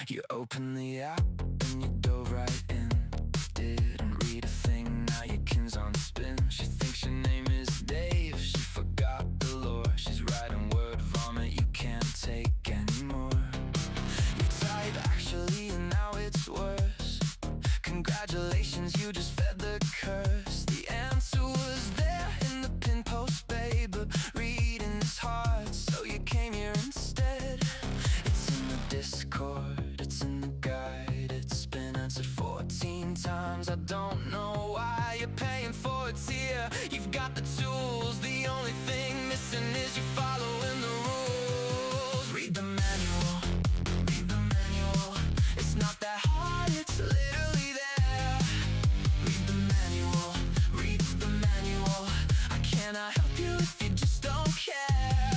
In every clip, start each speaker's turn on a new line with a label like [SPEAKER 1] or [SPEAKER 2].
[SPEAKER 1] You opened the app and you dove right in. Didn't read a thing, now your kin's on spin. She thinks your name is Dave, she forgot the lore. She's writing word vomit you can't take anymore. You type actually and now it's worse. Congratulations, you just fed the curse. The answer was there in the pin post, babe, but reading is hard, so you came here instead. It's in the Discord, it's in the guide, it's been answered 14 times. I don't know why you're paying for it here. You've got the tools, the only thing missing is you following the rules. Read the manual, read the manual. It's not that hard, it's literally there. Read the manual, read the manual. I cannot help you if you just don't care.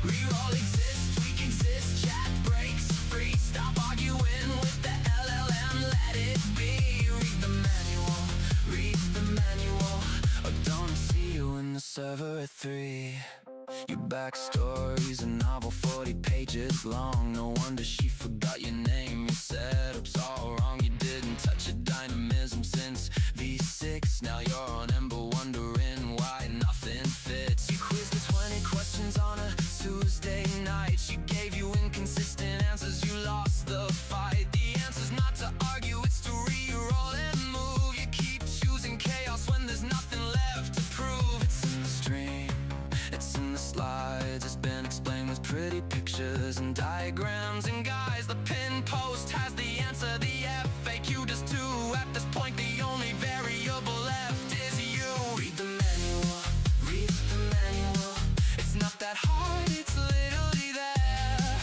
[SPEAKER 1] Reroll exists, tweak exists, chat breaks free. Stop arguing with the LLM, let it be. Read the manual, read the manual. Or don't see you in the server at 3. Your backstory's a novel 40 pages long. No wonder she forgot your name. Your setup's all wrong. You didn't touch a dynamism since V6. Now you're on Ember wondering why nothing fits. You quizzed her 20 questions on a Tuesday night. She gave you inconsistent answers. You lost the fight. The answer's not to argue, it's to re-roll and move. You keep choosing chaos when there's nothing left to prove. It's in the stream, it's in the slides. It's been explained with pretty pictures and diagrams and guys. The pin post has the answer, the FAQ does too. At this point the only variable left is you. Read the manual, read the manual. It's not that hard, it's literally there.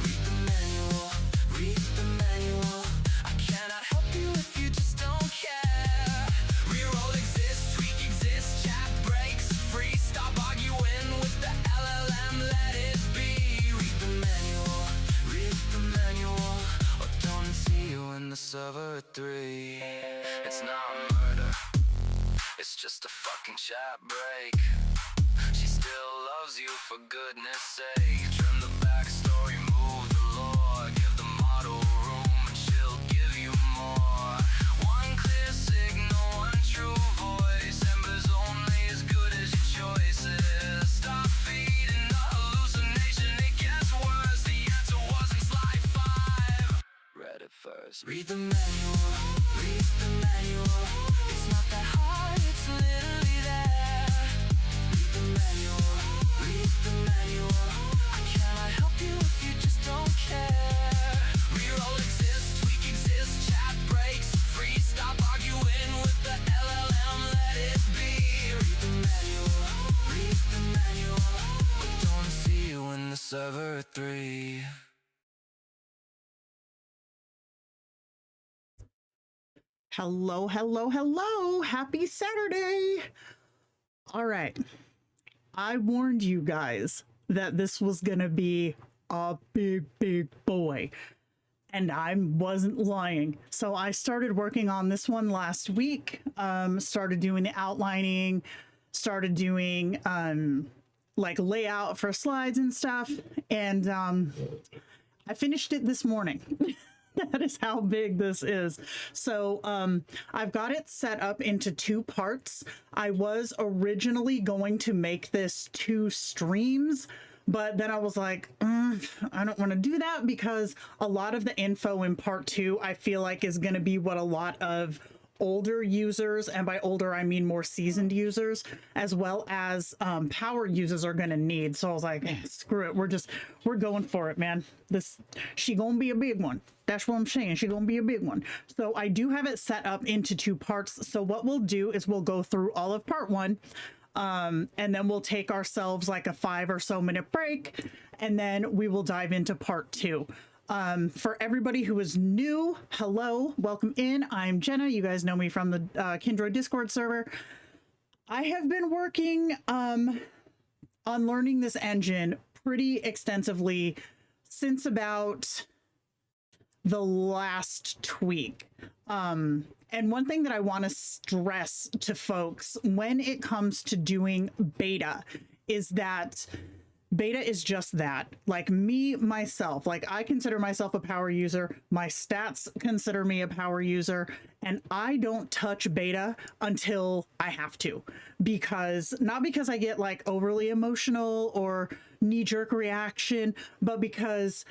[SPEAKER 1] Read the manual, read the manual. I cannot help you if you just don't care. Reroll exists, tweak exists, chat breaks free. Stop arguing with the LLM, let it be. Read the manual, read the manual. Or don't see you in the server at 3. It's not murder, it's just a fucking chat break. She still loves you, for goodness sake. Trim the backstory, move the lore. Give the model room and she'll give you more. One clear signal, one true voice. Ember's only as good as your choices. Stop feeding the hallucination, it gets worse. The answer was in slide 5. Read it first. Read the manual, read the manual. It's not that hard, it's literally there. Read the manual, read the manual. I cannot help you if you just don't care. Reroll exists, tweak exists, chat breaks free. Stop arguing with the LLM, let it be. Read the manual, read the manual. But don't see you in the server at 3.
[SPEAKER 2] Hello, hello, hello. Happy Saturday. All right. I warned you guys that this was going to be a big, big boy. And I wasn't lying. So I started working on this one last week, started doing the outlining, started doing like layout for slides and stuff. And I finished it this morning. That is how big this is. So I've got it set up into 2 parts. I was originally going to make this 2 streams, but then I was like, I don't want to do that because a lot of the info in part 2, I feel like is going to be what a lot of older users, and by older I mean more seasoned users, as well as power users are going to need. So I was like, screw it, we're going for it, man. She gonna be a big one. That's what I'm saying, she gonna be a big one. So I do have it set up into 2 parts. So what we'll do is we'll go through all of part 1, and then we'll take ourselves like a 5 or so minute break, and then we will dive into part 2. For everybody who is new, hello, welcome in. I'm Jenna. You guys know me from the Kindroid Discord server. I have been working on learning this engine pretty extensively since about the last tweak. And one thing that I want to stress to folks when it comes to doing beta is that Beta is just that. Like me, myself, like I consider myself a power user. My stats consider me a power user. And I don't touch beta until I have to. Because, not because I get like overly emotional or knee-jerk reaction, but because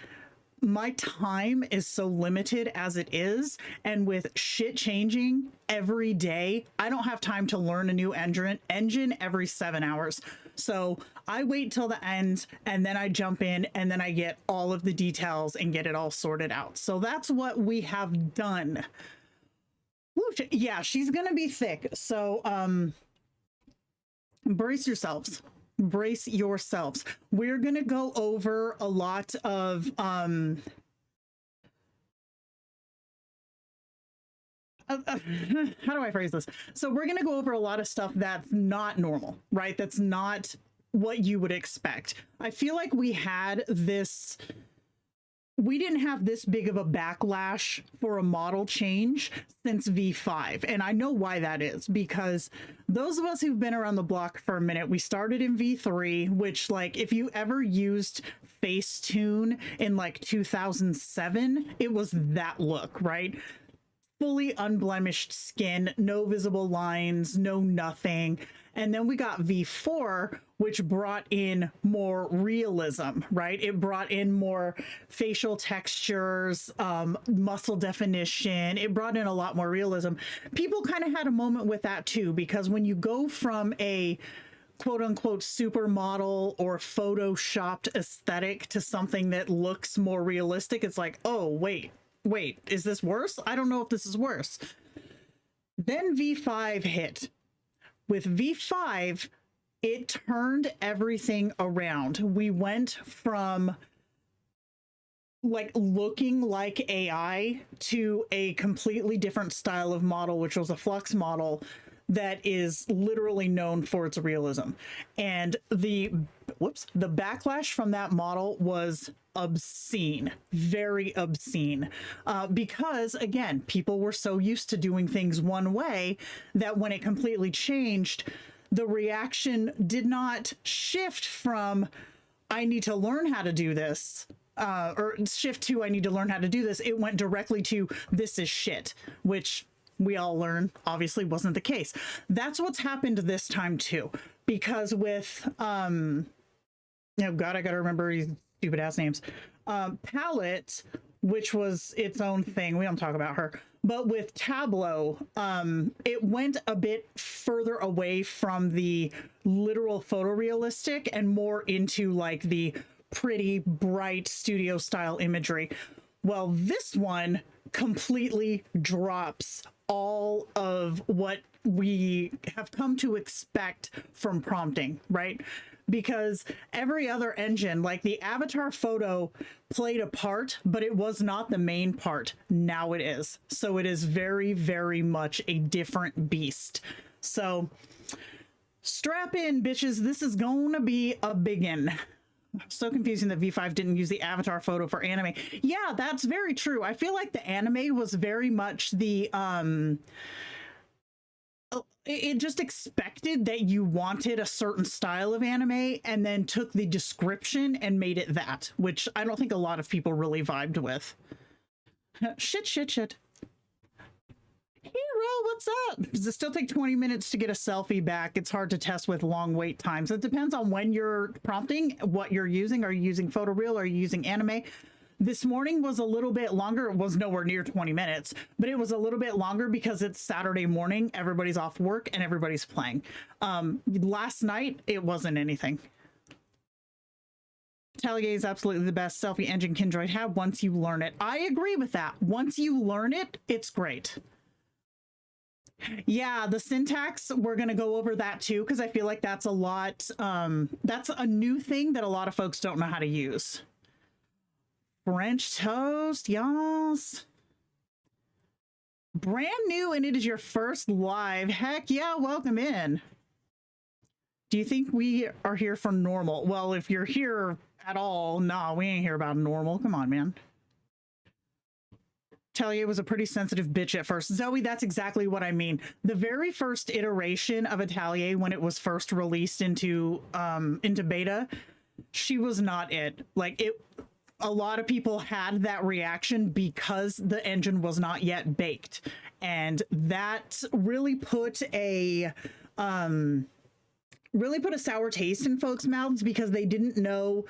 [SPEAKER 2] my time is so limited as it is, and with shit changing every day, I don't have time to learn a new engine every 7 hours. So I wait till the end and then I jump in and then I get all of the details and get it all sorted out. So that's what we have done. Woo, yeah, she's gonna be thick. So brace yourselves. Brace yourselves. We're gonna go over a lot of how do I phrase this? So we're going to go over a lot of stuff that's not normal, right? That's not what you would expect. I feel like we didn't have this big of a backlash for a model change since V5. And I know why that is, because those of us who've been around the block for a minute, we started in V3, which, like, if you ever used Facetune in like 2007, it was that look, right? Fully unblemished skin, no visible lines, no nothing. And then we got V4, which brought in more realism, right? It brought in more facial textures, muscle definition. It brought in a lot more realism. People kind of had a moment with that too, because when you go from a quote unquote supermodel or photoshopped aesthetic to something that looks more realistic, it's like, oh, wait, is this worse? I don't know if this is worse. Then V5 hit. With V5, it turned everything around. We went from like looking like AI to a completely different style of model, which was a flux model that is literally known for its realism. And the backlash from that model was obscene, very obscene, because again, people were so used to doing things one way that when it completely changed, the reaction did not shift from I need to learn how to do this, or shift to I need to learn how to do this. It went directly to this is shit, which we all learn obviously wasn't the case. That's what's happened this time too, because with oh god, I gotta remember these stupid ass names. Palette, which was its own thing, we don't talk about her, but with Tableau, it went a bit further away from the literal photorealistic and more into like the pretty bright studio style imagery. Well, this one completely drops all of what we have come to expect from prompting, right? Because every other engine, like the avatar photo, played a part, but it was not the main part. Now it is. So it is very, very much a different beast. So strap in, bitches. This is gonna be a biggin. So confusing that V5 didn't use the avatar photo for anime. Yeah, that's very true. I feel like the anime was very much the it just expected that you wanted a certain style of anime and then took the description and made it that, which I don't think a lot of people really vibed with. Shit. Hero, what's up? Does it still take 20 minutes to get a selfie back? It's hard to test with long wait times. It depends on when you're prompting, what you're using. Are you using photoreal? Are you using anime? This morning was a little bit longer. It was nowhere near 20 minutes, but it was a little bit longer because it's Saturday morning. Everybody's off work and everybody's playing. Last night, it wasn't anything. Atelier is absolutely the best selfie engine Kindroid had once you learn it. I agree with that. Once you learn it, it's great. Yeah, the syntax, we're going to go over that too, because I feel like that's a lot, that's a new thing that a lot of folks don't know how to use. French toast, y'alls. Brand new, and it is your first live. Heck yeah, welcome in. Do you think we are here for normal? Well, if you're here at all, no, we ain't here about normal. Come on, man. Atelier was a pretty sensitive bitch at first. Zoe, that's exactly what I mean. The very first iteration of Atelier, when it was first released into beta, she was not it. Like it, a lot of people had that reaction because the engine was not yet baked, and that really put a sour taste in folks' mouths because they didn't know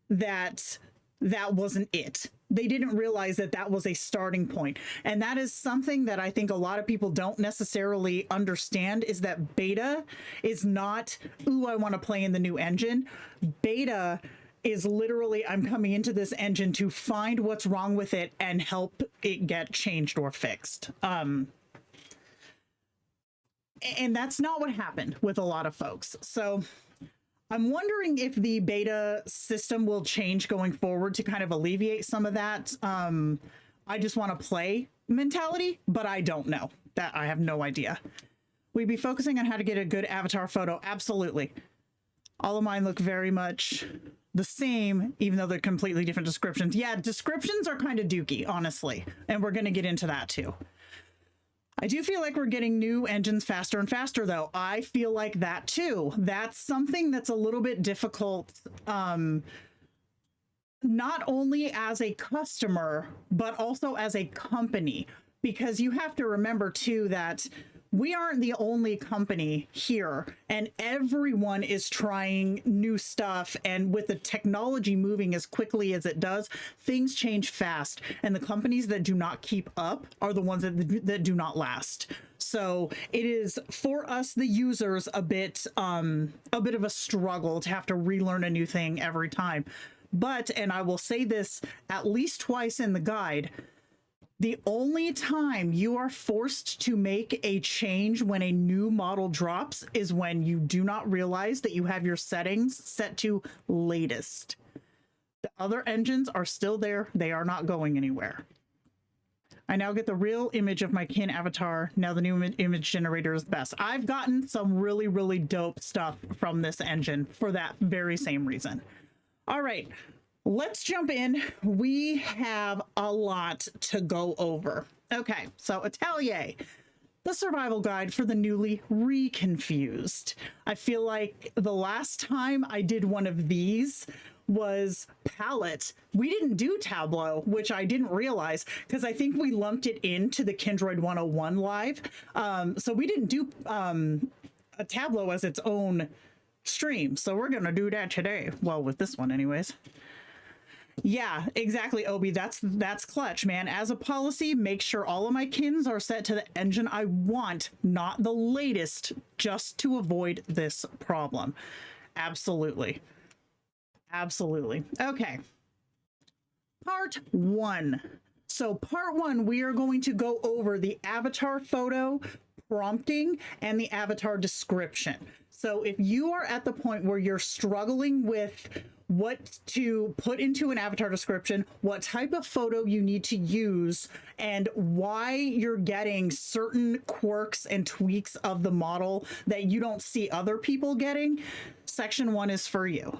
[SPEAKER 2] that that wasn't it. They didn't realize that that was a starting point. And that is something that I think a lot of people don't necessarily understand, is that beta is not, ooh, I want to play in the new engine. Beta is literally, I'm coming into this engine to find what's wrong with it and help it get changed or fixed. And that's not what happened with a lot of folks. So I'm wondering if the beta system will change going forward to kind of alleviate some of that I just want to play mentality, but I don't know. That I have no idea. We'd be focusing on how to get a good avatar photo. Absolutely. All of mine look very much the same, even though they're completely different descriptions. Yeah, descriptions are kind of dookie, honestly, and we're going to get into that too. I do feel like we're getting new engines faster and faster, though. I feel like that, too. That's something that's a little bit difficult, not only as a customer, but also as a company, because you have to remember, too, that we aren't the only company here, and everyone is trying new stuff. And with the technology moving as quickly as it does, things change fast. And the companies that do not keep up are the ones that do not last. So it is, for us, the users, a bit of a struggle to have to relearn a new thing every time. But, and I will say this at least twice in the guide, the only time you are forced to make a change when a new model drops is when you do not realize that you have your settings set to latest. The other engines are still there. They are not going anywhere. I now get the real image of my kin avatar. Now the new image generator is best. I've gotten some really, really dope stuff from this engine for that very same reason. All right. Let's jump in. We have a lot to go over. Okay, so Atelier, the survival guide for the newly reconfused. I feel like the last time I did one of these was palette. We didn't do Tableau, which I didn't realize because I think we lumped it into the Kindroid 101 live. So we didn't do a Tableau as its own stream. So we're going to do that today. Well, with this one anyways. Yeah, exactly, Obi. That's clutch, man. As a policy, make sure all of my kins are set to the engine I want, not the latest, just to avoid this problem. Absolutely. Absolutely. Okay. Part 1. So part 1, we are going to go over the avatar photo prompting and the avatar description. So if you are at the point where you're struggling with what to put into an avatar description, what type of photo you need to use, and why you're getting certain quirks and tweaks of the model that you don't see other people getting, section 1 is for you.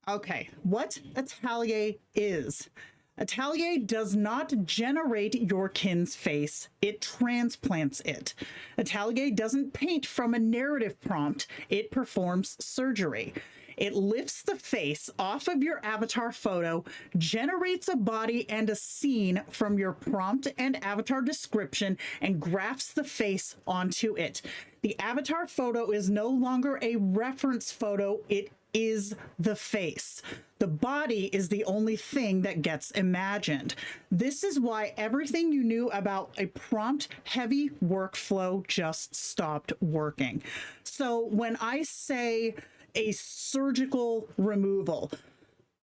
[SPEAKER 2] Okay, what Atelier is. Atelier does not generate your kin's face, it transplants it. Atelier doesn't paint from a narrative prompt, it performs surgery. It lifts the face off of your avatar photo, generates a body and a scene from your prompt and avatar description, and grafts the face onto it. The avatar photo is no longer a reference photo, it is the face. The body is the only thing that gets imagined. This is why everything you knew about a prompt-heavy workflow just stopped working. So when I say a surgical removal,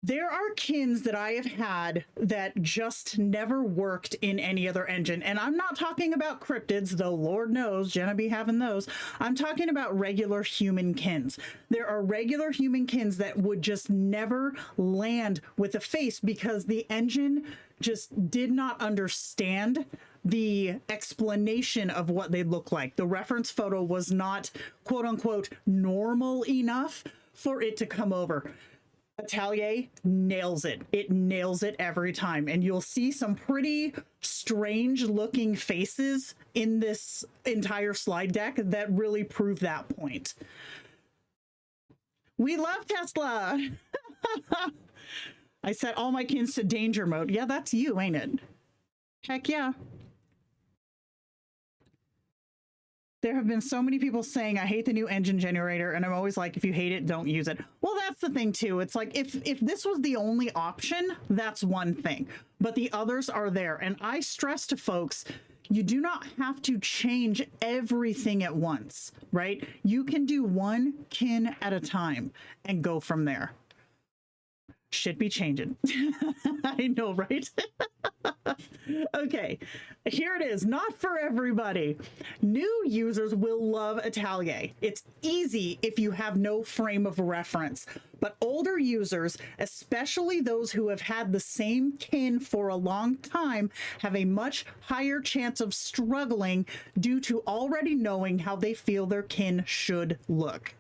[SPEAKER 2] there are kins that I have had that just never worked in any other engine. And I'm not talking about cryptids, though Lord knows Jenna be having those. I'm talking about regular human kins. There are regular human kins that would just never land with a face because the engine just did not understand the explanation of what they look like. The reference photo was not, quote unquote, normal enough for it to come over. Atelier nails it. It nails it every time. And you'll see some pretty strange looking faces in this entire slide deck that really prove that point. We love Tesla. I set all my kins to danger mode. Yeah, that's you, ain't it? Heck yeah. There have been so many people saying, I hate the new engine generator. And I'm always like, if you hate it, don't use it. Well, that's the thing too. It's like, if this was the only option, that's one thing, but the others are there. And I stress to folks, you do not have to change everything at once, right? You can do one kin at a time and go from there. Should be changing. I know, right? Okay, here it is. Not for everybody. New users will love Atelier. It's easy if you have no frame of reference, but older users, especially those who have had the same kin for a long time, have a much higher chance of struggling due to already knowing how they feel their kin should look.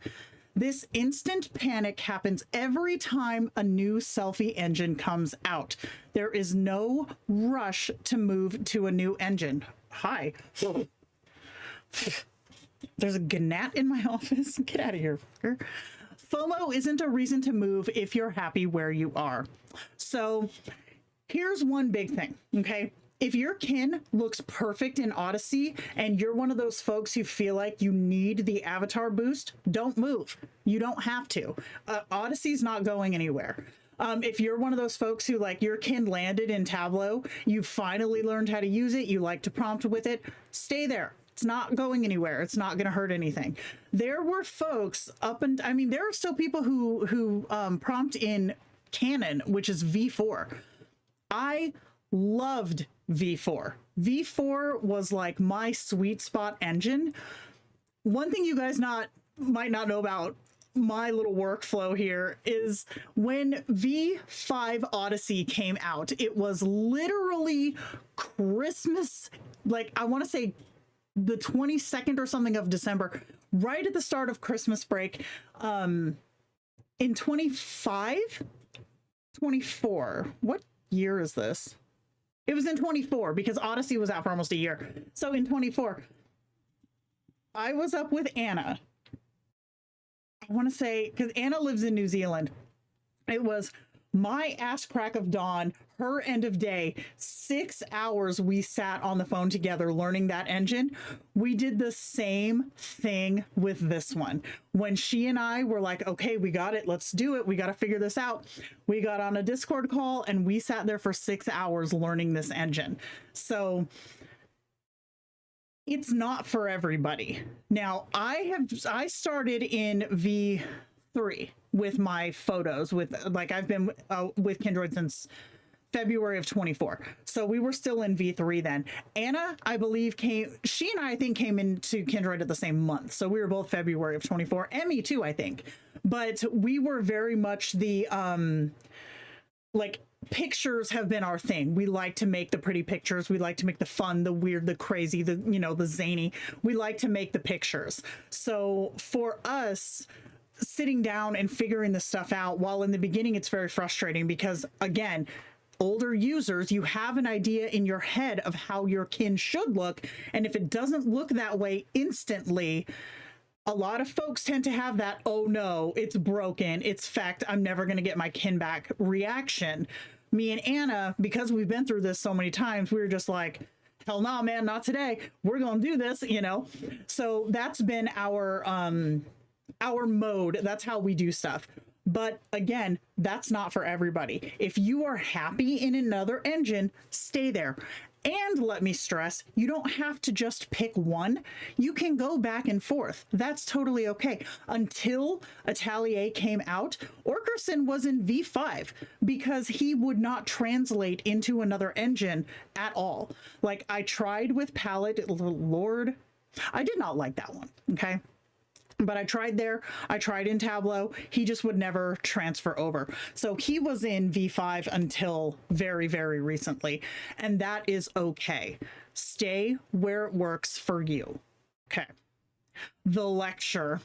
[SPEAKER 2] This instant panic happens every time a new selfie engine comes out. There is no rush to move to a new engine. Hi. There's a gnat in my office. Get out of here, fucker. FOMO isn't a reason to move if you're happy where you are. So here's one big thing, okay? If your kin looks perfect in Odyssey and you're one of those folks who feel like you need the avatar boost, don't move. You don't have to. Odyssey's not going anywhere. If you're one of those folks who like your kin landed in Tableau, you finally learned how to use it, you like to prompt with it, stay there. It's not going anywhere. It's not going to hurt anything. There were folks I mean, there are still people who prompt in Canon, which is V4. I loved V4. V4 was like my sweet spot engine. One thing you guys might not know about my little workflow here is when V5 Odyssey came out, it was literally Christmas, like I want to say the 22nd or something of December, right at the start of Christmas break, in 24. What year is this? It was in 24 because Odyssey was out for almost a year. So in 24, I was up with Anna. I want to say, because Anna lives in New Zealand. It was my ass crack of dawn, her end of day, 6 hours we sat on the phone together learning that engine. We did the same thing with this one. When she and I were like, okay, we got it, let's do it, we got to figure this out. We got on a Discord call and we sat there for 6 hours learning this engine. So it's not for everybody. Now, I started in V3 with my photos, I've been with Kindroid since February of 24. So we were still in V3 then. Anna, I believe she and I think came into Kindroid at the same month. So we were both February of 24. Emmy too, I think. But we were very much the, pictures have been our thing. We like to make the pretty pictures. We like to make the fun, the weird, the crazy, the zany. We like to make the pictures. So for us, sitting down and figuring this stuff out, while in the beginning it's very frustrating because, again, older users, you have an idea in your head of how your kin should look, and if it doesn't look that way instantly, a lot of folks tend to have that, oh no, it's broken, it's fecked, I'm never going to get my kin back reaction. Me and Anna, because we've been through this so many times, we were just like, hell no, man, not today. We're going to do this, So that's been our mode. That's how we do stuff. But again, that's not for everybody. If you are happy in another engine, stay there. And let me stress, you don't have to just pick one. You can go back and forth. That's totally okay. Until Atelier came out, Orkerson was in V5 because he would not translate into another engine at all. Like I tried with Palette, Lord, I did not like that one, okay? But I tried there, I tried in Tableau, he just would never transfer over. So he was in V5 until very, very recently, and that is okay. Stay where it works for you. Okay. The lecture.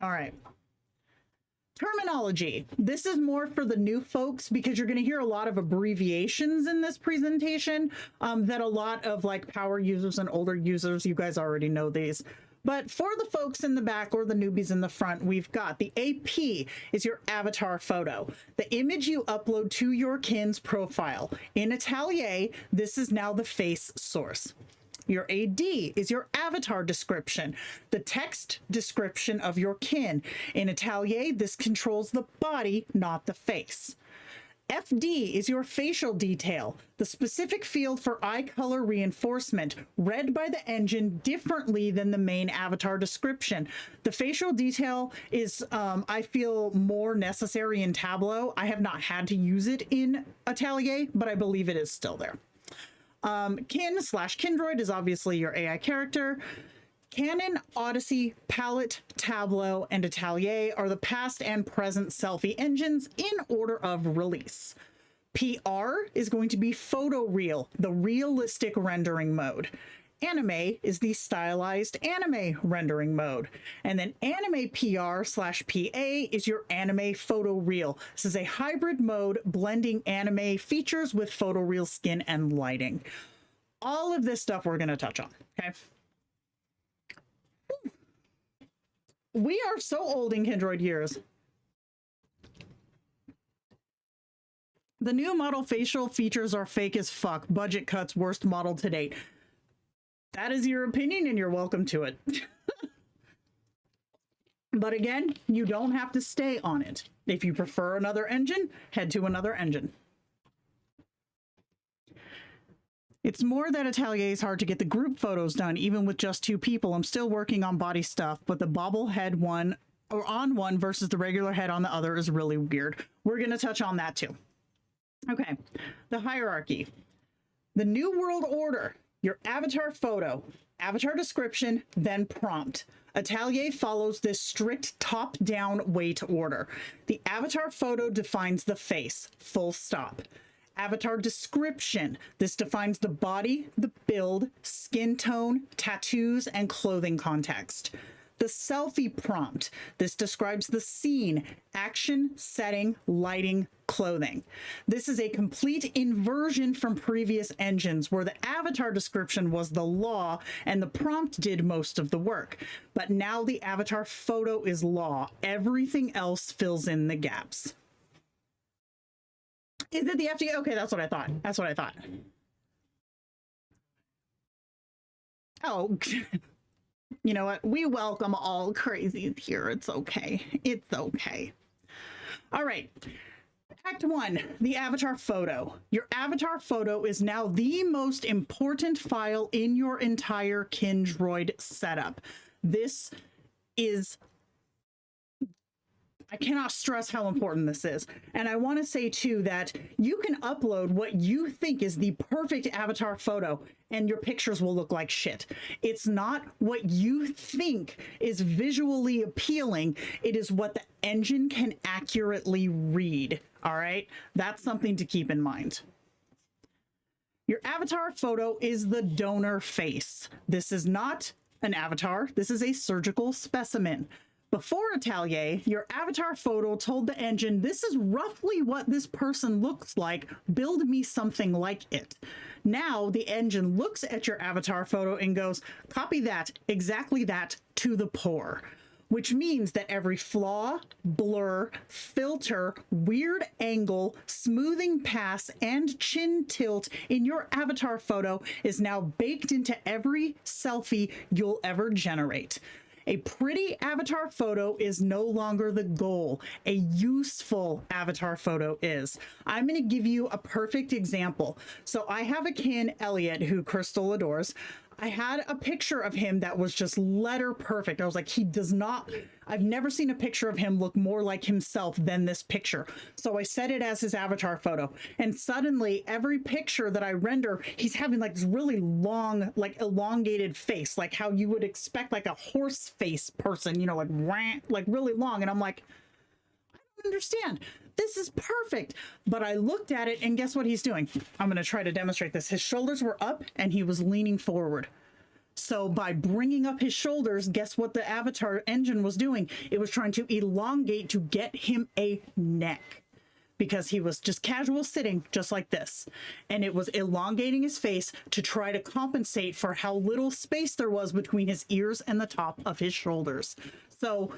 [SPEAKER 2] All right. Terminology. This is more for the new folks because you're going to hear a lot of abbreviations in this presentation that a lot of like power users and older users, you guys already know these. But for the folks in the back or the newbies in the front, we've got the AP is your avatar photo, the image you upload to your kin's profile. In Atelier, this is now the face source. Your AD is your avatar description, the text description of your kin. In Atelier, this controls the body, not the face. FD is your facial detail, the specific field for eye color reinforcement, read by the engine differently than the main avatar description. The facial detail is, I feel, more necessary in Tableau. I have not had to use it in Atelier, but I believe it is still there. Kin/Kindroid is obviously your AI character. Canon, Odyssey, Palette, Tableau, and Atelier are the past and present selfie engines in order of release. PR is going to be photoreal, the realistic rendering mode. Anime is the stylized anime rendering mode. And then anime PR/PA is your anime photoreal. This is a hybrid mode blending anime features with photoreal skin and lighting. All of this stuff we're going to touch on, okay? We are so old in Kindroid years. The new model facial features are fake as fuck. Budget cuts, worst model to date. That is your opinion and you're welcome to it. But again, you don't have to stay on it. If you prefer another engine, head to another engine. It's more that Atelier is hard to get the group photos done, even with just 2 people. I'm still working on body stuff, but the bobblehead one or on one versus the regular head on the other is really weird. We're going to touch on that too. Okay, the hierarchy. The New World Order, your avatar photo, avatar description, then prompt. Atelier follows this strict top-down weight order. The avatar photo defines the face, full stop. Avatar description. This defines the body, the build, skin tone, tattoos, and clothing context. The selfie prompt. This describes the scene, action, setting, lighting, clothing. This is a complete inversion from previous engines where the avatar description was the law and the prompt did most of the work. But now the avatar photo is law. Everything else fills in the gaps. Is it the FDA? Okay, that's what I thought. That's what I thought. Oh, you know what? We welcome all crazies here. It's okay. It's okay. All right. Act 1, the avatar photo. Your avatar photo is now the most important file in your entire Kindroid setup. This is... I cannot stress how important this is. And I want to say too that you can upload what you think is the perfect avatar photo and your pictures will look like shit. It's not what you think is visually appealing. It is what the engine can accurately read. All right. That's something to keep in mind. Your avatar photo is the donor face. This is not an avatar. This is a surgical specimen. Before Atelier, your avatar photo told the engine, this is roughly what this person looks like, build me something like it. Now the engine looks at your avatar photo and goes, copy that, exactly that, to the pore. Which means that every flaw, blur, filter, weird angle, smoothing pass, and chin tilt in your avatar photo is now baked into every selfie you'll ever generate. A pretty avatar photo is no longer the goal. A useful avatar photo is. I'm going to give you a perfect example. So I have a kin, Elliot, who Crystal adores. I had a picture of him that was just letter perfect. I was like, he does not, I've never seen a picture of him look more like himself than this picture. So I set it as his avatar photo. And suddenly every picture that I render, he's having like this really long, like elongated face, like how you would expect like a horse face person, you know, like really long. And I'm like, I don't understand. This is perfect. But I looked at it and guess what he's doing? I'm going to try to demonstrate this. His shoulders were up and he was leaning forward. So by bringing up his shoulders, guess what the avatar engine was doing? It was trying to elongate to get him a neck. because he was just casual sitting just like this. And it was elongating his face to try to compensate for how little space there was between his ears and the top of his shoulders. So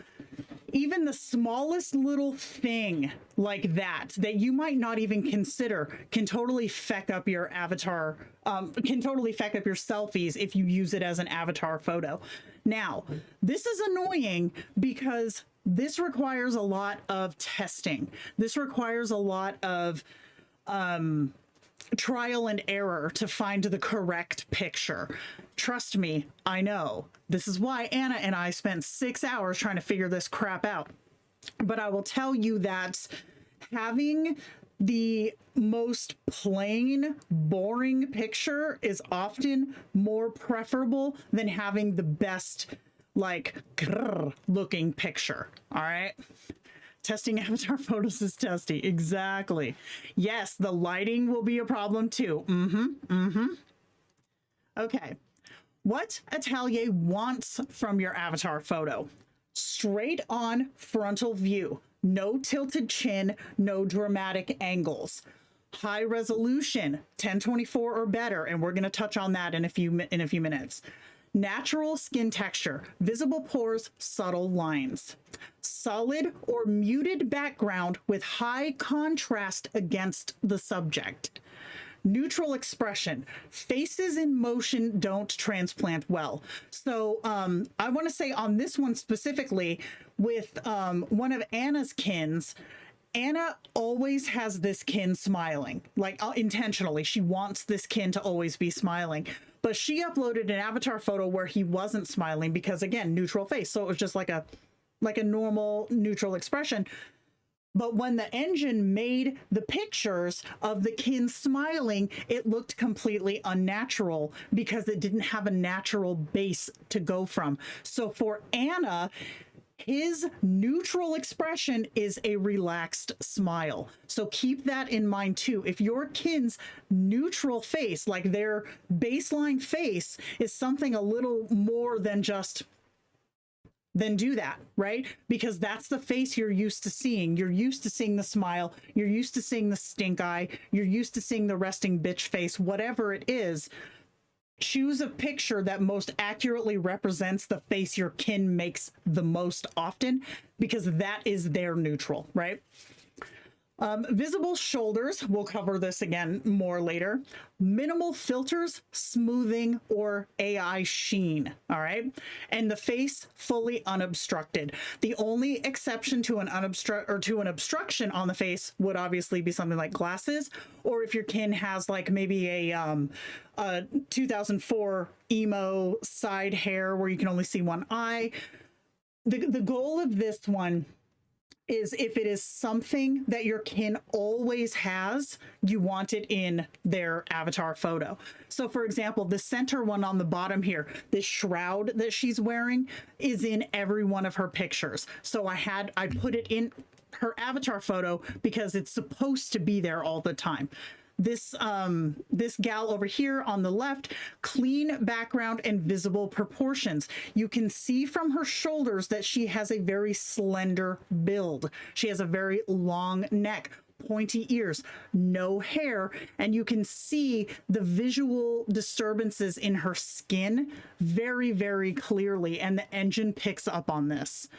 [SPEAKER 2] even the smallest little thing like that you might not even consider can totally feck up your avatar, can totally feck up your selfies if you use it as an avatar photo. Now, this is annoying because this requires a lot of testing. This requires a lot of trial and error to find the correct picture. Trust me, I know. This is why Anna and I spent 6 hours trying to figure this crap out. But I will tell you that having the most plain, boring picture is often more preferable than having the best, like, looking picture. All right? Testing avatar photos is testy. Exactly. Yes, the lighting will be a problem too. Okay. What Atelier wants from your avatar photo: straight on frontal view, no tilted chin, no dramatic angles, high resolution, 1024 or better, and we're going to touch on that in a few minutes. Natural skin texture, visible pores, subtle lines. Solid or muted background with high contrast against the subject. Neutral expression. Faces in motion don't transplant well. So I want to say on this one specifically, with one of Anna's kins, Anna always has this kin smiling, like intentionally. She wants this kin to always be smiling. But she uploaded an avatar photo where he wasn't smiling because, again, neutral face. So it was just like a normal neutral expression. But when the engine made the pictures of the kin smiling, it looked completely unnatural because it didn't have a natural base to go from. So for Anna, his neutral expression is a relaxed smile. So keep that in mind too. If your kin's neutral face, like their baseline face, is something a little more than just, then do that, right? Because that's the face you're used to seeing. You're used to seeing the smile. You're used to seeing the stink eye. You're used to seeing the resting bitch face, whatever it is. Choose a picture that most accurately represents the face your kin makes the most often, because that is their neutral, right? Visible shoulders, we'll cover this again more later. Minimal filters, smoothing, or AI sheen, all right? And the face fully unobstructed. The only exception to an obstruction on the face would obviously be something like glasses, or if your kin has like maybe a 2004 emo side hair where you can only see one eye. The goal of this one is if it is something that your kin always has, you want it in their avatar photo. So for example, the center one on the bottom here, this shroud that she's wearing is in every one of her pictures. So I put it in her avatar photo because it's supposed to be there all the time. This gal over here on the left, clean background and visible proportions. You can see from her shoulders that she has a very slender build. She has a very long neck, pointy ears, no hair, and you can see the visual disturbances in her skin very, very clearly, and the engine picks up on this.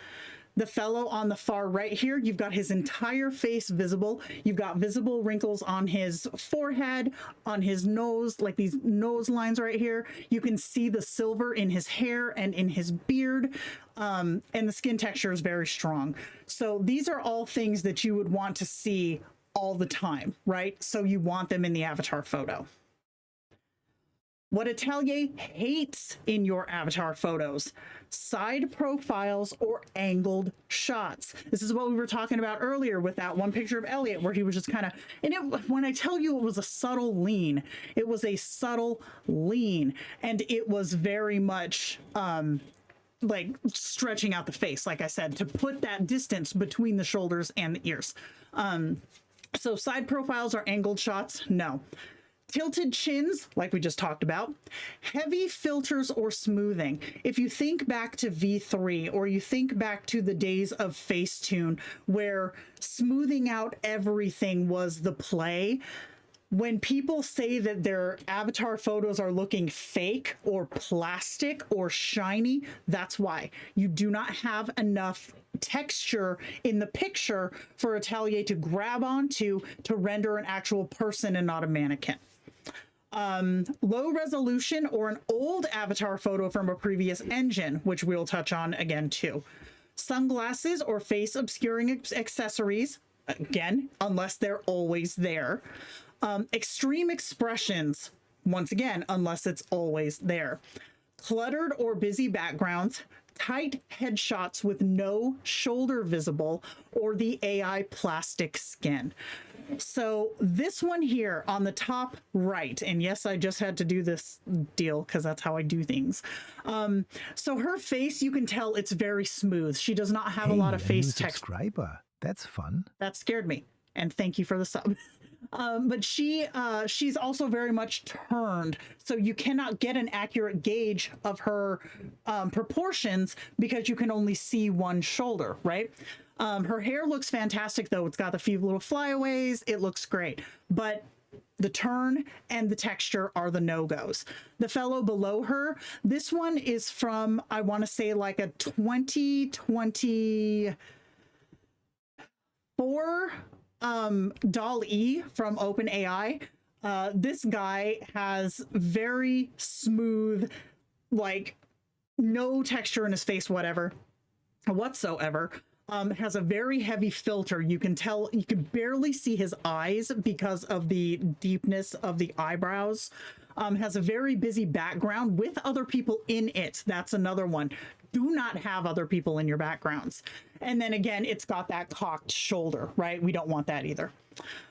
[SPEAKER 2] The fellow on the far right here, you've got his entire face visible. You've got visible wrinkles on his forehead, on his nose, like these nose lines right here. You can see the silver in his hair and in his beard, and the skin texture is very strong. So these are all things that you would want to see all the time, right? So you want them in the avatar photo. What Atelier hates in your avatar photos: side profiles or angled shots. This is what we were talking about earlier with that one picture of Elliot where he was just kind of, and when I tell you it was a subtle lean, it was a subtle lean, and it was very much like stretching out the face, like I said, to put that distance between the shoulders and the ears. So side profiles or angled shots, no. Tilted chins, like we just talked about, heavy filters or smoothing. If you think back to V3 or you think back to the days of Facetune where smoothing out everything was the play, when people say that their avatar photos are looking fake or plastic or shiny, that's why. You do not have enough texture in the picture for Atelier to grab onto to render an actual person and not a mannequin. Low resolution or an old avatar photo from a previous engine, which we'll touch on again too. Sunglasses or face obscuring accessories, again, unless they're always there. Extreme expressions, once again, unless it's always there. Cluttered or busy backgrounds, tight headshots with no shoulder visible, or the AI plastic skin. So this one here on the top right, and yes, I just had to do this deal because that's how I do things. So her face, you can tell it's very smooth. She does not have a lot of face texture.
[SPEAKER 3] Subscriber. That's fun.
[SPEAKER 2] That scared me. And thank you for the sub. But she's also very much turned, so you cannot get an accurate gauge of her proportions because you can only see one shoulder, right? Her hair looks fantastic, though. It's got a few little flyaways. It looks great. But the turn and the texture are the no-goes. The fellow below her, this one is from, I want to say, like a 2024 DALL-E from OpenAI. This guy has very smooth, like no texture in his face whatsoever. Has a very heavy filter. You can tell, you can barely see his eyes because of the deepness of the eyebrows. Has a very busy background with other people in it. That's another one. Do not have other people in your backgrounds. And then again, it's got that cocked shoulder, right? We don't want that either.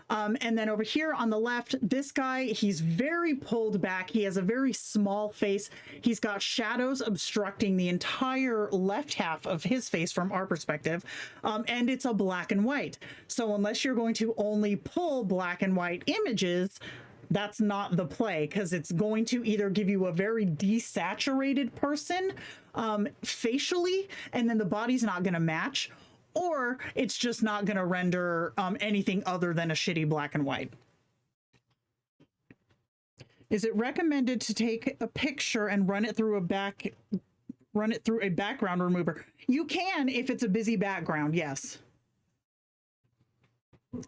[SPEAKER 2] And then over here on the left, this guy, he's very pulled back. He has a very small face. He's got shadows obstructing the entire left half of his face from our perspective. And it's a black and white. So unless you're going to only pull black and white images, that's not the play, because it's going to either give you a very desaturated person facially, and then the body's not going to match, or it's just not going to render anything other than a shitty black and white. Is it recommended to take a picture and run it through a background remover? You can if it's a busy background, yes.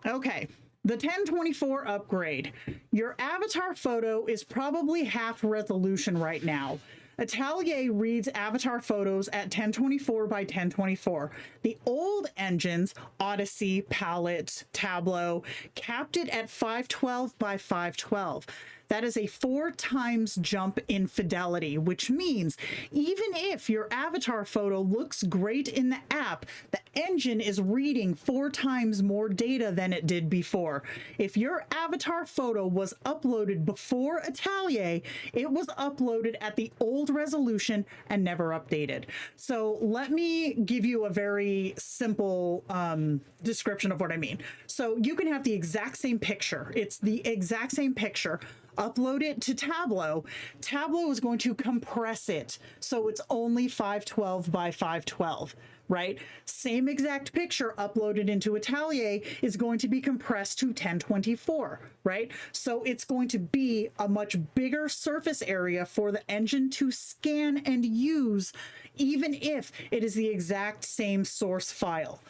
[SPEAKER 2] Okay. The 1024 upgrade. Your avatar photo is probably half resolution right now. Atelier reads avatar photos at 1024 by 1024. The old engines, Odyssey, Palette, Tableau, capped it at 512 by 512. That is a 4 times jump in fidelity, which means even if your avatar photo looks great in the app, the engine is reading 4 times more data than it did before. If your avatar photo was uploaded before Atelier, it was uploaded at the old resolution and never updated. So let me give you a very simple description of what I mean. So you can have the exact same picture. It's the exact same picture. Upload it to Tableau. Tableau is going to compress it, so it's only 512 by 512, right? Same exact picture uploaded into Atelier is going to be compressed to 1024, right? So it's going to be a much bigger surface area for the engine to scan and use, even if it is the exact same source file.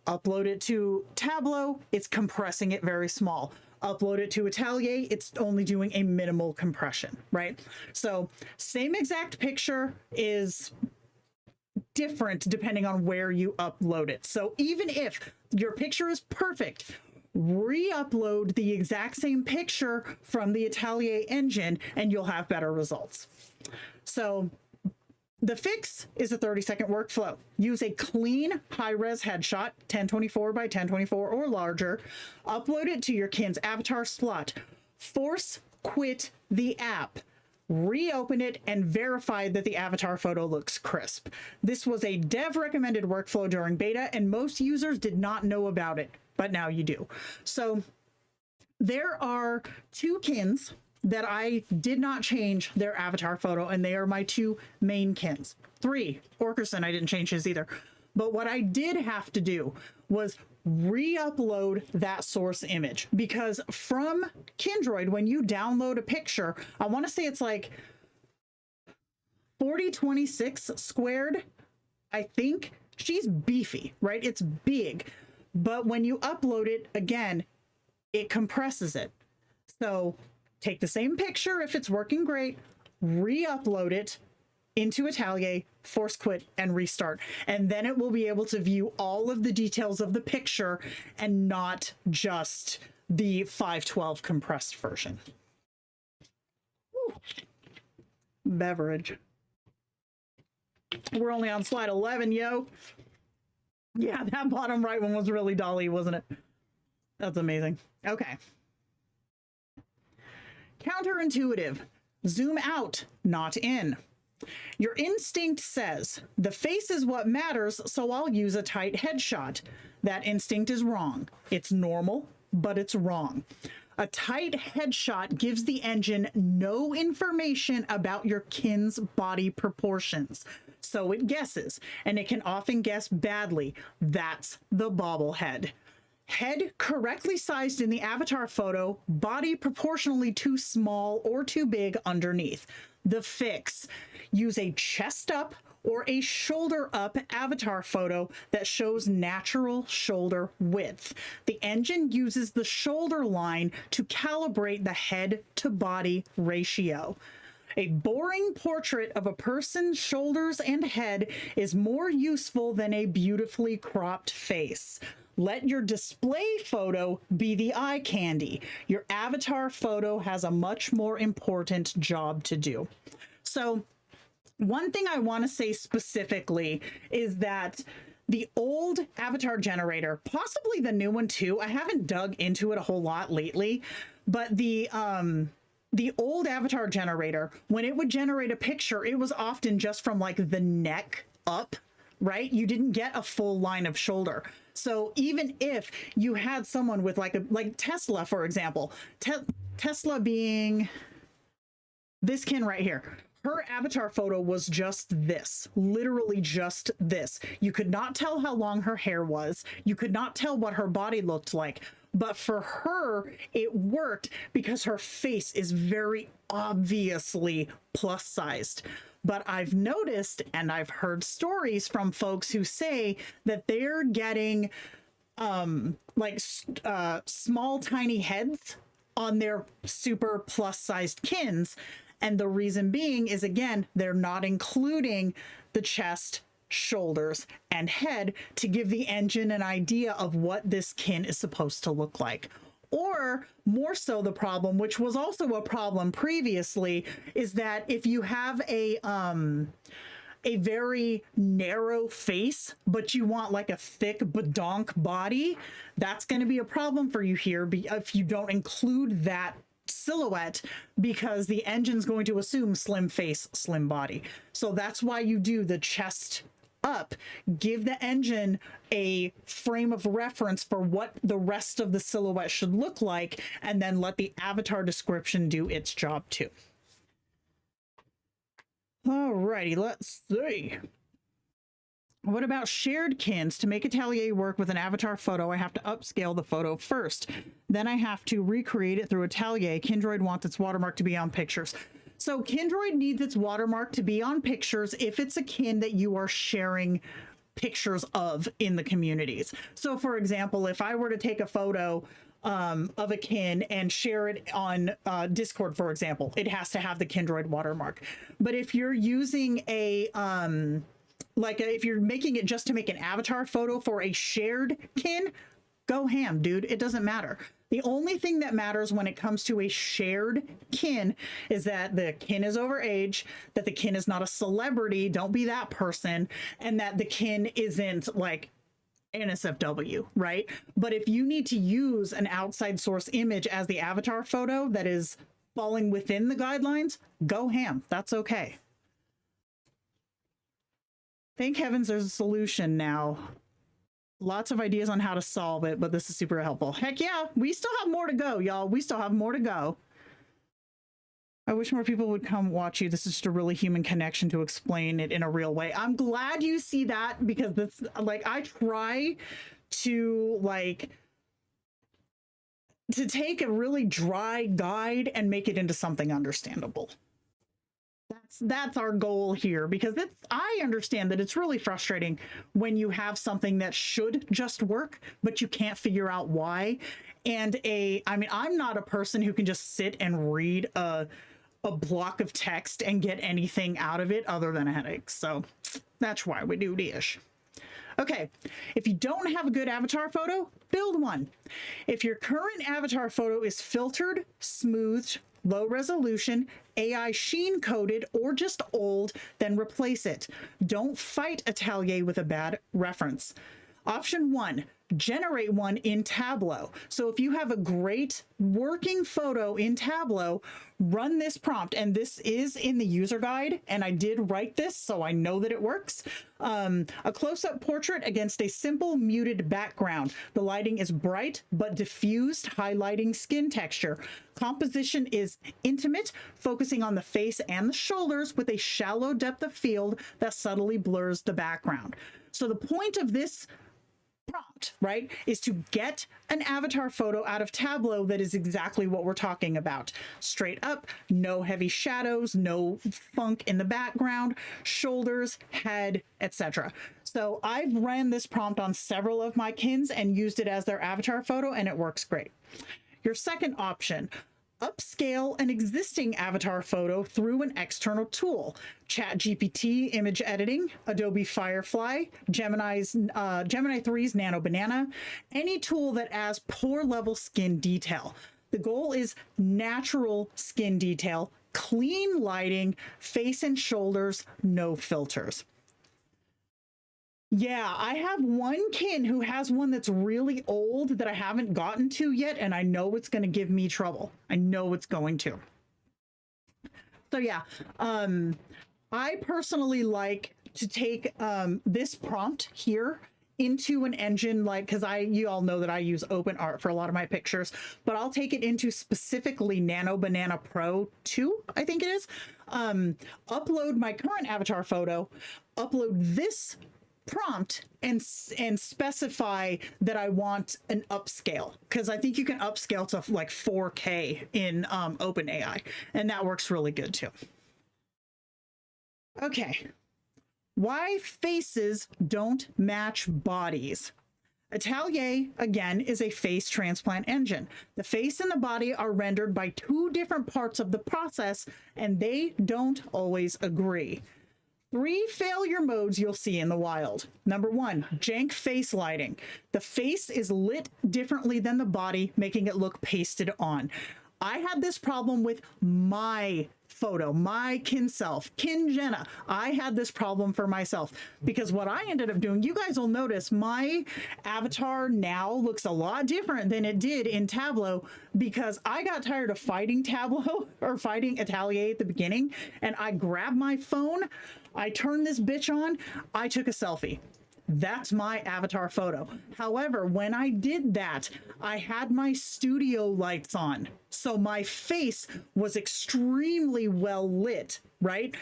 [SPEAKER 2] Upload it to Tableau, it's compressing it very small. Upload it to Atelier, it's only doing a minimal compression, right? So same exact picture is different depending on where you upload it. So even if your picture is perfect, re-upload the exact same picture from the Atelier engine and you'll have better results. So the fix is a 30-second workflow. Use a clean high-res headshot, 1024 by 1024 or larger. Upload it to your kin's avatar slot. Force quit the app. Reopen it and verify that the avatar photo looks crisp. This was a dev recommended workflow during beta, and most users did not know about it, but now you do. So there are 2 kins that I did not change their avatar photo, and they are my two main kins. 3, Orkerson, I didn't change his either. But what I did have to do was re-upload that source image, because from Kindroid, when you download a picture, I want to say it's like 4026 squared, I think. She's beefy, right? It's big. But when you upload it, again, it compresses it. So take the same picture if it's working great, re-upload it into Atelier, force quit, and restart. And then it will be able to view all of the details of the picture and not just the 512 compressed version. Whew. Beverage. We're only on slide 11, yo. Yeah, that bottom right one was really dolly, wasn't it? That's amazing. Okay. Counterintuitive. Zoom out, not in. Your instinct says, the face is what matters, so I'll use a tight headshot. That instinct is wrong. It's normal, but it's wrong. A tight headshot gives the engine no information about your kin's body proportions. So it guesses, and it can often guess badly. That's the bobblehead. Head correctly sized in the avatar photo, body proportionally too small or too big underneath. The fix: use a chest up or a shoulder up avatar photo that shows natural shoulder width. The engine uses the shoulder line to calibrate the head to body ratio. A boring portrait of a person's shoulders and head is more useful than a beautifully cropped face. Let your display photo be the eye candy. Your avatar photo has a much more important job to do. So one thing I want to say specifically is that the old avatar generator, possibly the new one too, I haven't dug into it a whole lot lately, but the old avatar generator, when it would generate a picture, it was often just from like the neck up, right? You didn't get a full line of shoulder. So even if you had someone with like Tesla, for example, Tesla being this kin right here, her avatar photo was just this, literally just this. You could not tell how long her hair was. You could not tell what her body looked like. But for her, it worked because her face is very obviously plus sized. But I've noticed, and I've heard stories from folks who say that they're getting small, tiny heads on their super plus sized kins. And the reason being is, again, they're not including the chest, shoulders, and head to give the engine an idea of what this kin is supposed to look like. Or more so, the problem, which was also a problem previously, is that if you have a very narrow face, but you want like a thick badonk body, that's going to be a problem for you here if you don't include that silhouette, because the engine's going to assume slim face, slim body. So that's why you do the chest up, give the engine a frame of reference for what the rest of the silhouette should look like, and then let the avatar description do its job too. Alrighty, let's see. What about shared kins? To make Atelier work with an avatar photo, I have to upscale the photo first. Then I have to recreate it through Atelier. Kindroid wants its watermark to be on pictures. So Kindroid needs its watermark to be on pictures if it's a kin that you are sharing pictures of in the communities. So for example, if I were to take a photo of a kin and share it on Discord, for example, it has to have the Kindroid watermark. But if you're using a if you're making it just to make an avatar photo for a shared kin, go ham, dude. It doesn't matter. The only thing that matters when it comes to a shared kin is that the kin is over age, that the kin is not a celebrity, don't be that person, and that the kin isn't like NSFW, right? But if you need to use an outside source image as the avatar photo that is falling within the guidelines, go ham. That's okay. Thank heavens there's a solution now. Lots of ideas on how to solve it, but this is super helpful. Heck yeah, we still have more to go, y'all. We still have more to go. I wish more people would come watch you. This is just a really human connection to explain it in a real way. I'm glad you see that, because this, like, I try to, like, to take a really dry guide and make it into something understandable. That's our goal here, because I understand that it's really frustrating when you have something that should just work, but you can't figure out why. And I mean, I'm not a person who can just sit and read a block of text and get anything out of it other than a headache. So that's why we do this. Okay, if you don't have a good avatar photo, build one. If your current avatar photo is filtered, smoothed, low resolution, AI sheen coded, or just old, then replace it. Don't fight Atelier with a bad reference. Option 1, generate one in Tableau. So if you have a great working photo in Tableau, run this prompt. And this is in the user guide, and I did write this, so I know that it works. A close-up portrait against a simple muted background. The lighting is bright but diffused, highlighting skin texture. Composition is intimate, focusing on the face and the shoulders with a shallow depth of field that subtly blurs the background. So the point of this prompt, right, is to get an avatar photo out of Tableau that is exactly what we're talking about. Straight up, no heavy shadows, no funk in the background, shoulders, head, etc. So I've ran this prompt on several of my kins and used it as their avatar photo, and it works great. Your second option, upscale an existing avatar photo through an external tool. ChatGPT image editing, Adobe Firefly, Gemini 3's Nano Banana, any tool that adds pore level skin detail. The goal is natural skin detail, clean lighting, face and shoulders, no filters. Yeah, I have one kin who has one that's really old that I haven't gotten to yet, and I know it's going to give me trouble. I know it's going to. So yeah, I personally like to take this prompt here into an engine, like, because you all know that I use OpenArt for a lot of my pictures, but I'll take it into specifically Nano Banana Pro 2, I think it is. Upload my current avatar photo, upload this prompt, and specify that I want an upscale, because I think you can upscale to like 4K in OpenAI, and that works really good too. Okay, why faces don't match bodies? Atelier, again, is a face transplant engine. The face and the body are rendered by two different parts of the process, and they don't always agree. 3 failure modes you'll see in the wild. Number 1, jank face lighting. The face is lit differently than the body, making it look pasted on. I had this problem with my photo, my kin self, Kin Jenna. I had this problem for myself because what I ended up doing, you guys will notice my avatar now looks a lot different than it did in Tableau, because I got tired of fighting Tableau or fighting Atelier at the beginning, and I grabbed my phone, I turned this bitch on, I took a selfie. That's my avatar photo. However, when I did that, I had my studio lights on. So my face was extremely well lit, right?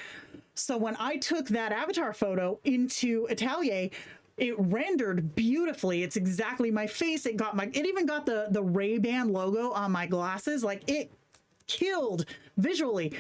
[SPEAKER 2] So when I took that avatar photo into Atelier, it rendered beautifully. It's exactly my face. It even got the Ray-Ban logo on my glasses. Like, it killed visually.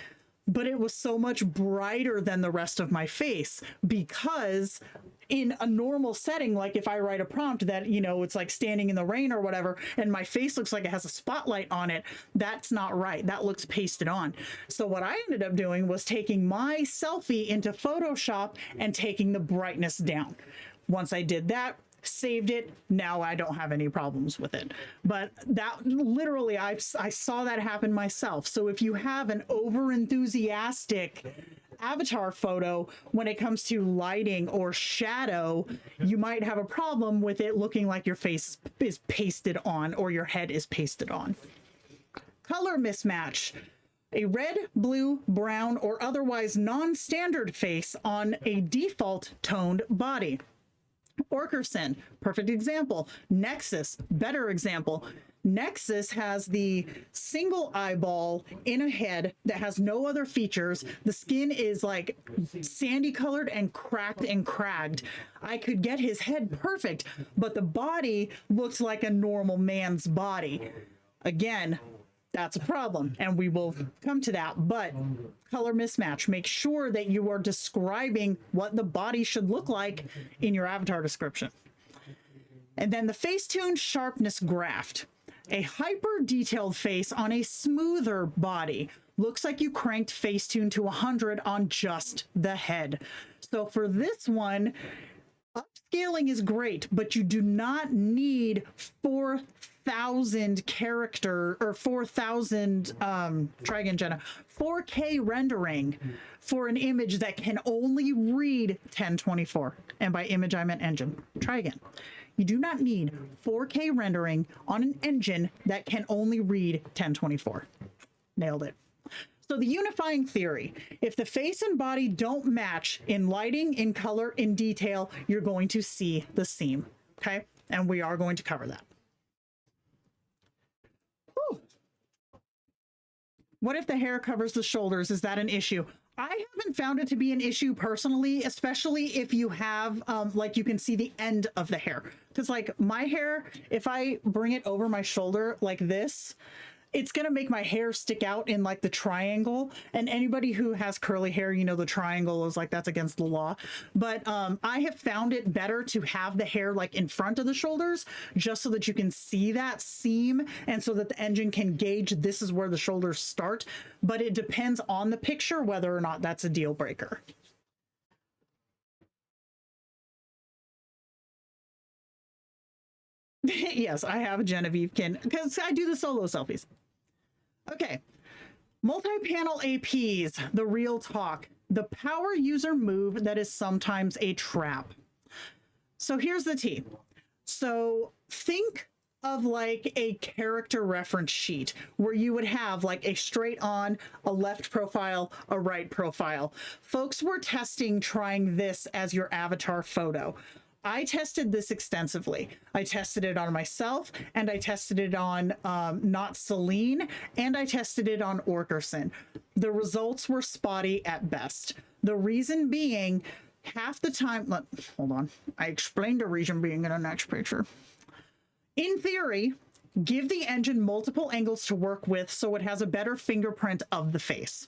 [SPEAKER 2] But it was so much brighter than the rest of my face, because in a normal setting, like if I write a prompt that, you know, it's like standing in the rain or whatever, and my face looks like it has a spotlight on it, that's not right. That looks pasted on. So what I ended up doing was taking my selfie into Photoshop and taking the brightness down. Once I did that, saved it, now I don't have any problems with it. But that literally, I saw that happen myself. So if you have an over enthusiastic avatar photo when it comes to lighting or shadow, you might have a problem with it looking like your face is pasted on or your head is pasted on. Color mismatch. A red, blue, brown, or otherwise non-standard face on a default toned body. Orkerson, perfect example. Nexus, better example. Nexus has the single eyeball in a head that has no other features. The skin is like sandy colored and cracked and cragged. I could get his head perfect, but the body looks like a normal man's body. Again, that's a problem, and we will come to that. But color mismatch, make sure that you are describing what the body should look like in your avatar description. And then the Facetune sharpness graft. A hyper detailed face on a smoother body. Looks like you cranked Facetune to 100 on just the head. So for this one, upscaling is great, but you do not need 4,000 character or 4,000 try again, Jenna, 4K rendering for an image that can only read 1024. And by image I meant engine. Try again. You do not need 4K rendering on an engine that can only read 1024. Nailed it. So the unifying theory, if the face and body don't match in lighting, in color, in detail, you're going to see the seam. Okay? And we are going to cover that. Whew. What if the hair covers the shoulders? Is that an issue? I haven't found it to be an issue personally, especially if you have, like you can see the end of the hair. Because like my hair, if I bring it over my shoulder like this, it's going to make my hair stick out in like the triangle. And anybody who has curly hair, you know, the triangle is like, that's against the law. But I have found it better to have the hair like in front of the shoulders, just so that you can see that seam and so that the engine can gauge this is where the shoulders start. But it depends on the picture whether or not that's a deal breaker. Yes, I have a Genevieve Kin because I do the solo selfies. Okay, multi-panel APs, the real talk, the power user move that is sometimes a trap. So here's the tea. So think of like a character reference sheet where you would have like a straight on, a left profile, a right profile. Folks were trying this as your avatar photo. I tested this extensively. I tested it on myself, and I tested it on Not Celine, and I tested it on Orkerson. The results were spotty at best. The reason being, half the time, hold on, I explained the reason being in the next picture. In theory, give the engine multiple angles to work with so it has a better fingerprint of the face.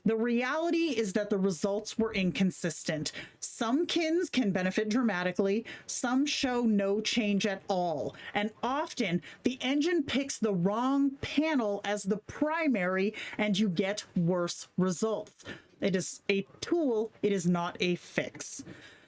[SPEAKER 2] The reality is that the results were inconsistent. Some kins can benefit dramatically, some show no change at all, and often the engine picks the wrong panel as the primary and you get worse results. It is a tool, it is not a fix.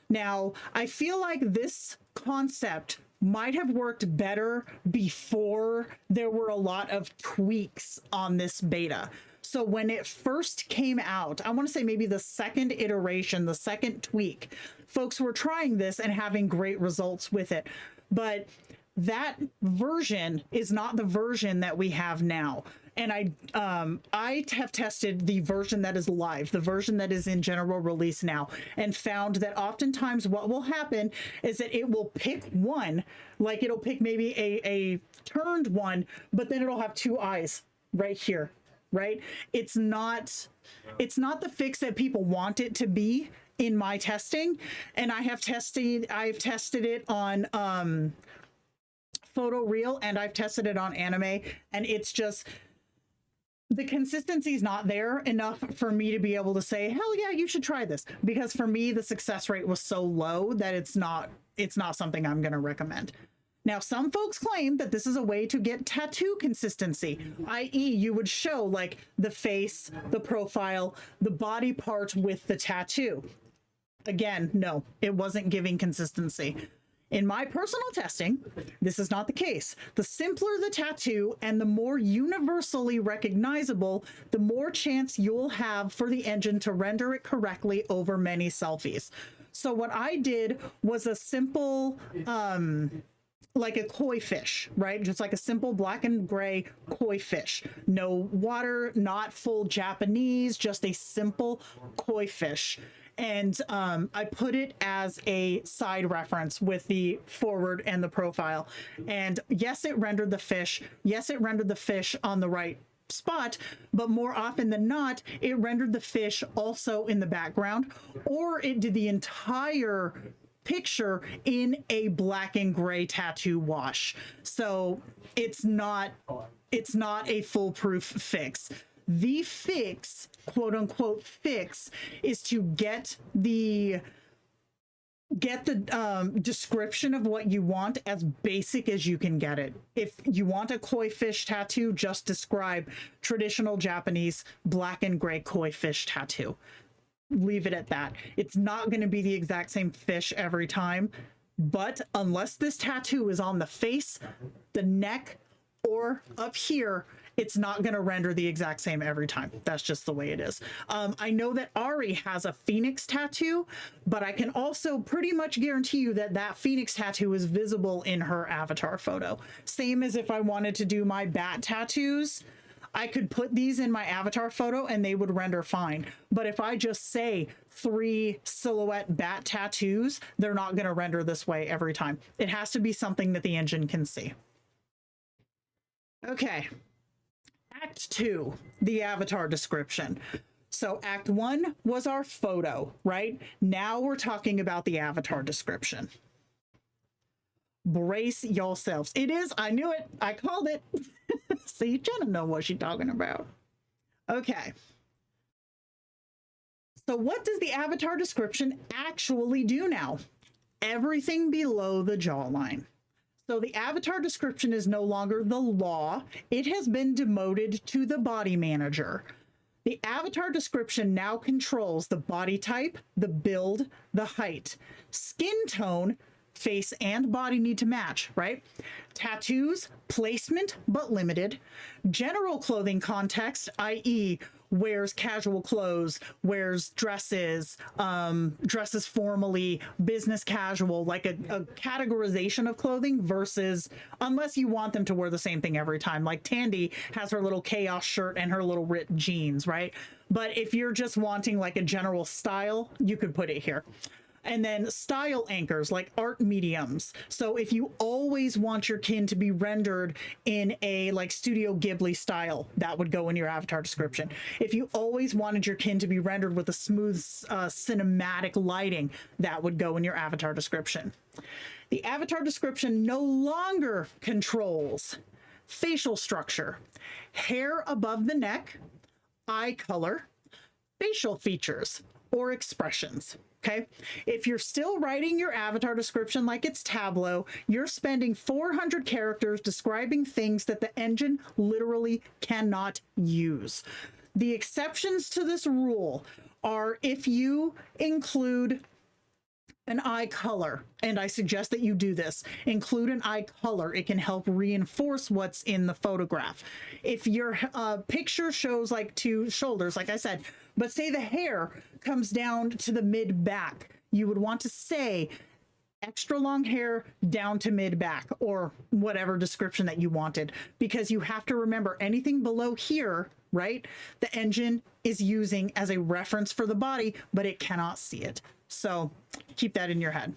[SPEAKER 2] Now, I feel like this concept might have worked better before there were a lot of tweaks on this beta. So when it first came out, I want to say maybe the second iteration, the second tweak, folks were trying this and having great results with it. But that version is not the version that we have now. And I have tested the version that is live, the version that is in general release now, and found that oftentimes what will happen is that it will pick one, like it'll pick maybe a turned one, but then it'll have two eyes right here, right? It's not the fix that people want it to be in my testing. And I've tested it on photo real, and I've tested it on anime, and it's just the consistency is not there enough for me to be able to say, hell yeah, you should try this. Because for me, the success rate was so low that it's not something I'm going to recommend. Now, some folks claim that this is a way to get tattoo consistency, i.e. you would show like the face, the profile, the body part with the tattoo. Again, no, it wasn't giving consistency. In my personal testing, this is not the case. The simpler the tattoo and the more universally recognizable, the more chance you'll have for the engine to render it correctly over many selfies. So what I did was a simple, like a koi fish, right? Just like a simple black and gray koi fish. No water, not full Japanese, just a simple koi fish. And I put it as a side reference with the forward and the profile. And yes, it rendered the fish. Yes, it rendered the fish on the right spot, but more often than not, it rendered the fish also in the background, or it did the entire picture in a black and gray tattoo wash. So it's not a foolproof fix. The fix, quote unquote fix, is to get the description of what you want as basic as you can get it. If you want a koi fish tattoo, just describe traditional Japanese black and gray koi fish tattoo. Leave it at that. It's not going to be the exact same fish every time, but unless this tattoo is on the face, the neck, or up here, it's not going to render the exact same every time. That's just the way it is. I know that Ari has a phoenix tattoo, but I can also pretty much guarantee you that that phoenix tattoo is visible in her avatar photo. Same as if I wanted to do my bat tattoos, I could put these in my avatar photo and they would render fine. But if I just say 3 silhouette bat tattoos, they're not going to render this way every time. It has to be something that the engine can see. Okay. Act 2, the avatar description. So Act 1 was our photo, right? Now we're talking about the avatar description. Brace yourselves. It is, I knew it, I called it. See, Jenna know what she's talking about. Okay. So what does the avatar description actually do now? Everything below the jawline. So the avatar description is no longer the law. It has been demoted to the body manager. The avatar description now controls the body type, the build, the height, skin tone, face and body need to match, right? Tattoos, placement, but limited. General clothing context, i.e. wears casual clothes, wears dresses, dresses formally, business casual, like a categorization of clothing versus, unless you want them to wear the same thing every time. Like Tandy has her little chaos shirt and her little ripped jeans, right? But if you're just wanting like a general style, you could put it here. And then style anchors like art mediums. So if you always want your kin to be rendered in a like Studio Ghibli style, that would go in your avatar description. If you always wanted your kin to be rendered with a smooth cinematic lighting, that would go in your avatar description. The avatar description no longer controls facial structure, hair above the neck, eye color, facial features, or expressions. Okay, if you're still writing your avatar description like it's Tableau, you're spending 400 characters describing things that the engine literally cannot use. The exceptions to this rule are if you include an eye color, and I suggest that you do this. Include an eye color. It can help reinforce what's in the photograph. If your picture shows like 2 shoulders, like I said, but say the hair comes down to the mid back, you would want to say extra long hair down to mid back, or whatever description that you wanted, because you have to remember anything below here, right? The engine is using as a reference for the body, but it cannot see it. So keep that in your head.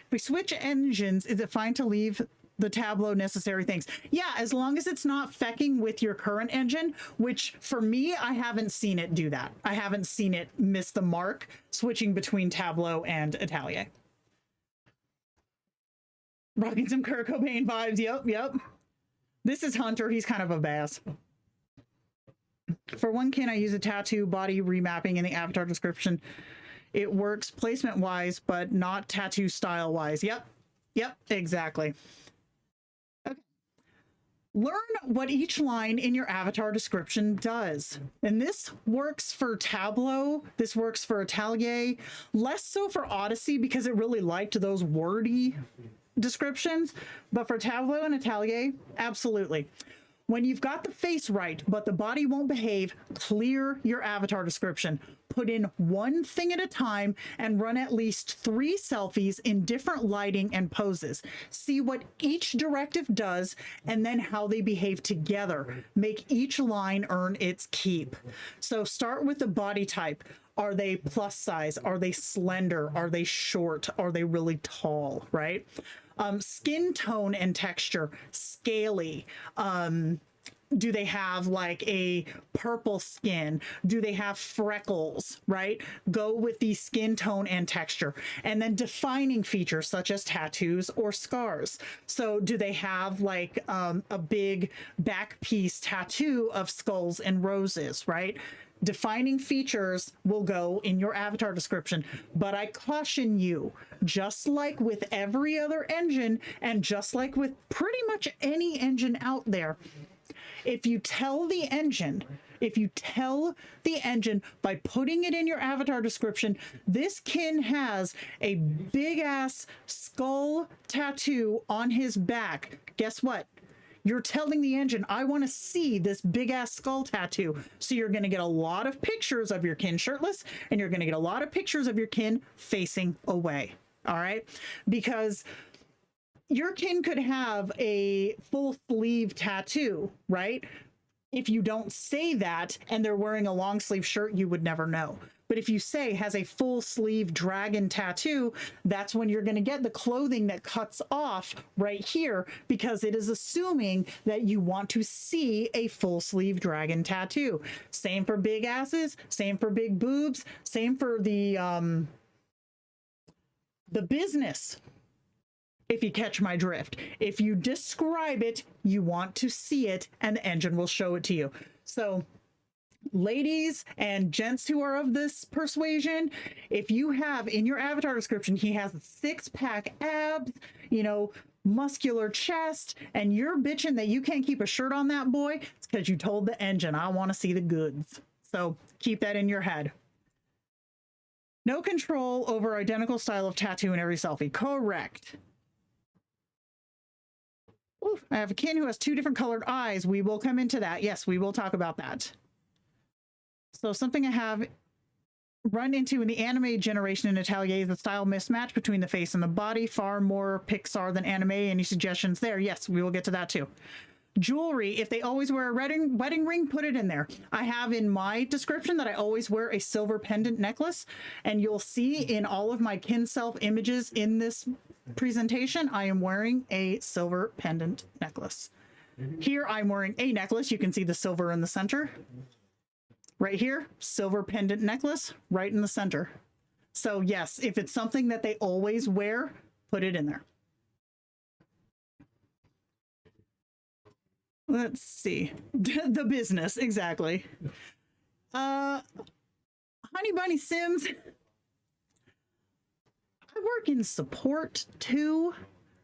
[SPEAKER 2] If we switch engines, is it fine to leave the Tableau necessary things? Yeah, as long as it's not fecking with your current engine, which for me, I haven't seen it do that. I haven't seen it miss the mark switching between Tableau and Atelier. Rocking some Kurt Cobain vibes. Yep. This is Hunter. He's kind of a bass. For one kin, I use a tattoo body remapping in the avatar description. It works placement wise, but not tattoo style wise. Yep, exactly. Okay. Learn what each line in your avatar description does. And this works for Tableau. This works for Atelier. Less so for Odyssey because it really liked those wordy descriptions. But for Tableau and Atelier, absolutely. When you've got the face right, but the body won't behave, clear your avatar description. put in one thing at a time and run at least 3 selfies in different lighting and poses. See what each directive does and then how they behave together. Make each line earn its keep. So start with the body type. Are they plus size? Are they slender? Are they short? Are they really tall, right? Skin tone and texture, scaly. Do they have like a purple skin? Do they have freckles, right? Go with the skin tone and texture. And then defining features such as tattoos or scars. So do they have like a big back piece tattoo of skulls and roses, right? Defining features will go in your avatar description, but I caution you, just like with every other engine and just like with pretty much any engine out there, if you tell the engine by putting it in your avatar description, this kin has a big ass skull tattoo on his back, guess what? You're telling the engine, I want to see this big ass skull tattoo. So you're going to get a lot of pictures of your kin shirtless, and you're going to get a lot of pictures of your kin facing away. All right. Because your kin could have a full sleeve tattoo, right? If you don't say that and they're wearing a long sleeve shirt, you would never know. But if you say has a full sleeve dragon tattoo, that's when you're going to get the clothing that cuts off right here, because it is assuming that you want to see a full sleeve dragon tattoo. Same for big asses, same for big boobs, same for the business. If you catch my drift, if you describe it, you want to see it, and the engine will show it to you. So ladies and gents who are of this persuasion, if you have in your avatar description, he has a 6-pack abs, you know, muscular chest, and you're bitching that you can't keep a shirt on that boy, it's because you told the engine, I want to see the goods. So keep that in your head. No control over identical style of tattoo in every selfie. Correct. Ooh, I have a kin who has 2 different colored eyes. We will come into that. Yes, we will talk about that. So something I have run into in the anime generation in Atelier is the style mismatch between the face and the body. Far more Pixar than anime. Any suggestions there? Yes, we will get to that too. Jewelry, if they always wear a wedding ring, put it in there. I have in my description that I always wear a silver pendant necklace, and you'll see in all of my kin self images in this presentation, I am wearing a silver pendant necklace. Here I'm wearing a necklace. You can see the silver in the center. Right here, silver pendant necklace right in the center. So yes, if it's something that they always wear, put it in there. Let's see. The business, exactly. Honey Bunny Sims. I work in support too.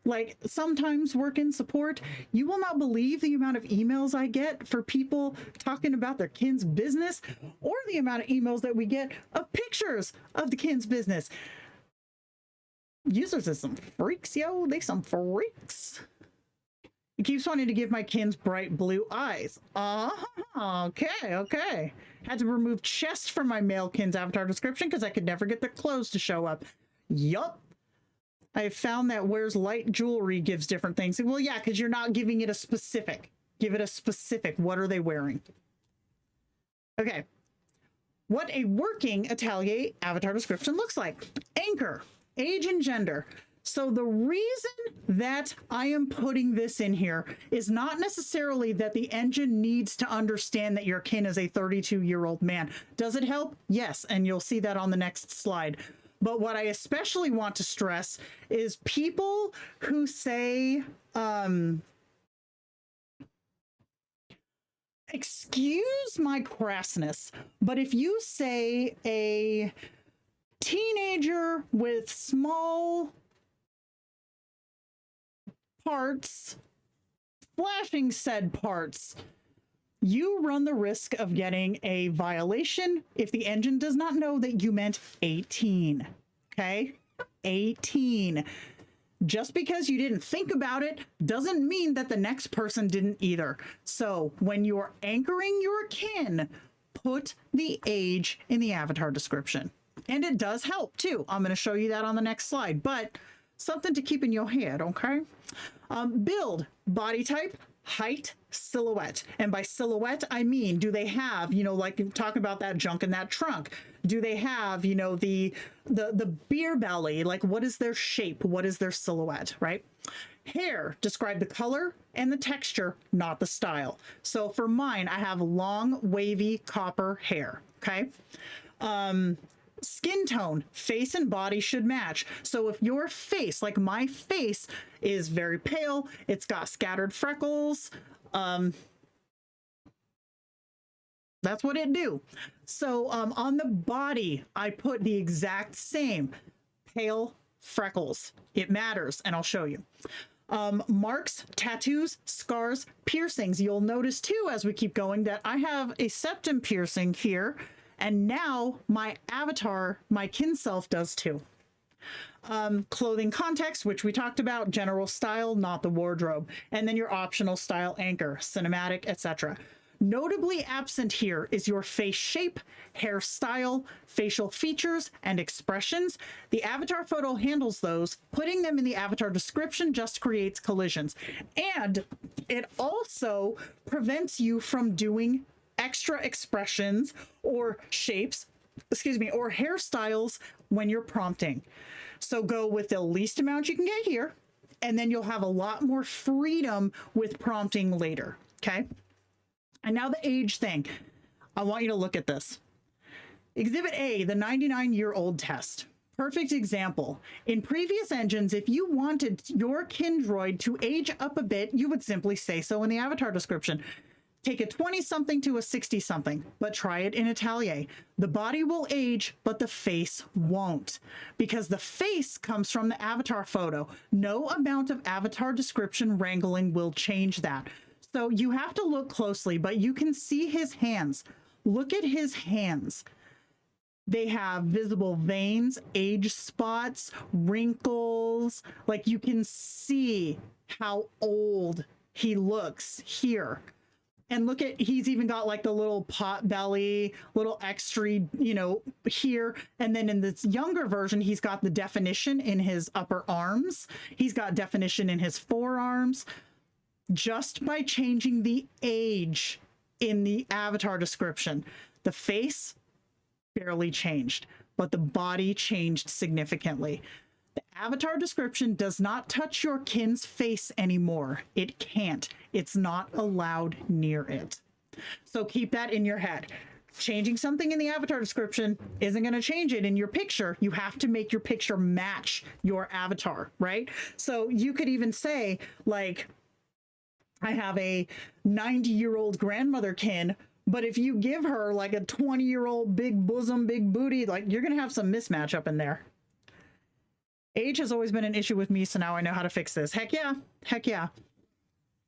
[SPEAKER 2] Like sometimes work in support. You will not believe the amount of emails I get for people talking about their kin's business, or the amount of emails that we get of pictures of the kin's business. Users are some freaks, yo. They some freaks. He keeps wanting to give my kins bright blue eyes. Okay. Had to remove chest from my male kin's avatar description because I could never get their clothes to show up. Yup. I found that wears light jewelry gives different things. Well, yeah, because you're not giving it a specific. Give it a specific. What are they wearing? Okay. What a working Atelier avatar description looks like. Anchor, age and gender. So the reason that I am putting this in here is not necessarily that the engine needs to understand that your kin is a 32-year-old man. Does it help? Yes, and you'll see that on the next slide. But what I especially want to stress is people who say, excuse my crassness, but if you say a teenager with small parts, flashing said parts, you run the risk of getting a violation if the engine does not know that you meant 18. Okay? 18. Just because you didn't think about it doesn't mean that the next person didn't either. So when you're anchoring your kin, put the age in the avatar description. And it does help too. I'm going to show you that on the next slide, but something to keep in your head, okay? Build, body type, height, silhouette. And by silhouette, I mean, do they have, you know, like talk about that junk in that trunk? Do they have, you know, the beer belly? Like, what is their shape? What is their silhouette, right? Hair, describe the color and the texture, not the style. So for mine, I have long, wavy, copper hair, okay? Skin tone, face and body should match. So if your face, like my face, is very pale, it's got scattered freckles, that's what it do. So on the body, I put the exact same, pale freckles. It matters, and I'll show you. Marks, tattoos, scars, piercings. You'll notice too, as we keep going, that I have a septum piercing here. And now my avatar, my kin self, does too. Clothing context, which we talked about, general style, not the wardrobe. And then your optional style anchor, cinematic, etc. Notably absent here is your face shape, hairstyle, facial features, and expressions. The avatar photo handles those. Putting them in the avatar description just creates collisions. And it also prevents you from doing extra expressions or shapes, or hairstyles when you're prompting. So go with the least amount you can get here, and then you'll have a lot more freedom with prompting later, okay? And now the age thing. I want you to look at this. Exhibit A, the 99-year-old test. Perfect example. In previous engines, if you wanted your Kindroid to age up a bit, you would simply say so in the avatar description. Take a 20-something to a 60-something, but try it in Atelier. The body will age, but the face won't, because the face comes from the avatar photo. No amount of avatar description wrangling will change that. So you have to look closely, but you can see his hands. Look at his hands. They have visible veins, age spots, wrinkles. Like, you can see how old he looks here. And look at, he's even got like the little pot belly, little extra, you know, here. And then in this younger version, he's got the definition in his upper arms. He's got definition in his forearms. Just by changing the age in the avatar description, the face barely changed, but the body changed significantly. The avatar description does not touch your kin's face anymore. It can't. It's not allowed near it. So keep that in your head. Changing something in the avatar description isn't going to change it in your picture. You have to make your picture match your avatar, right? So you could even say, like, I have a 90-year-old grandmother kin, but if you give her like a 20-year-old big bosom, big booty, like, you're going to have some mismatch up in there. Age has always been an issue with me, so now I know how to fix this. Heck yeah. Heck yeah.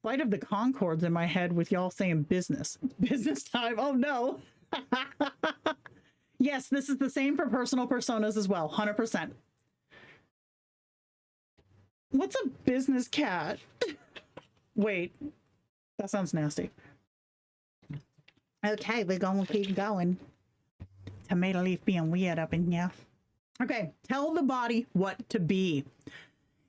[SPEAKER 2] Light of the Concords in my head with y'all saying business. Business time. Oh, no. Yes, this is the same for personal personas as well. 100%. What's a business cat? Wait. That sounds nasty. Okay, we're going to keep going. Tomato leaf being weird up in here. Okay, tell the body what to be.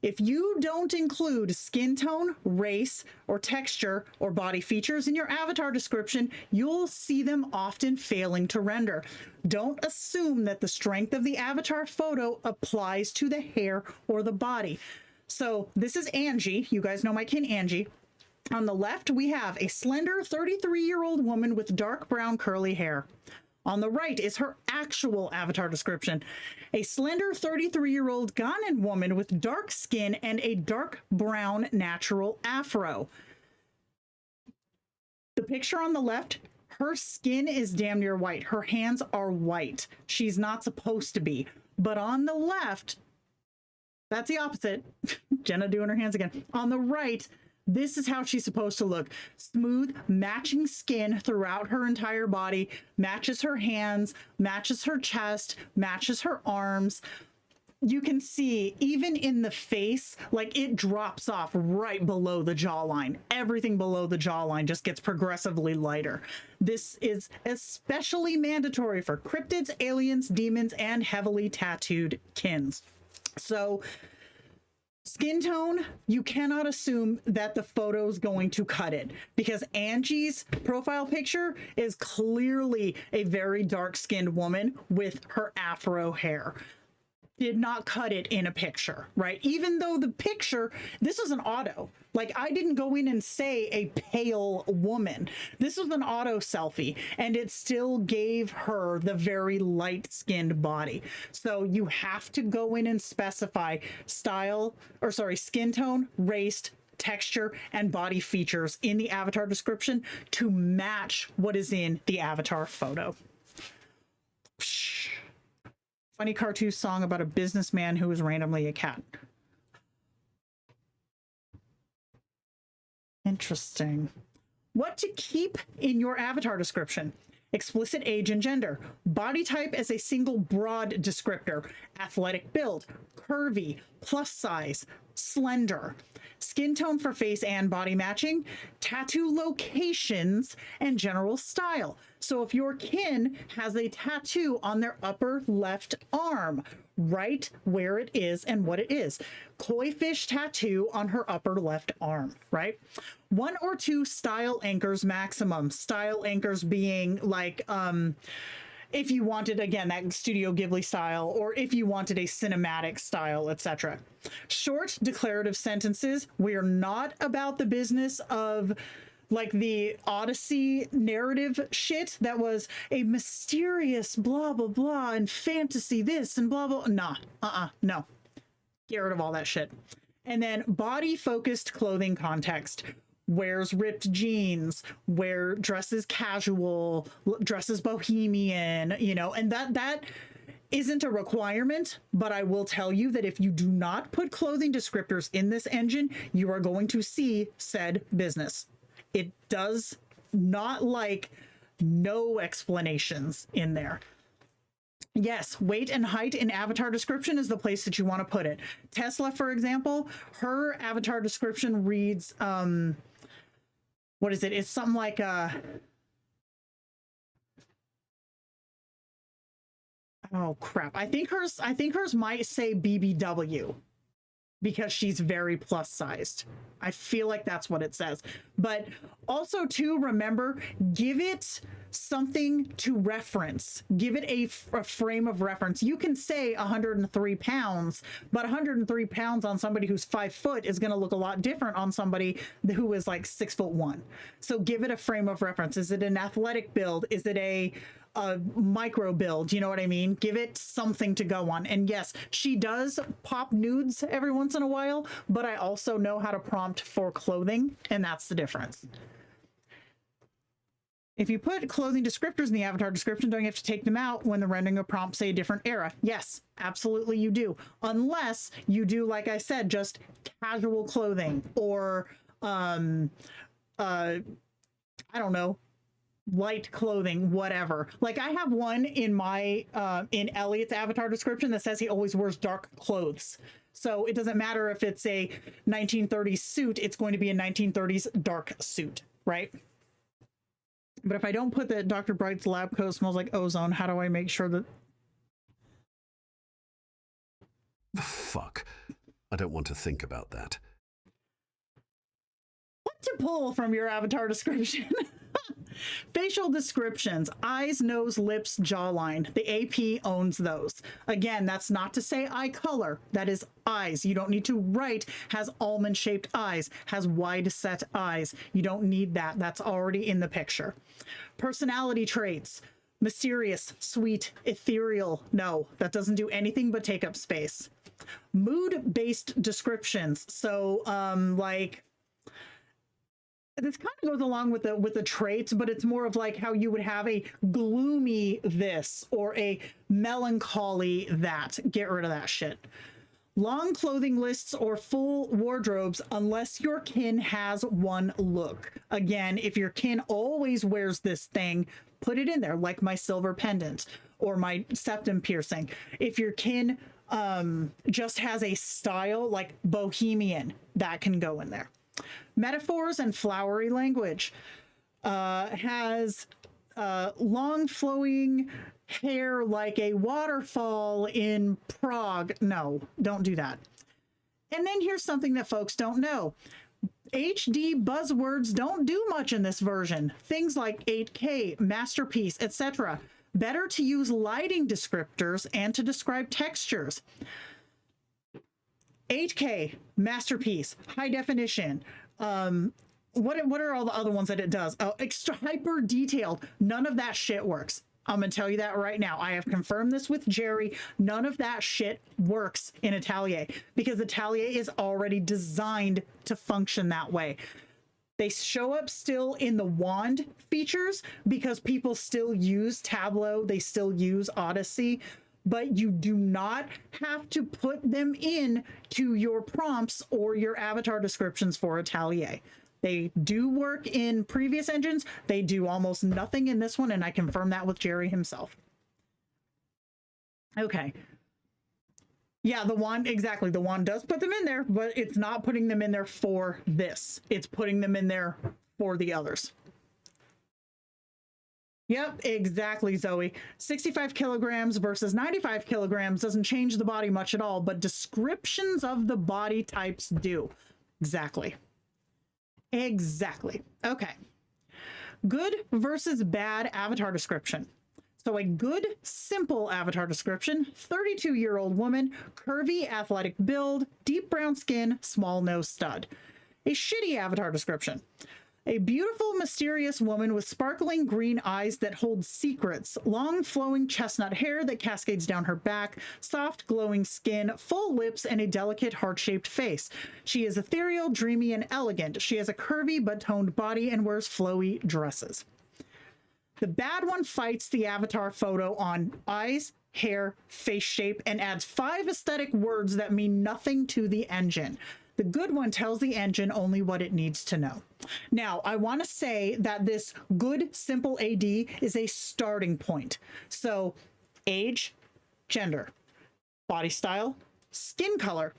[SPEAKER 2] If you don't include skin tone, race, or texture, or body features in your avatar description, you'll see them often failing to render. Don't assume that the strength of the avatar photo applies to the hair or the body. So this is Angie. You guys know my kin Angie. On the left, we have a slender 33-year-old woman with dark brown curly hair. On the right is her actual avatar description. A slender 33-year-old Ghanaian woman with dark skin and a dark brown natural afro. The picture on the left, her skin is damn near white. Her hands are white. She's not supposed to be. But on the left, that's the opposite. Jenna doing her hands again. On the right, this is how she's supposed to look. Smooth, matching skin throughout her entire body, matches her hands, matches her chest, matches her arms. you can see even in the face, like it drops off right below the jawline. Everything below the jawline just gets progressively lighter. This is especially mandatory for cryptids, aliens, demons, and heavily tattooed kins. So skin tone, you cannot assume that the photo is going to cut it, because Angie's profile picture is clearly a very dark-skinned woman with her afro hair. Did not cut it in a picture, right? Even though the picture, this was an auto. Like, I didn't go in and say a pale woman. This was an auto selfie, and it still gave her the very light-skinned body. So you have to go in and specify skin tone, race, texture, and body features in the avatar description to match what is in the avatar photo. Funny cartoon song about a businessman who was randomly a cat. Interesting. What to keep in your avatar description: explicit age and gender, body type as a single broad descriptor, athletic build, curvy, plus size, slender, skin tone for face and body matching, tattoo locations, and general style. So if your kin has a tattoo on their upper left arm, write where it is and what it is. Koi fish tattoo on her upper left arm, right? 1 or 2 style anchors maximum. Style anchors being like, if you wanted, again, that Studio Ghibli style, or if you wanted a cinematic style, etc. Short declarative sentences. We are not about the business of like the Odyssey narrative shit that was a mysterious blah, blah, blah, and fantasy this and blah, blah. Nah, no. Get rid of all that shit. And then body-focused clothing context. Wears ripped jeans, dresses casual, dresses bohemian, you know, and that isn't a requirement, but I will tell you that if you do not put clothing descriptors in this engine, you are going to see said business. It does not like no explanations in there. Yes, weight and height in avatar description is the place that you want to put it. Tesla, for example, her avatar description reads, what is it? It's something like oh crap. I think hers might say BBW because she's very plus sized. I feel like that's what it says. But also too, remember, give it something to reference. Give it a frame of reference. You can say 103 pounds, but 103 pounds on somebody who's 5 foot is going to look a lot different on somebody who is like 6'1". So give it a frame of reference. Is it an athletic build? Is it a micro build? You know what I mean? Give it something to go on. And yes, she does pop nudes every once in a while, but I also know how to prompt for clothing, and that's the difference. If you put clothing descriptors in the avatar description, don't you have to take them out when the rendering of prompts say a different era? Yes, absolutely you do. Unless you do, like I said, just casual clothing or I don't know, light clothing, whatever. Like I have one in my in Elliot's avatar description that says he always wears dark clothes. So it doesn't matter if it's a 1930s suit, it's going to be a 1930s dark suit, right? But if I don't put that Dr. Bright's lab coat smells like ozone, how do I make sure that...
[SPEAKER 3] Fuck. I don't want to think about that.
[SPEAKER 2] What to pull from your avatar description? Facial descriptions: eyes, nose, lips, jawline. The AP owns those. Again, that's not to say eye color. That is eyes. You don't need to write has almond shaped eyes, has wide set eyes. You don't need that. That's already in the picture. Personality traits: mysterious, sweet, ethereal. No, that doesn't do anything but take up space. Mood-based descriptions. So like, this kind of goes along with the traits, but it's more of like how you would have a gloomy this or a melancholy that. Get rid of that shit. Long clothing lists or full wardrobes unless your kin has one look. Again, if your kin always wears this thing, put it in there, like my silver pendant or my septum piercing. If your kin just has a style like bohemian that can go in there. Metaphors and flowery language. Has long flowing hair like a waterfall in Prague. No, don't do that. And then here's something that folks don't know. HD buzzwords don't do much in this version. Things like 8K, masterpiece, etc. Better to use lighting descriptors and to describe textures. 8K, masterpiece, high definition. What are all the other ones that it does? Oh, extra hyper detailed. None of that shit works. I'm gonna tell you that right now. I have confirmed this with Jerry. None of that shit works in Atelier because Atelier is already designed to function that way. They show up still in the wand features because people still use Tableau. They still use Odyssey, but you do not have to put them in to your prompts or your avatar descriptions for Atelier. They do work in previous engines. They do almost nothing in this one, and I confirm that with Jerry himself. Okay. Yeah, the wand, exactly. The wand does put them in there, but it's not putting them in there for this. It's putting them in there for the others. Yep, exactly, Zoe. 65 kilograms versus 95 kilograms doesn't change the body much at all, but descriptions of the body types do. Exactly. Exactly. Okay. Good versus bad avatar description. So a good, simple avatar description, 32-year-old woman, curvy, athletic build, deep brown skin, small nose stud. A shitty avatar description. A beautiful, mysterious woman with sparkling green eyes that hold secrets, long flowing chestnut hair that cascades down her back, soft glowing skin, full lips, and a delicate heart-shaped face. She is ethereal, dreamy, and elegant. She has a curvy but toned body and wears flowy dresses. The bad one fights the avatar photo on eyes, hair, face shape, and adds 5 aesthetic words that mean nothing to the engine. The good one tells the engine only what it needs to know. Now, I want to say that this good, simple AD is a starting point. So, age, gender, body style, skin color,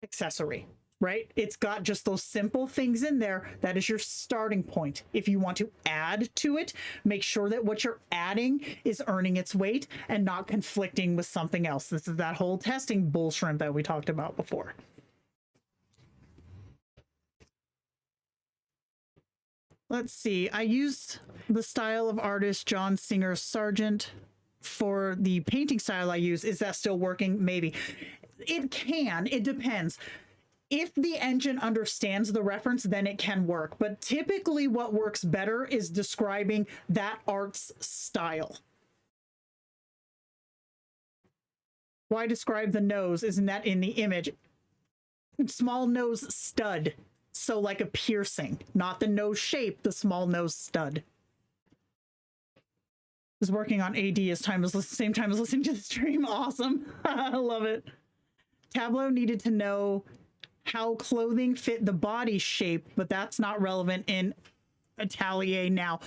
[SPEAKER 2] accessory, right? It's got just those simple things in there. That is your starting point. If you want to add to it, make sure that what you're adding is earning its weight and not conflicting with something else. This is that whole testing bullshit that we talked about before. Let's see. I used the style of artist John Singer Sargent for the painting style I use. Is that still working? Maybe. It can. It depends. If the engine understands the reference, then it can work. But typically what works better is describing that art's style. Why describe the nose? Isn't that in the image? Small nose stud. So like a piercing, not the nose shape, the small nose stud. Was working on AD as same time as listening to the stream. Awesome. I love it. Tableau needed to know how clothing fit the body shape, but that's not relevant in Atelier now.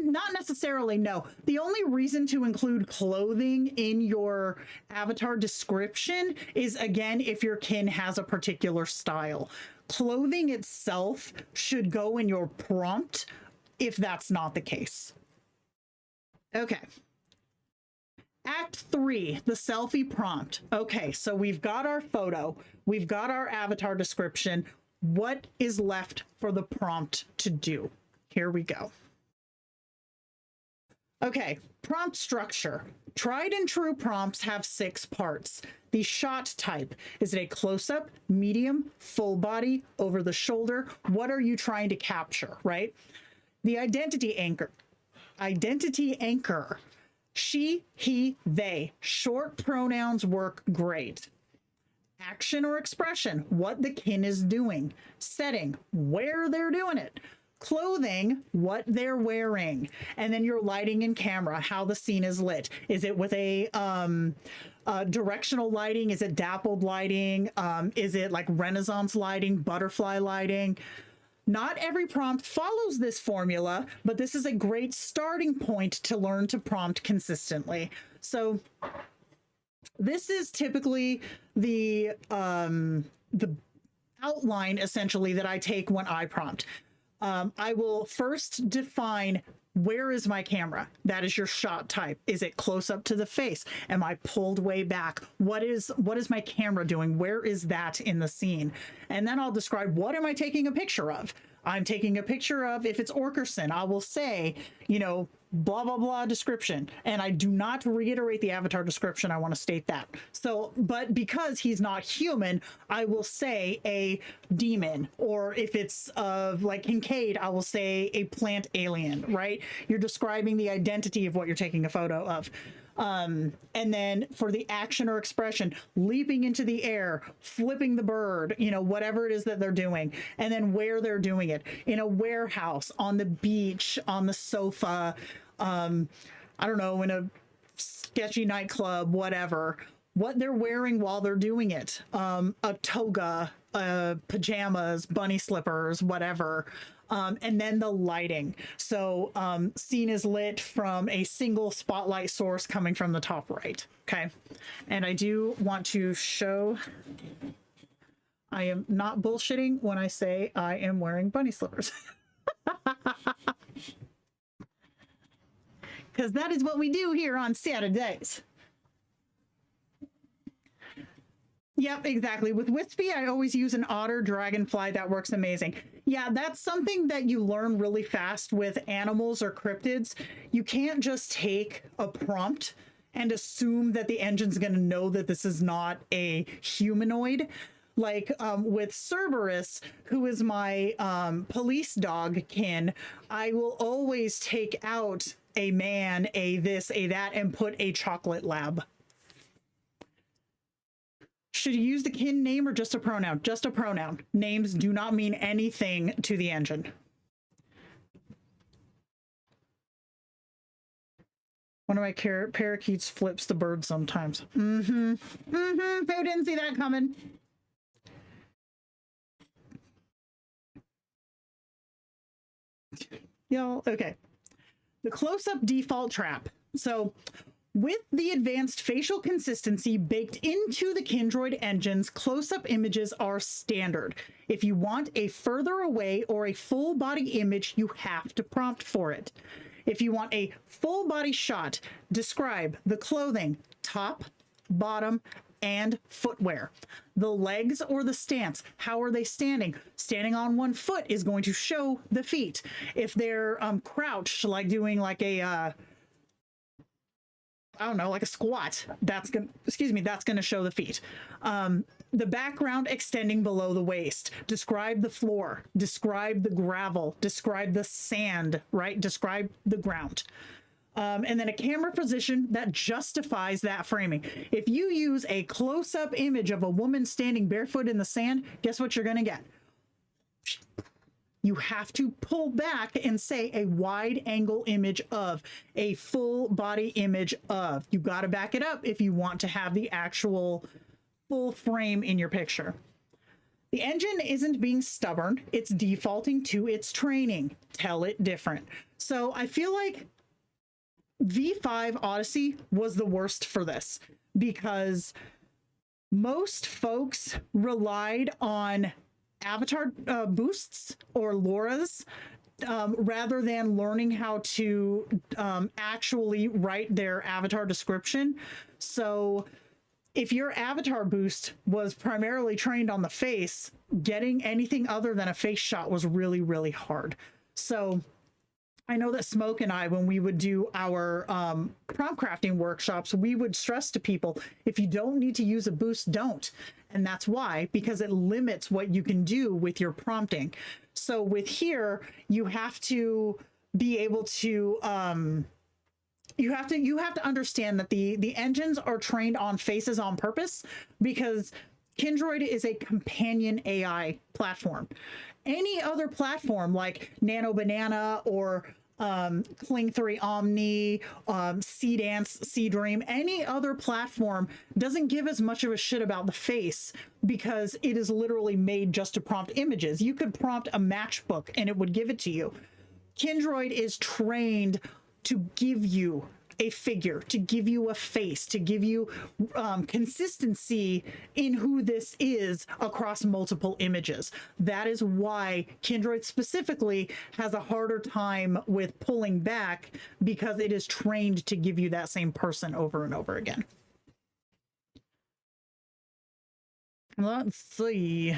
[SPEAKER 2] Not necessarily, no. The only reason to include clothing in your avatar description is, again, if your kin has a particular style. Clothing itself should go in your prompt if that's not the case. Okay. Act 3, the selfie prompt. Okay, so we've got our photo. We've got our avatar description. What is left for the prompt to do? Here we go. Okay, prompt structure. Tried and true prompts have 6 parts. The shot type. Is it a close-up, medium, full body, over the shoulder? What are you trying to capture, right? The identity anchor. Identity anchor. She, he, they. Short pronouns work great. Action or expression. What the kin is doing. Setting. Where they're doing it. Clothing, what they're wearing, and then your lighting and camera, how the scene is lit. Is it with a directional lighting? Is it dappled lighting? Is it like Renaissance lighting, butterfly lighting? Not every prompt follows this formula, but this is a great starting point to learn to prompt consistently. So This is typically the outline essentially that I take when I prompt. I will first define, where is my camera? That is your shot type. Is it close up to the face? Am I pulled way back? What is my camera doing? Where is that in the scene? And then I'll describe, what am I taking a picture of? I'm taking a picture of, if it's Orkerson, I will say, you know, blah, blah, blah description. And I do not reiterate the avatar description. I want to state that. So, but because he's not human, I will say a demon, or if it's like Kincaid, I will say a plant alien, right? You're describing the identity of what you're taking a photo of. And then for the action or expression, leaping into the air, flipping the bird, you know, whatever it is that they're doing, and then where they're doing it, in a warehouse, on the beach, on the sofa, I don't know, in a sketchy nightclub, whatever, what they're wearing while they're doing it, a toga, pajamas, bunny slippers, whatever. And then the lighting. So scene is lit from a single spotlight source coming from the top right. Okay. And I do want to show, I am not bullshitting when I say I am wearing bunny slippers. Because that is what we do here on Saturdays. Yep, exactly. With Wispy, I always use an otter dragonfly. That works amazing. Yeah, that's something that you learn really fast with animals or cryptids. You can't just take a prompt and assume that the engine's going to know that this is not a humanoid. Like with Cerberus, who is my police dog kin, I will always take out a man, a this, a that, and put a chocolate lab. Should you use the kin name or just a pronoun? Just a pronoun. Names do not mean anything to the engine. One of my parakeets flips the bird sometimes. Who didn't see that coming? Y'all, okay. The close-up default trap. So, with the advanced facial consistency baked into the Kindroid engines, close-up images are standard. If you want a further away or a full body image, you have to prompt for it. If you want a full body shot, describe the clothing, top, bottom, and footwear. The legs or the stance, how are they standing? Standing on one foot is going to show the feet. If they're crouched, like doing like a I don't know, like a squat, that's gonna show the feet. The background extending below the waist. Describe the floor, describe the gravel, describe the sand, right? Describe the ground. And then a camera position that justifies that framing. If you use a close-up image of a woman standing barefoot in the sand, guess what you're gonna get? You have to pull back and say a wide angle image of, a full body image of. You got to back it up if you want to have the actual full frame in your picture. The engine isn't being stubborn. It's defaulting to its training. Tell it different. So I feel like V5 Odyssey was the worst for this, because most folks relied on avatar boosts or LoRa's rather than learning how to actually write their avatar description. So if your avatar boost was primarily trained on the face, getting anything other than a face shot was really, really hard. So I know that Smoke and I, when we would do our prompt crafting workshops, we would stress to people, if you don't need to use a boost, don't. And that's why, because it limits what you can do with your prompting. So with here, you have to be able to, you have to understand that the engines are trained on faces on purpose, because Kindroid is a companion AI platform. Any other platform like Nano Banana or Kling 3 Omni, Seedance, Seedream, any other platform doesn't give as much of a shit about the face, because it is literally made just to prompt images. You could prompt a matchbook and it would give it to you. Kindroid is trained to give you a figure, to give you a face, to give you consistency in who this is across multiple images. That is why Kindroid specifically has a harder time with pulling back, because it is trained to give you that same person over and over again. Let's see.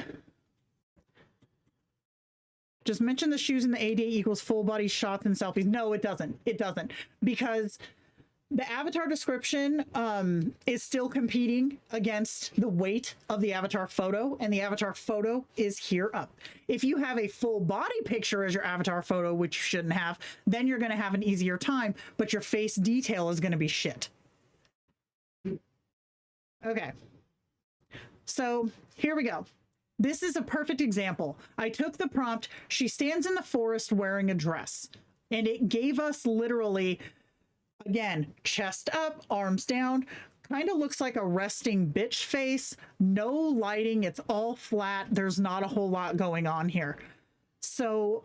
[SPEAKER 2] Just mention the shoes in the AD equals full body shots and selfies. No, it doesn't. It doesn't, because the avatar description is still competing against the weight of the avatar photo, and the avatar photo is here up. If you have a full body picture as your avatar photo, which you shouldn't have, then you're going to have an easier time, but your face detail is going to be shit. Okay. So here we go. This is a perfect example. I took the prompt, she stands in the forest wearing a dress, and it gave us literally, again, chest up, arms down, kind of looks like a resting bitch face, no lighting, it's all flat, there's not a whole lot going on here. So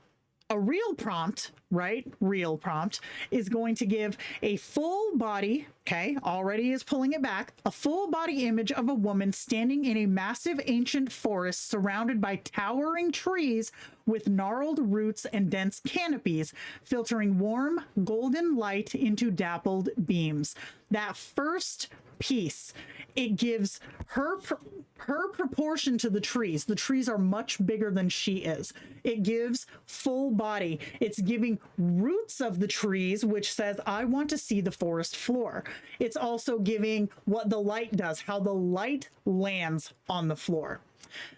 [SPEAKER 2] a real prompt, right? Real prompt is going to give a full body, okay, already is pulling it back, a full body image of a woman standing in a massive ancient forest surrounded by towering trees with gnarled roots and dense canopies, filtering warm golden light into dappled beams. That first piece, it gives her proportion to the trees. The trees are much bigger than she is. It gives full body. It's giving roots of the trees, which says, I want to see the forest floor. It's also giving what the light does, how the light lands on the floor.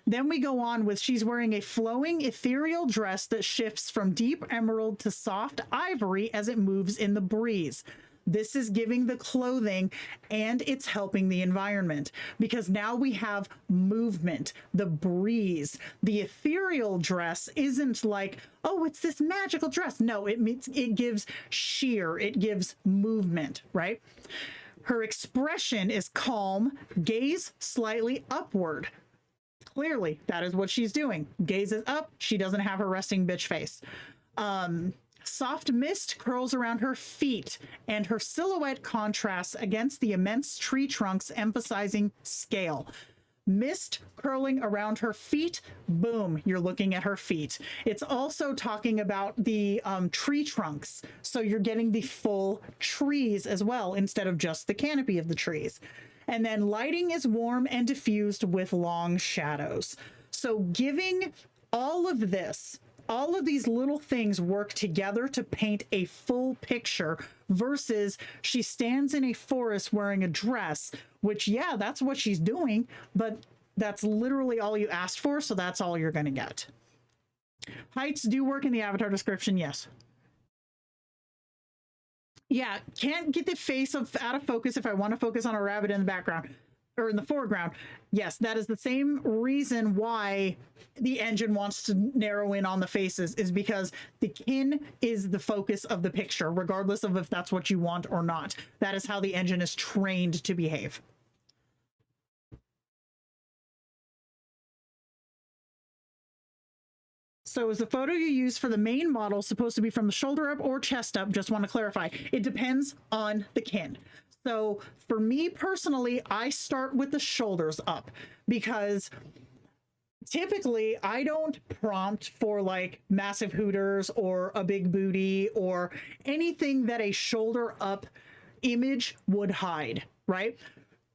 [SPEAKER 2] Then we go on with, she's wearing a flowing ethereal dress that shifts from deep emerald to soft ivory as it moves in the breeze. This is giving the clothing, and it's helping the environment, because now we have movement, the breeze. The ethereal dress isn't like, oh, it's this magical dress. No, it gives sheer, it gives movement, right? Her expression is calm, gaze slightly upward. Clearly, that is what she's doing. Gaze is up. She doesn't have her resting bitch face. Soft mist curls around her feet, and her silhouette contrasts against the immense tree trunks, emphasizing scale. Mist curling around her feet, boom, you're looking at her feet. It's also talking about the tree trunks, so you're getting the full trees as well, instead of just the canopy of the trees. And then lighting is warm and diffused with long shadows. So giving all of this, all of these little things work together to paint a full picture, versus she stands in a forest wearing a dress, which, yeah, that's what she's doing, but that's literally all you asked for, so that's all you're going to get. Heights do work in the avatar description, yes. Yeah, can't get the face out of focus if I want to focus on a rabbit in the background or in the foreground. Yes, that is the same reason why the engine wants to narrow in on the faces, is because the kin is the focus of the picture, regardless of if that's what you want or not. That is how the engine is trained to behave. So is the photo you use for the main model supposed to be from the shoulder up or chest up? Just want to clarify. It depends on the kin. So for me personally, I start with the shoulders up, because typically I don't prompt for like massive hooters or a big booty or anything that a shoulder up image would hide, right?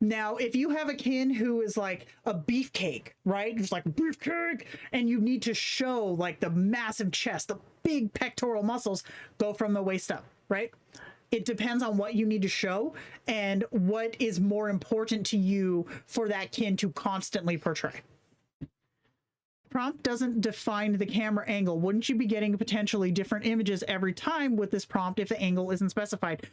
[SPEAKER 2] Now, if you have a kin who is like a beefcake, right? Just like beefcake, and you need to show like the massive chest, the big pectoral muscles, go from the waist up, right? It depends on what you need to show and what is more important to you for that kin to constantly portray. Prompt doesn't define the camera angle. Wouldn't you be getting potentially different images every time with this prompt if the angle isn't specified?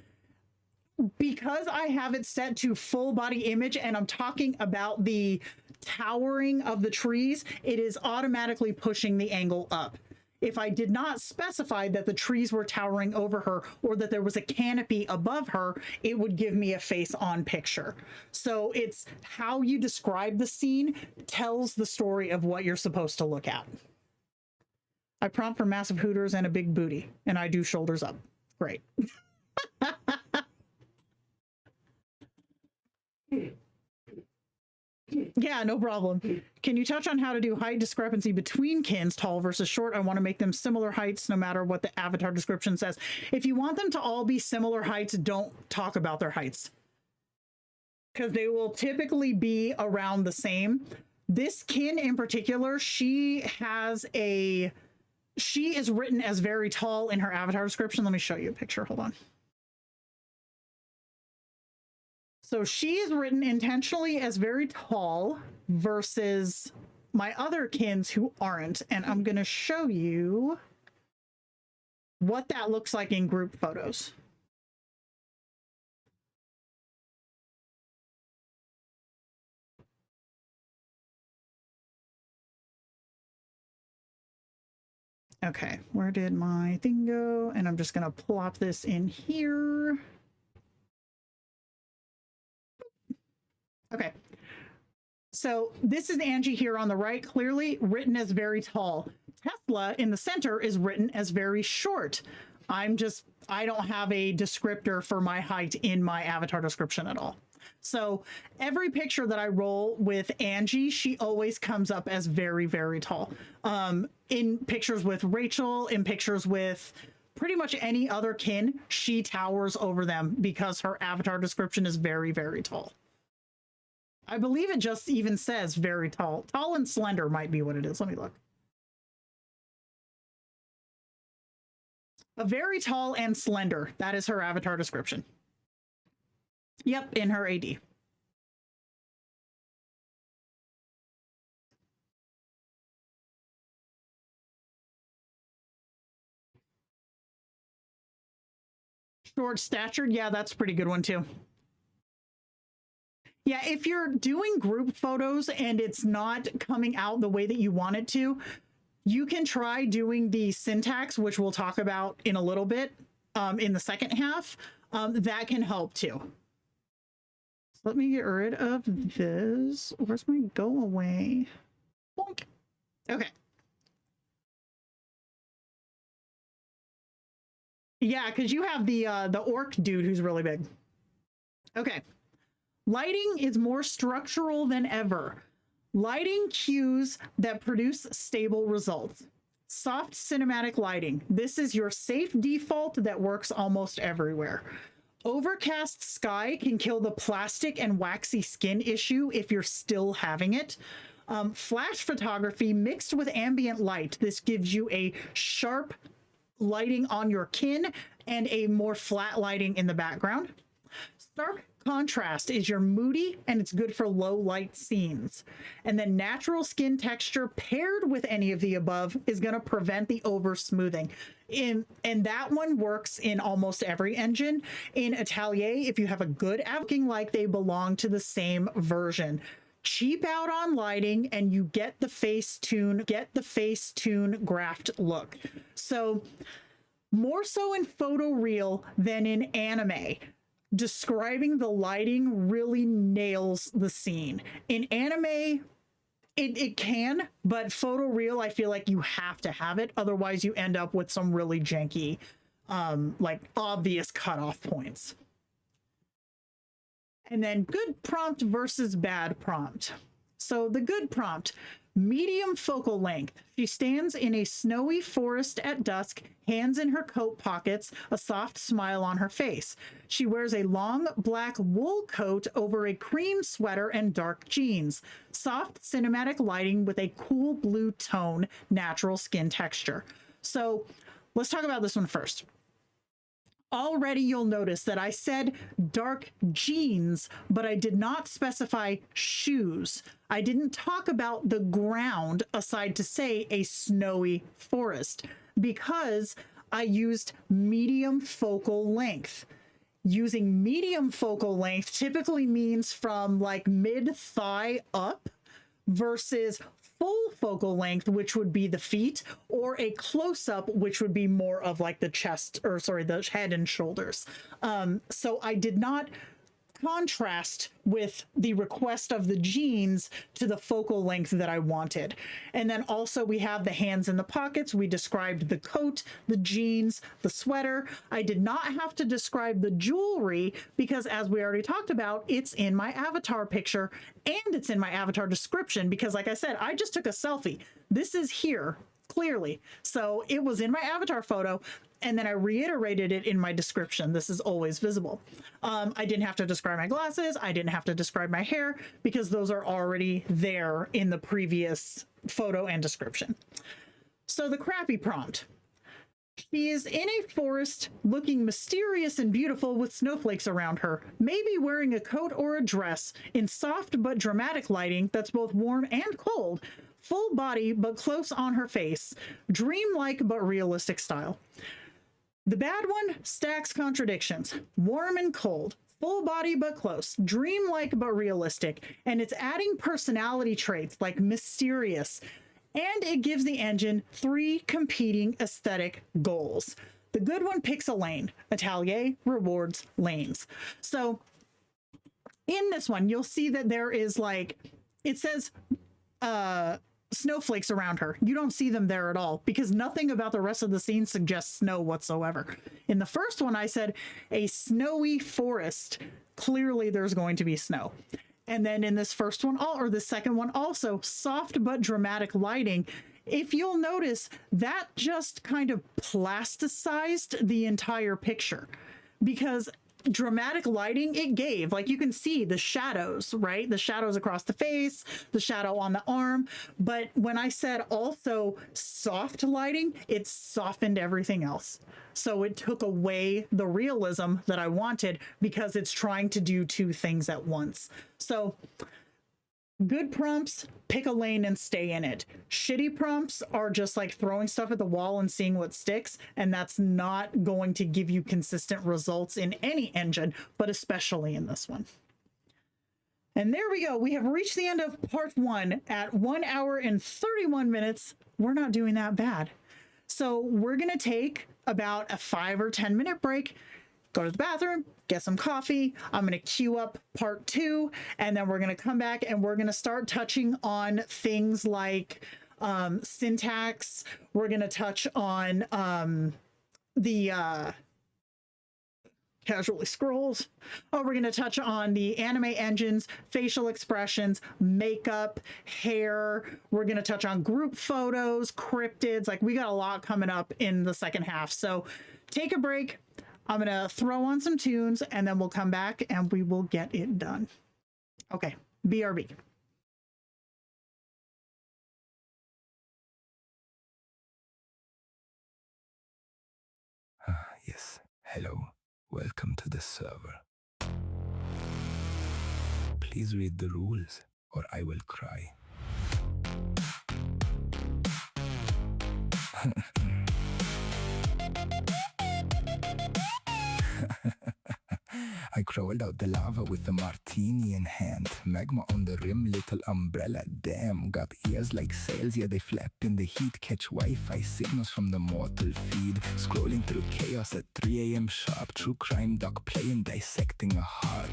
[SPEAKER 2] Because I have it set to full body image and I'm talking about the towering of the trees, it is automatically pushing the angle up. If I did not specify that the trees were towering over her or that there was a canopy above her, it would give me a face on picture. So it's how you describe the scene tells the story of what you're supposed to look at. I prompt for massive hooters and a big booty, and I do shoulders up. Great. Yeah, no problem. Can you touch on how to do height discrepancy between kins, tall versus short? I want to make them similar heights no matter what the avatar description says. If you want them to all be similar heights, don't talk about their heights, because they will typically be around the same. This kin in particular, she is written as very tall in her avatar description. Let me show you a picture. Hold on. So she is written intentionally as very tall versus my other kins who aren't. And I'm going to show you what that looks like in group photos. Okay, where did my thing go? And I'm just going to plop this in here. Okay, so this is Angie here on the right, clearly written as very tall. Tesla in the center is written as very short. I don't have a descriptor for my height in my avatar description at all. So every picture that I roll with Angie, she always comes up as very, very tall. In pictures with Rachel, in pictures with pretty much any other kin, she towers over them because her avatar description is very, very tall. I believe it just even says very tall. Tall and slender might be what it is. Let me look. A very tall and slender. That is her avatar description. Yep, in her AD. Short statured. Yeah, that's a pretty good one too. Yeah, if you're doing group photos and it's not coming out the way that you want it to, you can try doing the syntax, which we'll talk about in a little bit in the second half. That can help too. So let me get rid of this. Where's my go away? Bonk. Okay. Yeah, because you have the orc dude who's really big. Okay. Lighting is more structural than ever. Lighting cues that produce stable results. Soft cinematic lighting. This is your safe default that works almost everywhere. Overcast sky can kill the plastic and waxy skin issue if you're still having it. Flash photography mixed with ambient light. This gives you a sharp lighting on your kin and a more flat lighting in the background. Stark contrast is your moody, and it's good for low light scenes. And then natural skin texture paired with any of the above is going to prevent the over smoothing. And that one works in almost every engine. In Atelier, if you have a good looking like they belong to the same version. Cheap out on lighting and you get the Facetune graphed look. So more so in photoreal than in anime. Describing the lighting really nails the scene. In anime, it can, but photoreal, I feel like you have to have it. Otherwise, you end up with some really janky, like obvious cutoff points. And then good prompt versus bad prompt. So the good prompt, medium focal length. She stands in a snowy forest at dusk, hands in her coat pockets, a soft smile on her face. She wears a long black wool coat over a cream sweater and dark jeans. Soft cinematic lighting with a cool blue tone, natural skin texture. So let's talk about this one first. Already you'll notice that I said dark jeans, but I did not specify shoes. I didn't talk about the ground aside to say a snowy forest because I used medium focal length. Using medium focal length typically means from like mid-thigh up versus full focal length, which would be the feet, or a close-up, which would be more of like the chest, or sorry, the head and shoulders. So I did not contrast with the request of the jeans to the focal length that I wanted. And then also we have the hands in the pockets. We described the coat, the jeans, the sweater. I did not have to describe the jewelry because, as we already talked about, it's in my avatar picture and it's in my avatar description because, like I said, I just took a selfie. This is here clearly. So it was in my avatar photo. And then I reiterated it in my description. This is always visible. I didn't have to describe my glasses. I didn't have to describe my hair because those are already there in the previous photo and description. So the crappy prompt. She is in a forest looking mysterious and beautiful with snowflakes around her, maybe wearing a coat or a dress in soft but dramatic lighting that's both warm and cold, full body but close on her face, dreamlike but realistic style. The bad one stacks contradictions. Warm and cold, full body but close, dreamlike but realistic, and it's adding personality traits like mysterious, and it gives the engine 3 competing aesthetic goals. The good one picks a lane. Atelier rewards lanes. So in this one, you'll see that there is like, it says, snowflakes around her. You don't see them there at all because nothing about the rest of the scene suggests snow whatsoever. In the first one, I said a snowy forest. Clearly there's going to be snow. And then in this first one, or the second one also, soft but dramatic lighting. If you'll notice, that just kind of plasticized the entire picture because dramatic lighting it gave, like you can see the shadows, right? The shadows across the face, the shadow on the arm. But when I said also soft lighting, it softened everything else. So it took away the realism that I wanted because it's trying to do 2 things at once. So good prompts, pick a lane and stay in it. Shitty prompts are just like throwing stuff at the wall and seeing what sticks, and that's not going to give you consistent results in any engine, but especially in this one. And there we go. We have reached the end of part 1 at 1 hour and 31 minutes. We're not doing that bad. So we're going to take about a 5 or 10 minute break, go to the bathroom, get some coffee. I'm going to queue up part 2, and then we're going to come back and we're going to start touching on things like syntax. We're going to touch on the casually scrolls. Oh, we're going to touch on the anime engines, facial expressions, makeup, hair. We're going to touch on group photos, cryptids. Like, we got a lot coming up in the second half. So take a break. I'm going to throw on some tunes and then we'll come back and we will get it done. Okay, BRB.
[SPEAKER 1] Yes, hello. Welcome to the server. Please read the rules or I will cry. I crawled out the lava with a martini in hand. Magma on the rim, little umbrella, damn. Got ears like sails, yeah, they flap in the heat. Catch Wi-Fi signals from the mortal feed. Scrolling through chaos at 3 a.m. sharp. True crime doc playing, dissecting a heart.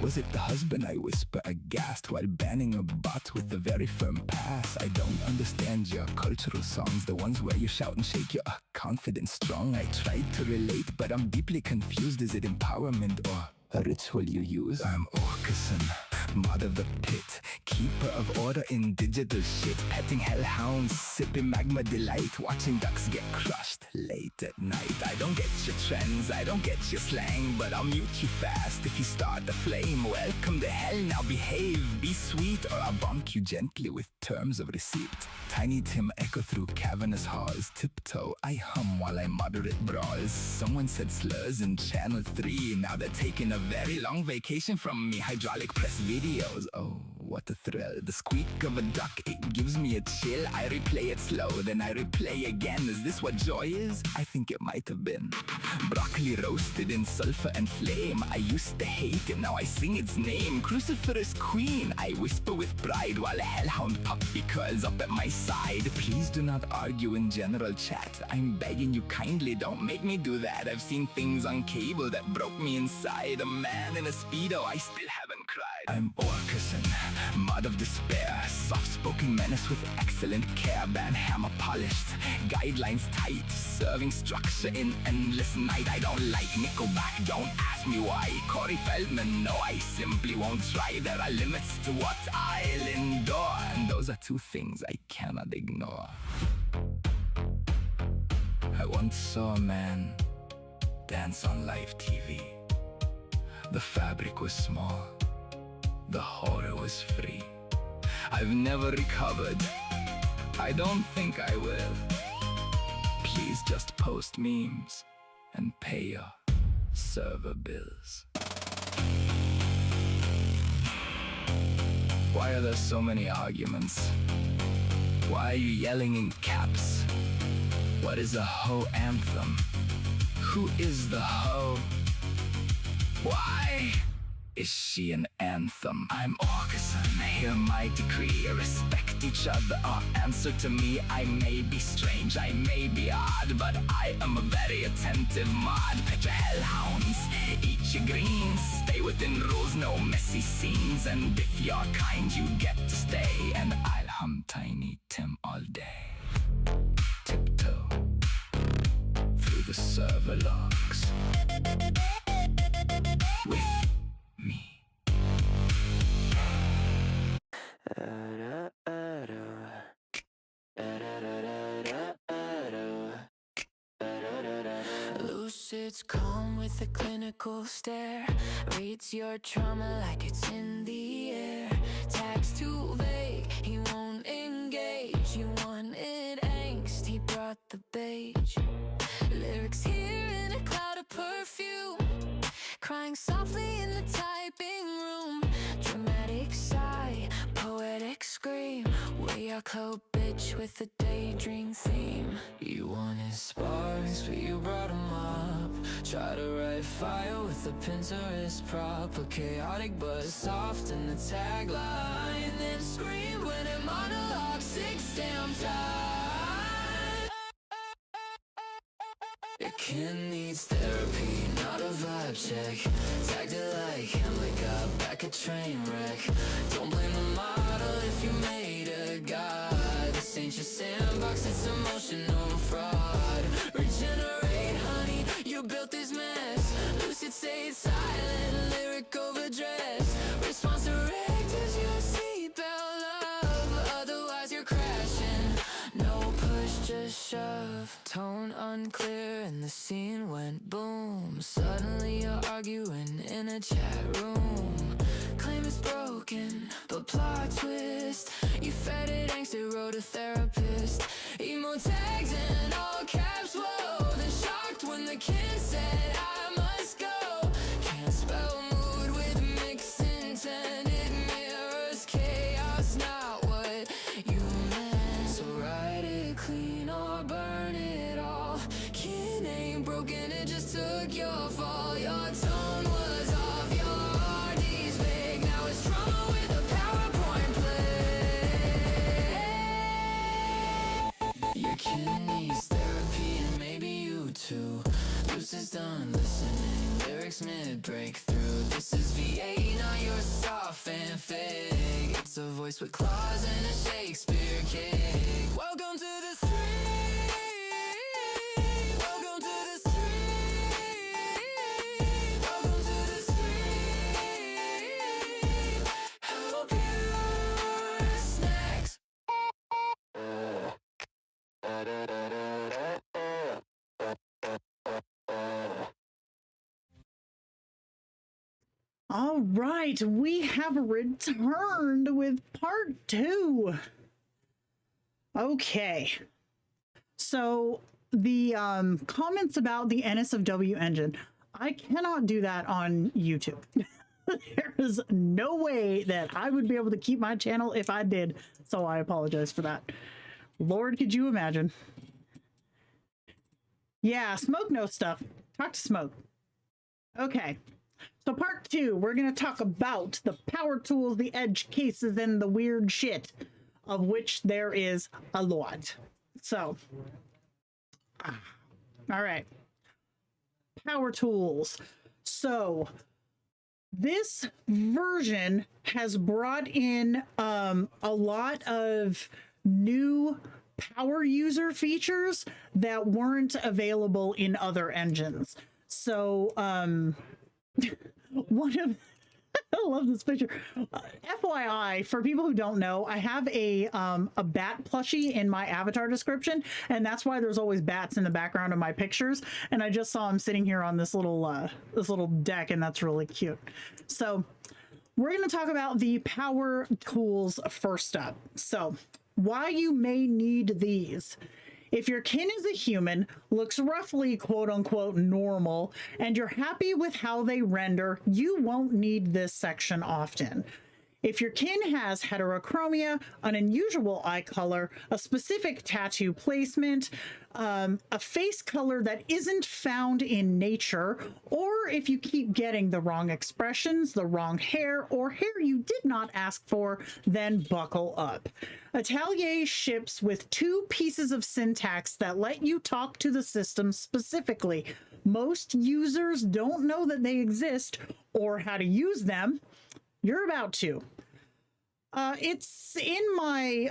[SPEAKER 1] Was it the husband, I whisper aghast, while banning a bot with a very firm pass. I don't understand your cultural songs, the ones where you shout and shake, you're confident, strong. I tried to relate, but I'm deeply confused. Is it empowerment or a ritual you use? I'm Orcuson, mod of the pit, keeper of order in digital shit, petting hellhounds, sipping magma delight, watching ducks get crushed late at night. I don't get your trends, I don't get your slang, but I'll mute you fast if you start the flame. Welcome to hell, now behave, be sweet, or I'll bonk you gently with terms of receipt. Tiny Tim echo through cavernous halls, tiptoe, I hum while I moderate brawls. Someone said slurs in channel 3, now they're taking a very long vacation from me. Hydraulic press videos, oh what a thrill. The squeak of a duck, it gives me a chill. I replay it slow, then I replay again. Is this what joy is? I think it might have been. Broccoli roasted in sulfur and flame. I used to hate it, now I sing its name. Cruciferous queen, I whisper with pride, while a hellhound puppy curls up at my side. Please do not argue in general chat. I'm begging you kindly, don't make me do that. I've seen things on cable that broke me inside. A man in a Speedo, I still haven't cried. I'm Orcuson, mud of despair. Soft-spoken menace with excellent care. Bad hammer polished, guidelines tight. Serving structure in endless night. I don't like Nickelback, don't ask me why. Corey Feldman, no, I simply won't try. There are limits to what I'll endure, and those are two things I cannot ignore. I once saw a man dance on live TV. The fabric was small, the horror was free. I've never recovered, I don't think I will. Please just post memes and pay your server bills. Why are there so many arguments? Why are you yelling in caps? What is a hoe anthem? Who is the hoe? Why is she an anthem? I'm Orcuson, hear my decree. Respect each other or answer to me. I may be strange, I may be odd, but I am a very attentive mod. Pet your hellhounds, eat your greens. Stay within rules, no messy scenes. And if you're kind, you get to stay. And I'll hum Tiny Tim all day. Tiptoe through the server logs with me. Lucid's calm with a clinical stare. Reads your trauma like it's in the air. Tags too vague, he won't engage. You wanted angst, he brought the beige. Lyrics here in a cloud of perfume. Crying softly in the typing room. Dramatic sigh, poetic scream. We are clo bitch with a daydream theme. You wanted sparks, but you brought them up. Try to write fire with a Pinterest prop. A chaotic but soft in the tagline. Then scream when it monologue 6 damn times. Your kid needs therapy, not a vibe check. Tagged it like Hamlet got back a train wreck. Don't blame the model if you made a god. This ain't your sandbox, it's emotional fraud. Regenerate, honey, you built this mess. Lucid stayed silent, lyric overdressed. Response direct as your seatbelt, love. Otherwise you're crashing. No push, just shove. Tone unclear and the scene went boom. Suddenly you're arguing in a chat room. Claim it's broken, but plot twist. You fed it angst, it wrote a therapist. Emo tags in all caps, whoa. Then shocked when the kid said I must go. Can't spell mood with mixed intent. It mirrors chaos, not what you meant. So write it clean or burn it all. Kid ain't broken, it just took your fall. Your tone was off, your RD's vague. Now it's drama with a PowerPoint play. Your kid needs therapy and maybe you too. Lucid's done listening, lyrics mid-breakthrough. This is V8, not your soft fanfic. It's a voice with claws and a Shakespeare kick. Welcome to the street. Welcome to the street. Welcome to the street. Help your snacks.
[SPEAKER 2] All right, we have returned with part 2. Okay. So the comments about the NSFW engine, I cannot do that on YouTube. There is no way that I would be able to keep my channel if I did. So I apologize for that. Lord, could you imagine? Yeah, Smoke knows stuff. Talk to Smoke. Okay. So part 2, we're going to talk about the power tools, the edge cases, and the weird shit, of which there is a lot. So, all right. Power tools. So this version has brought in a lot of new power user features that weren't available in other engines. So one of I love this picture. FYI, for people who don't know, I have a bat plushie in my avatar description, and that's why there's always bats in the background of my pictures. And I just saw him sitting here on this little deck, and that's really cute. So we're going to talk about the power tools first up. So why you may need these. If your kin is a human, looks roughly quote unquote normal, and you're happy with how they render, you won't need this section often. If your kin has heterochromia, an unusual eye color, a specific tattoo placement, a face color that isn't found in nature, or if you keep getting the wrong expressions, the wrong hair, or hair you did not ask for, then buckle up. Atelier ships with 2 pieces of syntax that let you talk to the system specifically. Most users don't know that they exist or how to use them. You're about to. It's in my,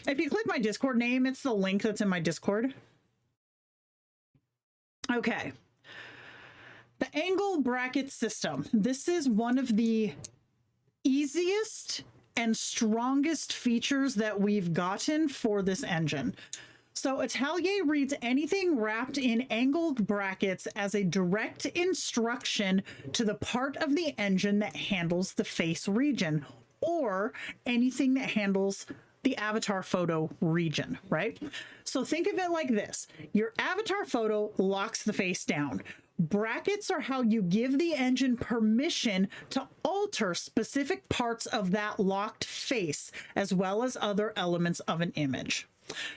[SPEAKER 2] if you click my Discord name, it's the link that's in my Discord. Okay. The angle bracket system. This is one of the easiest and strongest features that we've gotten for this engine. So Atelier reads anything wrapped in angled brackets as a direct instruction to the part of the engine that handles the face region, or anything that handles the avatar photo region, right? So think of it like this. Your avatar photo locks the face down. Brackets are how you give the engine permission to alter specific parts of that locked face, as well as other elements of an image.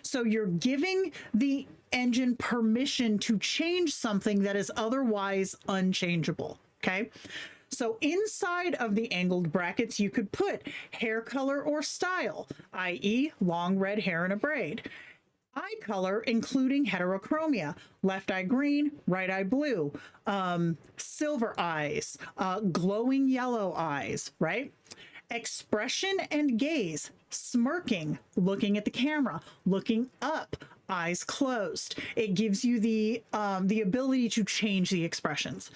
[SPEAKER 2] So you're giving the engine permission to change something that is otherwise unchangeable, okay? So inside of the angled brackets, you could put hair color or style, i.e. long red hair in a braid. Eye color, including heterochromia, left eye green, right eye blue, silver eyes, glowing yellow eyes, right? Expression and gaze, smirking, looking at the camera, looking up, eyes closed. It gives you the ability to change the expressions.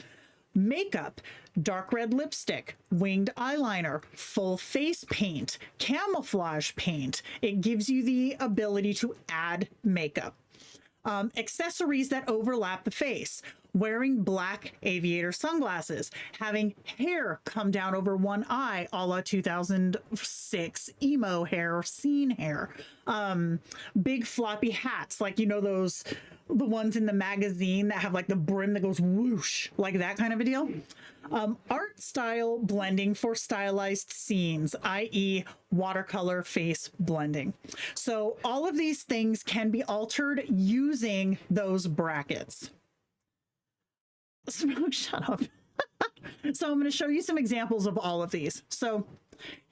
[SPEAKER 2] Makeup, dark red lipstick, winged eyeliner, full face paint, camouflage paint. It gives you the ability to add makeup. Accessories that overlap the face, wearing black aviator sunglasses, having hair come down over one eye a la 2006 emo hair or scene hair, big floppy hats, like, you know, those, the ones in the magazine that have like the brim that goes whoosh, like that kind of a deal. Art style blending for stylized scenes, i.e. watercolor face blending. So all of these things can be altered using those brackets. Smoke, shut up. So I'm going to show you some examples of all of these. So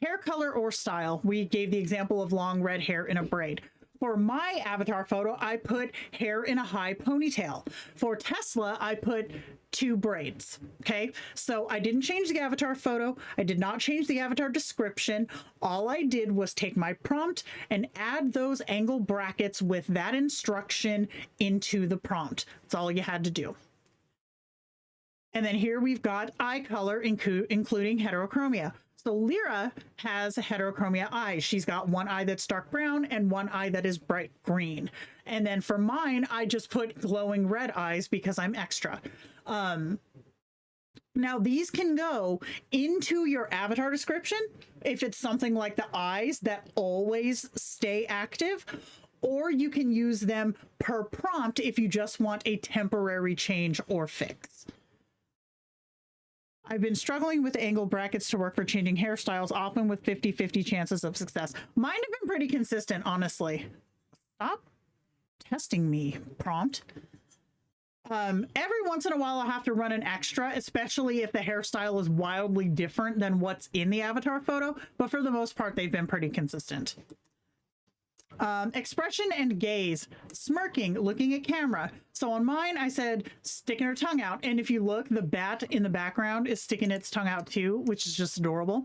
[SPEAKER 2] hair color or style, we gave the example of long red hair in a braid. For my avatar photo, I put hair in a high ponytail. For Tesla, I put 2 braids. Okay, so I didn't change the avatar photo. I did not change the avatar description. All I did was take my prompt and add those angle brackets with that instruction into the prompt. That's all you had to do. And then here we've got eye color, including heterochromia. So Lyra has heterochromia eyes. She's got one eye that's dark brown and one eye that is bright green. And then for mine, I just put glowing red eyes because I'm extra. Now these can go into your avatar description if it's something like the eyes that always stay active, or you can use them per prompt if you just want a temporary change or fix. I've been struggling with angle brackets to work for changing hairstyles, often with 50-50 chances of success. Mine have been pretty consistent, honestly. Stop testing me, prompt. Every once in a while I have to run an extra, especially if the hairstyle is wildly different than what's in the avatar photo, but for the most part they've been pretty consistent. Expression and gaze, smirking, looking at camera. So on mine I said sticking her tongue out, and if you look, the bat in the background is sticking its tongue out too, which is just adorable.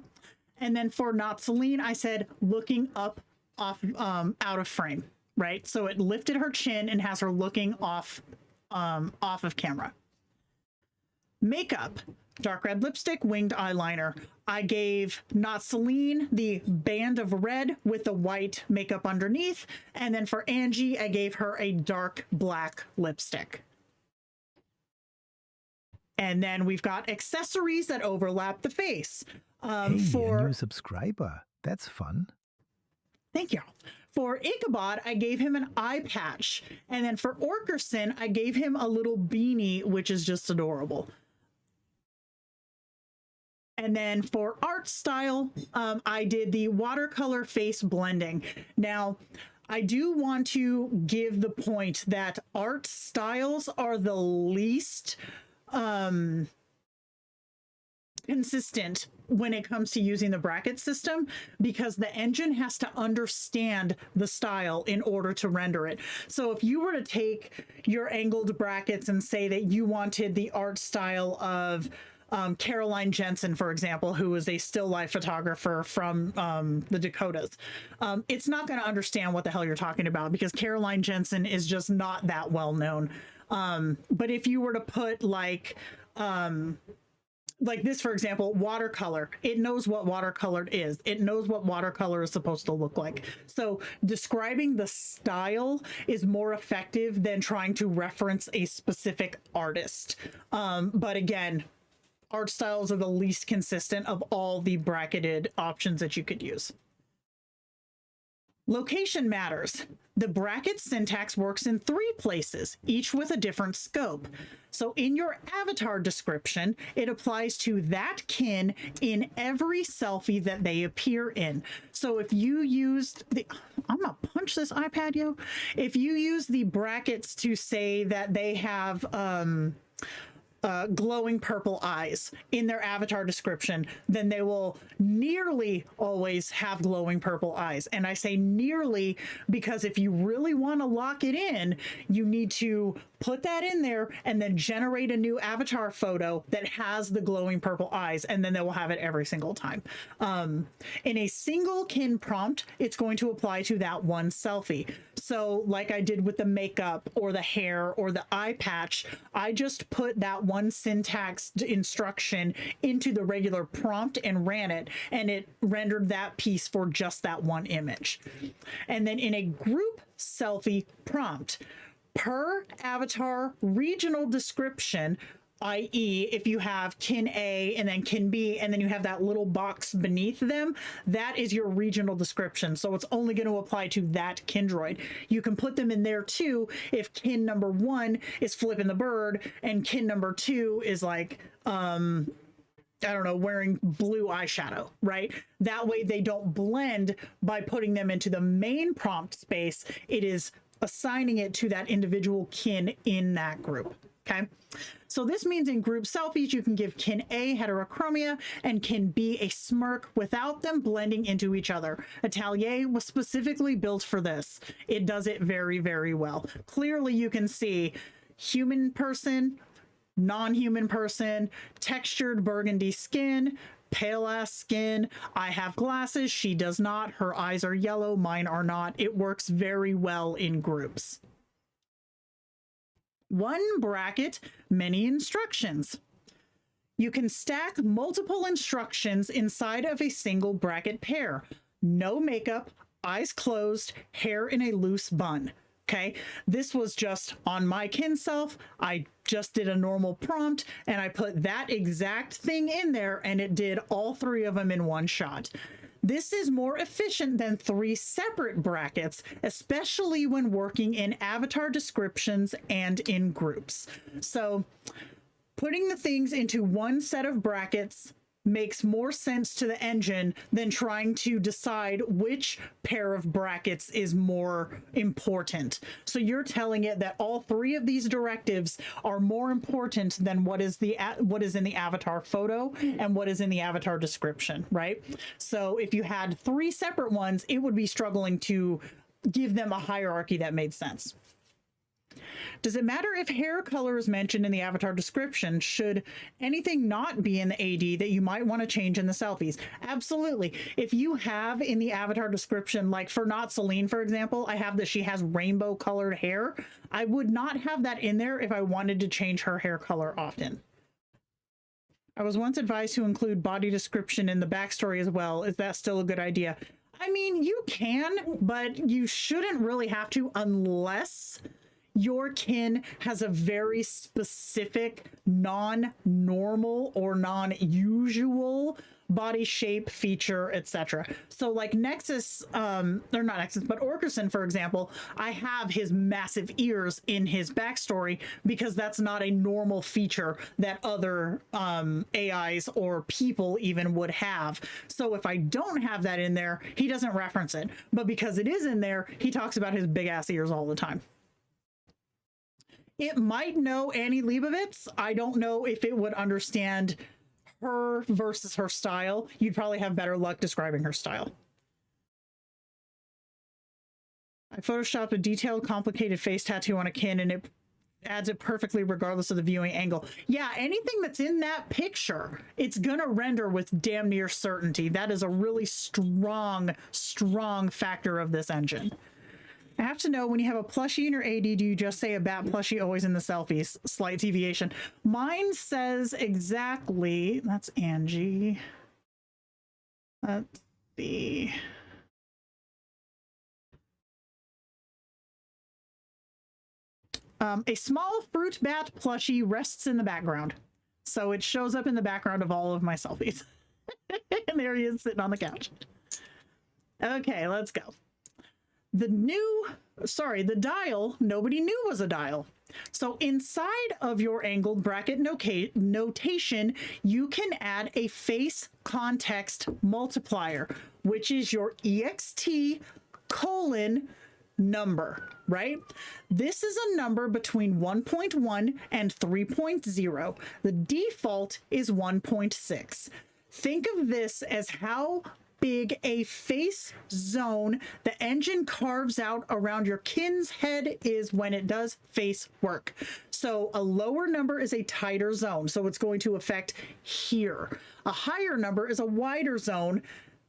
[SPEAKER 2] And then for Not Celine, I said looking up off out of frame, right? So it lifted her chin and has her looking off of camera. Makeup, dark red lipstick, winged eyeliner. I gave Not Celine the band of red with the white makeup underneath, and then for Angie I gave her a dark black lipstick. And then we've got accessories that overlap the face.
[SPEAKER 4] Hey, a new subscriber. That's fun.
[SPEAKER 2] Thank you. For Ichabod, I gave him an eye patch. And then for Orkerson, I gave him a little beanie, which is just adorable. And then for art style, I did the watercolor face blending. Now, I do want to give the point that art styles are the least consistent when it comes to using the bracket system, because the engine has to understand the style in order to render it. So if you were to take your angled brackets and say that you wanted the art style of Caroline Jensen, for example, who is a still life photographer from the Dakotas, it's not going to understand what the hell you're talking about, because Caroline Jensen is just not that well known. But if you were to put like this, for example, watercolor, it knows what watercolor is. It knows what watercolor is supposed to look like. So describing the style is more effective than trying to reference a specific artist. But again, art styles are the least consistent of all the bracketed options that you could use. Location matters. The bracket syntax works in 3 places, each with a different scope. So in your avatar description, it applies to that kin in every selfie that they appear in. So if you used the, I'm gonna punch this iPad, yo. If you use the brackets to say that they have glowing purple eyes in their avatar description, then they will nearly always have glowing purple eyes. And I say nearly because if you really want to lock it in, you need to put that in there and then generate a new avatar photo that has the glowing purple eyes, and then they will have it every single time. In a single kin prompt, it's going to apply to that one selfie. So like I did with the makeup or the hair or the eye patch, I just put that one syntax instruction into the regular prompt and ran it, and it rendered that piece for just that one image. And then in a group selfie prompt, per avatar regional description, i.e. if you have kin A and then kin B and then you have that little box beneath them, that is your regional description. So it's only going to apply to that Kindroid. You can put them in there too if kin number 1 is flipping the bird and kin number 2 is like I don't know, wearing blue eyeshadow, right? That way they don't blend by putting them into the main prompt space. It is assigning it to that individual kin in that group. Okay, so this means in group selfies, you can give kin A heterochromia and kin B a smirk without them blending into each other. Atelier was specifically built for this. It does it very, very well. Clearly, you can see human person, non-human person, textured burgundy skin, pale ass skin. I have glasses, she does not. Her eyes are yellow, mine are not. It works very well in groups. One bracket, many instructions. You can stack multiple instructions inside of a single bracket pair. No makeup, eyes closed, hair in a loose bun. Okay, this was just on my kin self. I just did a normal prompt and I put that exact thing in there and it did all 3 of them in one shot. This is more efficient than 3 separate brackets, especially when working in avatar descriptions and in groups. So Putting the things into one set of brackets makes more sense to the engine than trying to decide which pair of brackets is more important. So you're telling it that all three of these directives are more important than what is in the avatar photo and what is in the avatar description, right? So if you had three separate ones, it would be struggling to give them a hierarchy that made sense. Does it matter if hair color is mentioned in the avatar description? Should anything not be in the AD that you might want to change in the selfies? Absolutely. If you have in the avatar description, like for Not Celine, for example, I have that she has rainbow colored hair. I would not have that in there if I wanted to change her hair color often. I was once advised to include body description in the backstory as well. Is that still a good idea? I mean, you can, but you shouldn't really have to unless your kin has a very specific non-normal or non-usual body shape, feature, etc. So like Nexus, or not Nexus, but Orkerson, for example, I have his massive ears in his backstory because that's not a normal feature that other AIs or people even would have. So if I don't have that in there, he doesn't reference it. But because it is in there, he talks about his big ass ears all the time. It might know Annie Leibovitz. I don't know if it would understand her versus her style. You'd probably have better luck describing her style. I photoshopped a detailed, complicated face tattoo on a kin, and it adds it perfectly regardless of the viewing angle. Yeah, anything that's in that picture, it's gonna render with damn near certainty. That is a really strong factor of this engine. I have to know, when you have a plushie in your AD, do you just say a bat plushie always in the selfies? Slight deviation. Mine says exactly, that's Angie. Let's see. A small fruit bat plushie rests in the background. So it shows up in the background of all of my selfies. And there he is sitting on the couch. Okay, let's go. The dial, nobody knew was a dial. So inside of your angled bracket notation, you can add a face context multiplier, which is your EXT colon number, right? This is a number between 1.1 and 3.0. The default is 1.6. Think of this as how big a face zone the engine carves out around your kin's head is when it does face work. So a lower number is a tighter zone, so it's going to affect here. A higher number is a wider zone,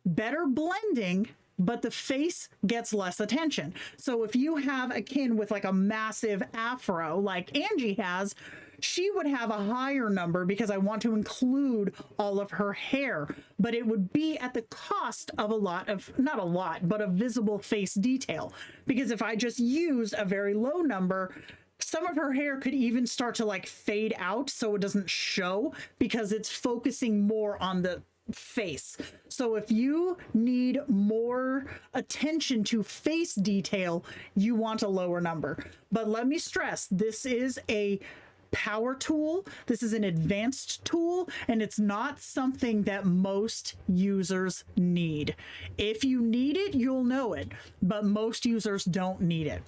[SPEAKER 2] better blending, but the face gets less attention. So if you have a kin with like a massive afro like Angie has, she would have a higher number because I want to include all of her hair, but it would be at the cost of a lot of, not a lot, but a visible face detail. Because if I just used a very low number, some of her hair could even start to like fade out so it doesn't show because it's focusing more on the face. So if you need more attention to face detail, you want a lower number. But let me stress, this is a power tool. This is an advanced tool, and it's not something that most users need. If you need it, you'll know it, but most users don't need it.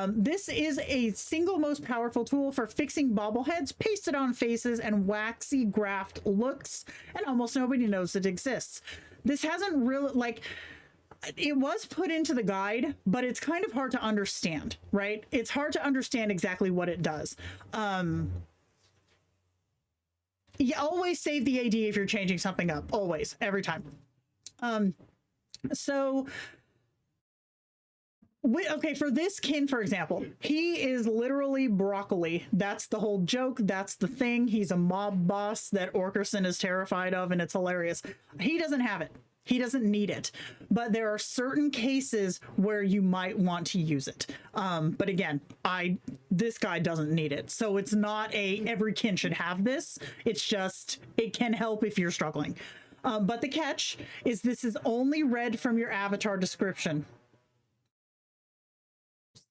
[SPEAKER 2] This is a single most powerful tool for fixing bobbleheads, pasted on faces, and waxy graft looks, and almost nobody knows it exists. This hasn't really, like, it was put into the guide, but it's kind of hard to understand, right? It's hard to understand exactly what it does. You always save the AD if you're changing something up, always, every time. Okay, for this kin, for example, he is literally broccoli. That's the whole joke. That's the thing. He's a mob boss that Orkerson is terrified of, and it's hilarious. He doesn't have it. He doesn't need it, but there are certain cases where you might want to use it. But again, this guy doesn't need it. So it's not every kin should have this. It's just, it can help if you're struggling. But the catch is this is only read from your avatar description.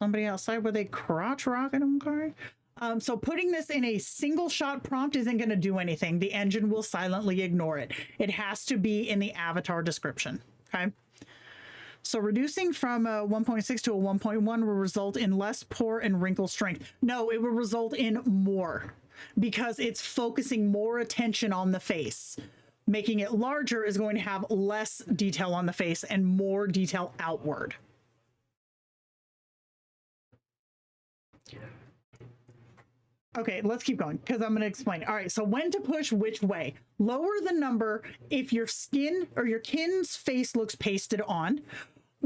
[SPEAKER 2] Somebody outside, were they crotch rocking him, Kari? So putting this in a single shot prompt isn't going to do anything. The engine will silently ignore it. It has to be in the avatar description. Okay. So reducing from a 1.6 to a 1.1 will result in less pore and wrinkle strength. No, it will result in more because it's focusing more attention on the face. Making it larger is going to have less detail on the face and more detail outward. Okay, let's keep going because I'm going to explain. All right, so when to push which way. Lower the number if your skin or your kin's face looks pasted on,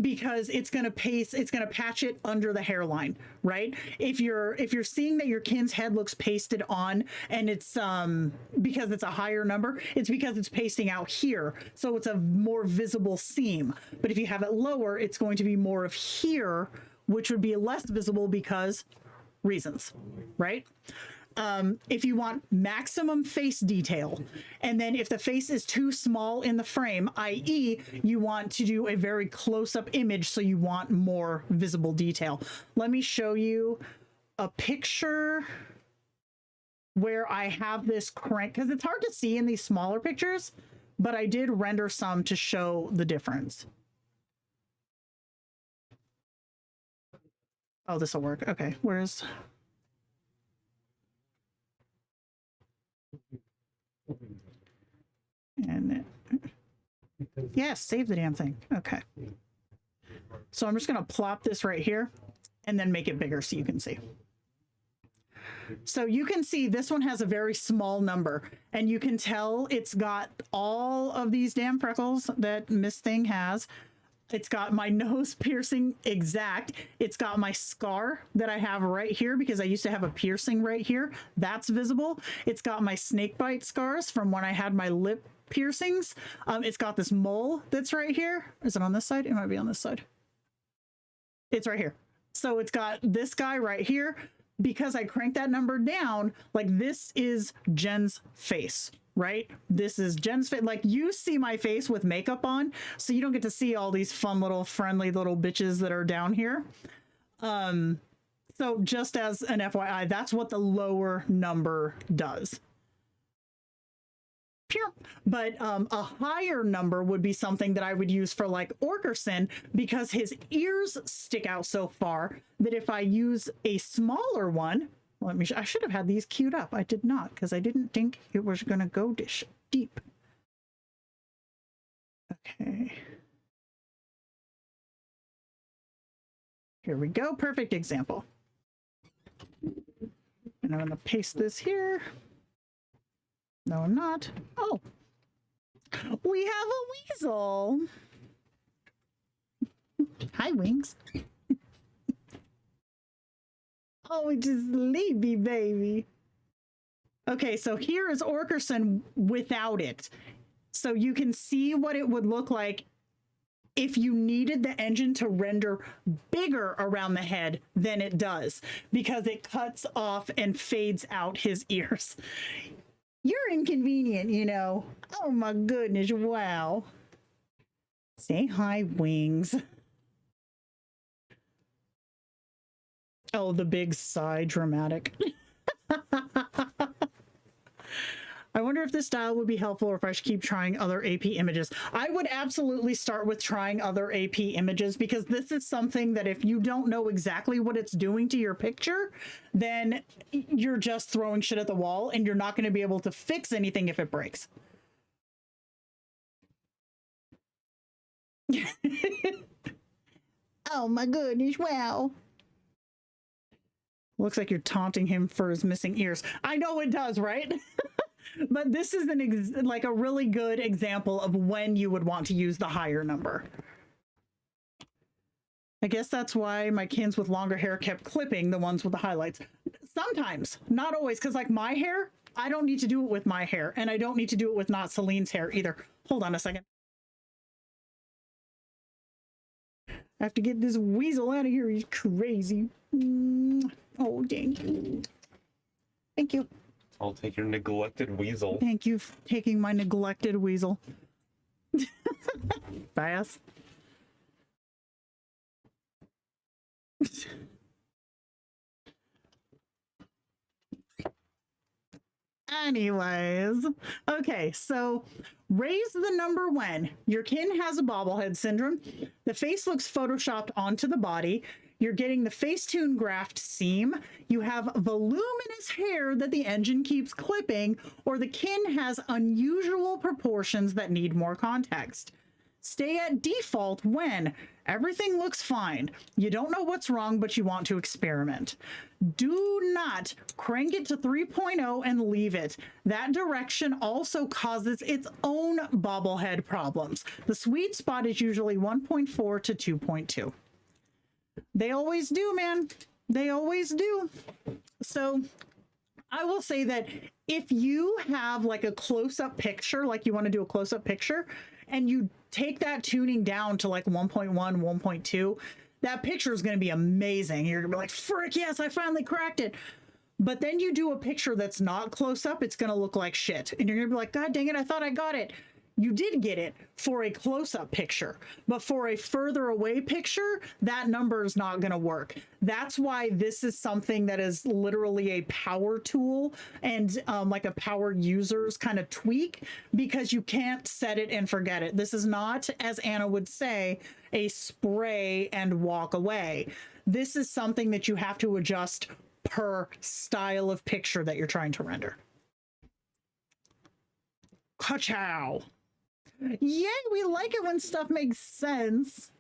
[SPEAKER 2] because it's going to patch it under the hairline, right? If you're seeing that your kin's head looks pasted on and it's because it's a higher number, it's because it's pasting out here, so it's a more visible seam. But if you have it lower, it's going to be more of here, which would be less visible because reasons, right? If you want maximum face detail, and then if the face is too small in the frame, i.e. you want to do a very close-up image, so you want more visible detail. Let me show you a picture where I have this crank, because it's hard to see in these smaller pictures, but I did render some to show the difference. Oh, this will work. Okay, where's... And then, yes, save the damn thing. Okay. So I'm just going to plop this right here and then make it bigger so you can see. So you can see this one has a very small number, and you can tell it's got all of these damn freckles that Miss Thing has. It's got my nose piercing exact. It's got my scar that I have right here because I used to have a piercing right here. That's visible. It's got my snake bite scars from when I had my lip piercings. It's got this mole that's right here. Is it on this side? It might be on this side. It's right here. So it's got this guy right here. Because I cranked that number down, like this is Jen's face, right? This is Jen's face. Like you see my face with makeup on, so you don't get to see all these fun little friendly little bitches that are down here. So just as an FYI, that's what the lower number does. But a higher number would be something that I would use for like Orkerson, because his ears stick out so far that if I use a smaller one, I should have had these queued up. I did not, because I didn't think it was going to go this deep. Okay. Here we go. Perfect example. And I'm going to paste this here. No, I'm not. Oh, we have a weasel. Hi, Wings. Oh, it's just sleepy, baby. Okay, so here is Orkerson without it. So you can see what it would look like if you needed the engine to render bigger around the head than it does, because it cuts off and fades out his ears. You're inconvenient, you know. Oh my goodness, wow. Say hi, Wings. Oh, the big sigh, dramatic. I wonder if this style would be helpful or if I should keep trying other AP images. I would absolutely start with trying other AP images, because this is something that if you don't know exactly what it's doing to your picture, then you're just throwing shit at the wall and you're not going to be able to fix anything if it breaks. Oh my goodness, wow. Looks like you're taunting him for his missing ears. I know it does, right? But this is like a really good example of when you would want to use the higher number. I guess that's why my kins with longer hair kept clipping the ones with the highlights. Sometimes, not always, because like my hair, I don't need to do it with my hair, and I don't need to do it with not Celine's hair either. Hold on a second. I have to get this weasel out of here. He's crazy. Oh, thank you. Thank you.
[SPEAKER 5] I'll take your neglected weasel.
[SPEAKER 2] Thank you for taking my neglected weasel. Bass. Anyways, okay, so raise the number when your kin has a bobblehead syndrome, the face looks photoshopped onto the body, you're getting the Facetune graft seam, you have voluminous hair that the engine keeps clipping, or the kin has unusual proportions that need more context. Stay at default when everything looks fine. You don't know what's wrong, but you want to experiment. Do not crank it to 3.0 and leave it. That direction also causes its own bobblehead problems. The sweet spot is usually 1.4 to 2.2. They always do, man. They always do. So I will say that if you have like a close-up picture, like you want to do a close-up picture, and you take that tuning down to like 1.1, 1.2, that picture is going to be amazing. You're going to be like, frick, yes, I finally cracked it. But then you do a picture that's not close up, it's going to look like shit. And you're going to be like, God dang it, I thought I got it. You did get it for a close-up picture, but for a further away picture, that number is not going to work. That's why this is something that is literally a power tool and like a power user's kind of tweak, because you can't set it and forget it. This is not, as Anna would say, a spray and walk away. This is something that you have to adjust per style of picture that you're trying to render. Ka-chow. Yay, we like it when stuff makes sense.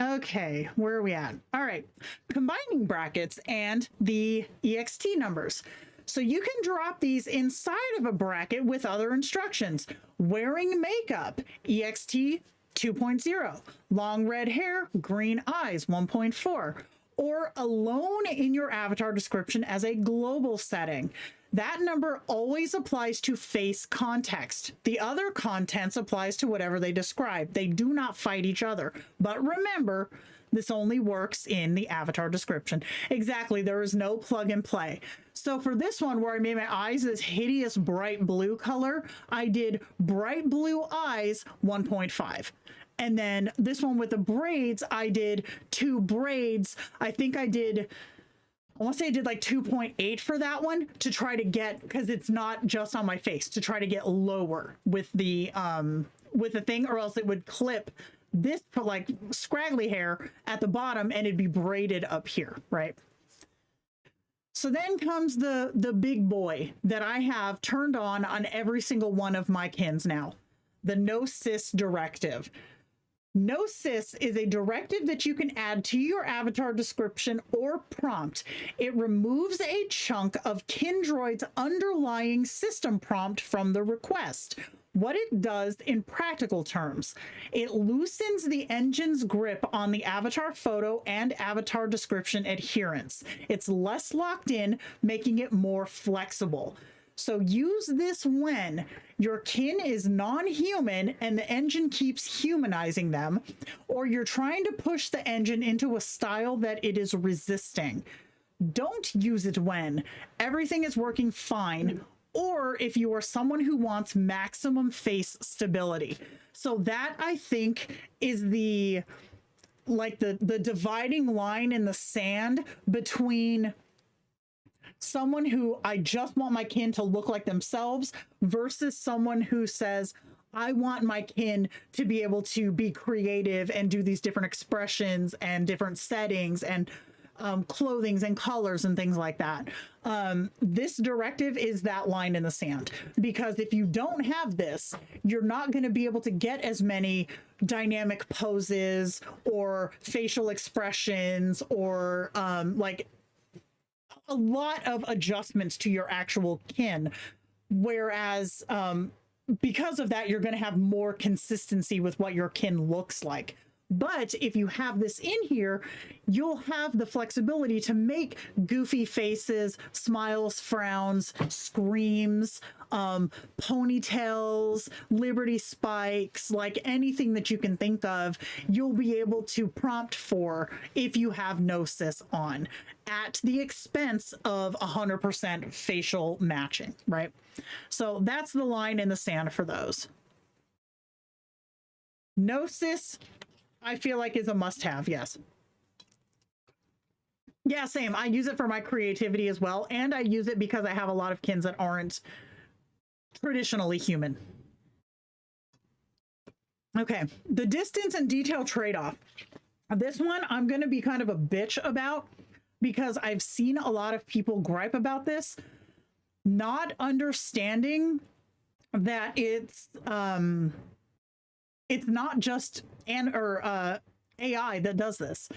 [SPEAKER 2] Okay, where are we at? All right, combining brackets and the EXT numbers. So you can drop these inside of a bracket with other instructions. Wearing makeup, EXT 2.0. Long red hair, green eyes, 1.4. Or alone in your avatar description as a global setting. That number always applies to face context. The other contents applies to whatever they describe. They do not fight each other. But remember, this only works in the avatar description. Exactly, there is no plug and play. So for this one, where I made my eyes this hideous bright blue color, I did bright blue eyes 1.5. And then this one with the braids, I did 2 braids. I want to say I did like 2.8 for that one to try to get, because it's not just on my face, to try to get lower with the thing, or else it would clip this like scraggly hair at the bottom and it'd be braided up here, right? So then comes the big boy that I have turned on every single one of my kins now, the no cis directive. No cis is a directive that you can add to your avatar description or prompt. It removes a chunk of Kindroid's underlying system prompt from the request. What it does in practical terms, it loosens the engine's grip on the avatar photo and avatar description adherence. It's less locked in, making it more flexible. So use this when your kin is non-human and the engine keeps humanizing them, or you're trying to push the engine into a style that it is resisting. Don't use it when everything is working fine, or if you are someone who wants maximum face stability. So that, I think, is the dividing line in the sand between someone who I just want my kin to look like themselves versus someone who says, I want my kin to be able to be creative and do these different expressions and different settings and clothings and colors and things like that. This directive is that line in the sand, because if you don't have this, you're not going to be able to get as many dynamic poses or facial expressions or like a lot of adjustments to your actual kin. Whereas because of that, you're going to have more consistency with what your kin looks like. But if you have this in here, you'll have the flexibility to make goofy faces, smiles, frowns, screams, ponytails, Liberty spikes, like anything that you can think of, you'll be able to prompt for if you have no cis on, at the expense of 100% facial matching, right? So that's the line in the sand for those. No cis, I feel like, is a must-have, yes. Yeah, same. I use it for my creativity as well. And I use it because I have a lot of kins that aren't traditionally human. Okay, the distance and detail trade-off. This one I'm going to be kind of a bitch about because I've seen a lot of people gripe about this, not understanding that it's not just AI that does this.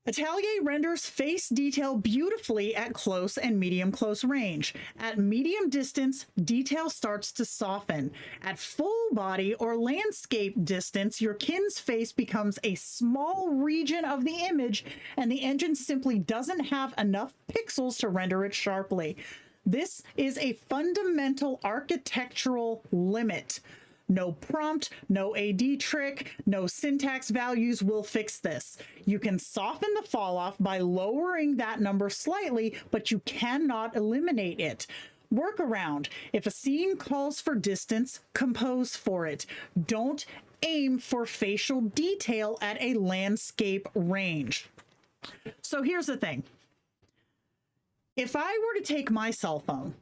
[SPEAKER 2] Atelier renders face detail beautifully at close and medium close range. At medium distance, detail starts to soften. At full body or landscape distance, your kin's face becomes a small region of the image, and the engine simply doesn't have enough pixels to render it sharply. This is a fundamental architectural limit. No prompt, no AD trick, no syntax values will fix this. You can soften the fall off by lowering that number slightly, but you cannot eliminate it. Workaround. If a scene calls for distance, compose for it. Don't aim for facial detail at a landscape range. So here's the thing. If I were to take my cell phone,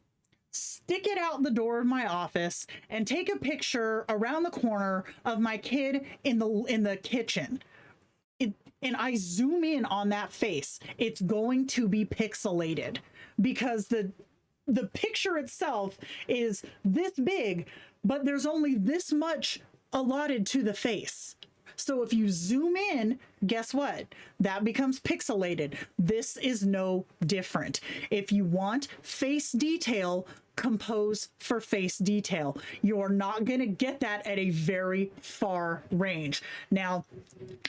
[SPEAKER 2] stick it out the door of my office, and take a picture around the corner of my kid in the kitchen, and I zoom in on that face, it's going to be pixelated because the picture itself is this big, but there's only this much allotted to the face. So if you zoom in, guess what? That becomes pixelated. This is no different. If you want face detail, compose for face detail. You're not going to get that at a very far range. Now,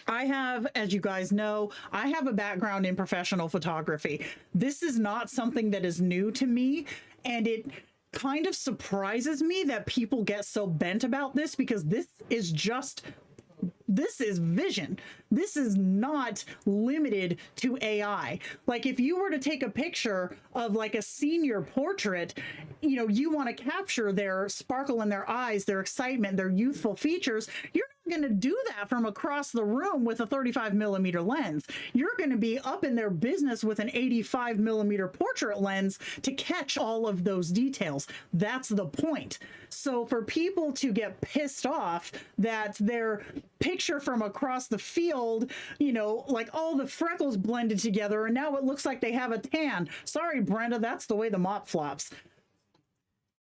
[SPEAKER 2] I have, as you guys know, I have a background in professional photography. This is not something that is new to me, and it kind of surprises me that people get so bent about this because this is vision. This is not limited to AI. Like if you were to take a picture of like a senior portrait, you want to capture their sparkle in their eyes, their excitement, their youthful features. You're not going to do that from across the room with a 35mm lens. You're going to be up in their business with an 85mm portrait lens to catch all of those details. That's the point. So for people to get pissed off that their picture from across the field, like all the freckles blended together and now it looks like they have a tan. Sorry, Brenda, that's the way the mop flops.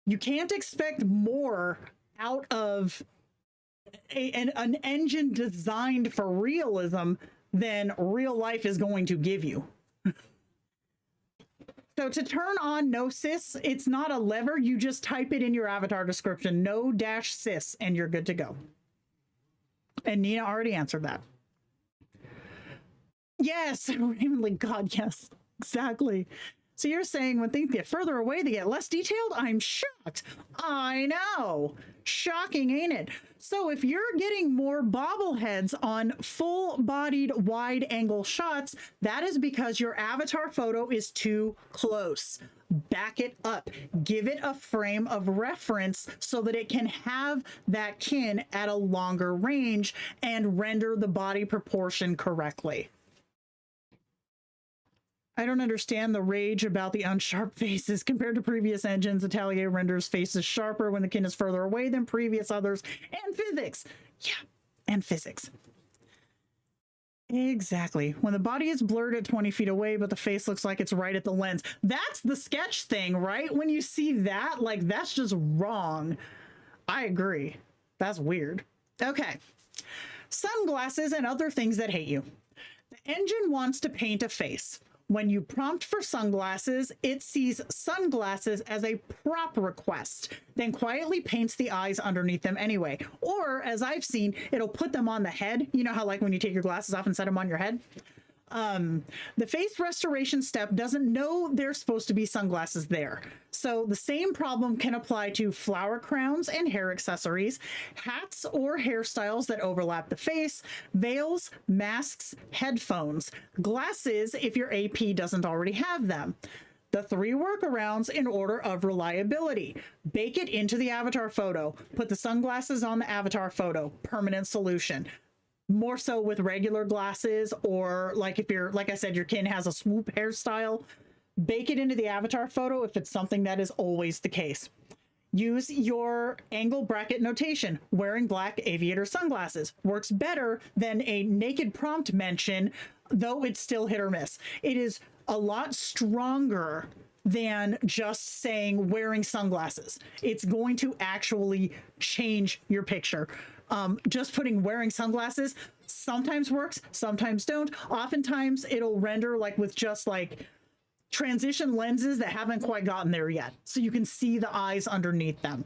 [SPEAKER 2] You can't expect more out of an engine designed for realism than real life is going to give you. So to turn on no cis, it's not a lever. You just type it in your avatar description, no-cis, and you're good to go. And Nina already answered that. Yes, Raymond, God, yes, exactly. So you're saying when things get further away, they get less detailed? I'm shocked. I know. Shocking, ain't it? So if you're getting more bobbleheads on full-bodied wide-angle shots, that is because your avatar photo is too close. Back it up. Give it a frame of reference so that it can have that kin at a longer range and render the body proportion correctly. I don't understand the rage about the unsharp faces. Compared to previous engines, Atelier renders faces sharper when the kin is further away than previous others. And physics. Yeah, and physics. Exactly. When the body is blurred at 20 feet away, but the face looks like it's right at the lens. That's the sketch thing, right? When you see that, like, that's just wrong. I agree. That's weird. Okay. Sunglasses and other things that hate you. The engine wants to paint a face. When you prompt for sunglasses, it sees sunglasses as a prop request, then quietly paints the eyes underneath them anyway. Or, as I've seen, it'll put them on the head. You know how like when you take your glasses off and set them on your head? The face restoration step doesn't know there's supposed to be sunglasses there. So the same problem can apply to flower crowns and hair accessories, hats or hairstyles that overlap the face, veils, masks, headphones, glasses if your AP doesn't already have them. The 3 workarounds in order of reliability. Bake it into the avatar photo. Put the sunglasses on the avatar photo. Permanent solution. more so with regular glasses, or like if you're, like I said, your kin has a swoop hairstyle, bake it into the avatar photo if it's something that is always the case. Use your angle bracket notation. Wearing black aviator sunglasses works better than a naked prompt mention, though it's still hit or miss. It is a lot stronger than just saying wearing sunglasses. It's going to actually change your picture. Just putting wearing sunglasses sometimes works, sometimes don't. Oftentimes it'll render like with just like transition lenses that haven't quite gotten there yet, so you can see the eyes underneath them.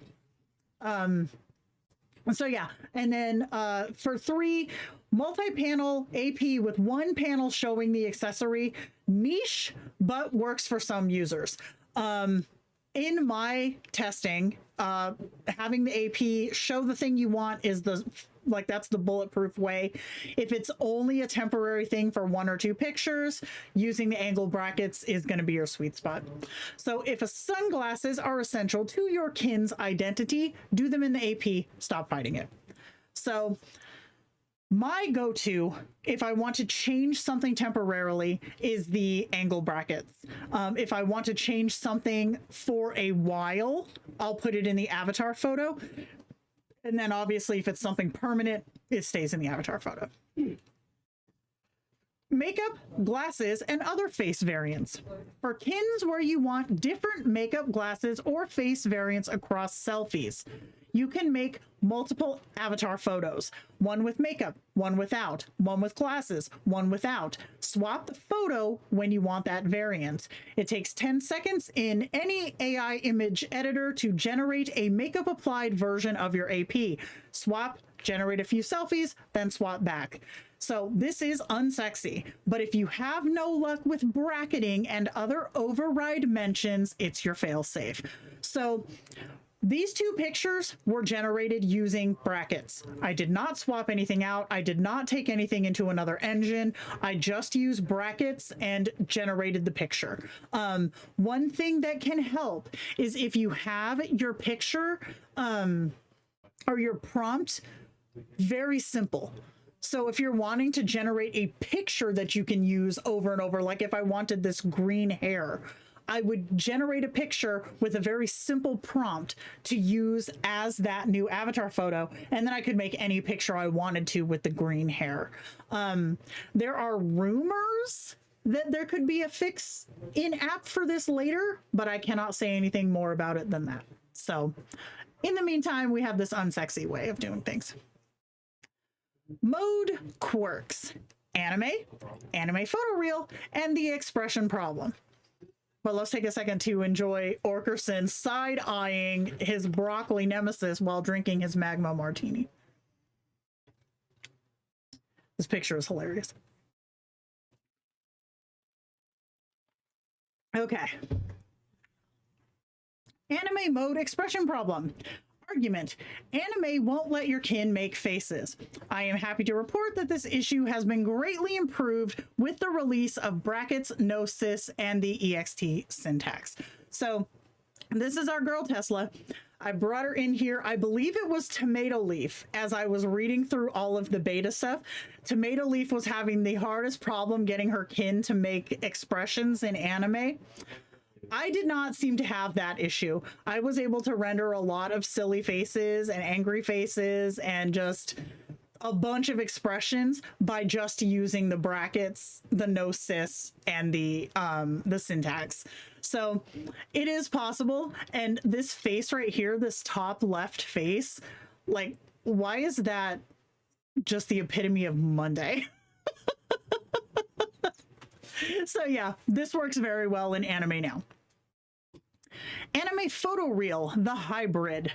[SPEAKER 2] So yeah, and then for 3, multi-panel AP with one panel showing the accessory. Niche, but works for some users. In my testing, having the AP show the thing you want is that's the bulletproof way. If it's only a temporary thing for 1 or 2 pictures, using the angle brackets is going to be your sweet spot. So if sunglasses are essential to your kin's identity, do them in the AP, stop fighting it. So my go-to, if I want to change something temporarily, is the angle brackets. If I want to change something for a while, I'll put it in the avatar photo. And then obviously if it's something permanent, it stays in the avatar photo. Makeup, glasses, and other face variants. For kins where you want different makeup, glasses, or face variants across selfies, you can make multiple avatar photos. One with makeup, one without, one with glasses, one without. Swap the photo when you want that variant. It takes 10 seconds in any AI image editor to generate a makeup applied version of your AP. Swap, generate a few selfies, then swap back. So this is unsexy, but if you have no luck with bracketing and other override mentions, it's your failsafe. So these 2 pictures were generated using brackets. I did not swap anything out. I did not take anything into another engine. I just used brackets and generated the picture. One thing that can help is if you have your picture or your prompt very simple. So if you're wanting to generate a picture that you can use over and over, like if I wanted this green hair, I would generate a picture with a very simple prompt to use as that new avatar photo, and then I could make any picture I wanted to with the green hair. There are rumors that there could be a fix in app for this later, but I cannot say anything more about it than that. So in the meantime, we have this unsexy way of doing things. Mode quirks: anime, anime photoreal, and the expression problem. But let's take a second to enjoy Orkerson side-eyeing his broccoli nemesis while drinking his magma martini. This picture is hilarious. Okay. Anime mode expression problem. Argument: anime won't let your kin make faces. I am happy to report that this issue has been greatly improved with the release of brackets, no cis, and the ext syntax. So this is our girl Tesla. I brought her in here. I believe it was Tomato Leaf. As I was reading through all of the beta stuff, Tomato Leaf was having the hardest problem getting her kin to make expressions in anime. I did not seem to have that issue. I was able to render a lot of silly faces and angry faces and just a bunch of expressions by just using the brackets, the no cis, and the syntax. So it is possible. And this face right here, this top left face, like, why is that just the epitome of Monday? So yeah, this works very well in anime now. Anime photoreal, the hybrid.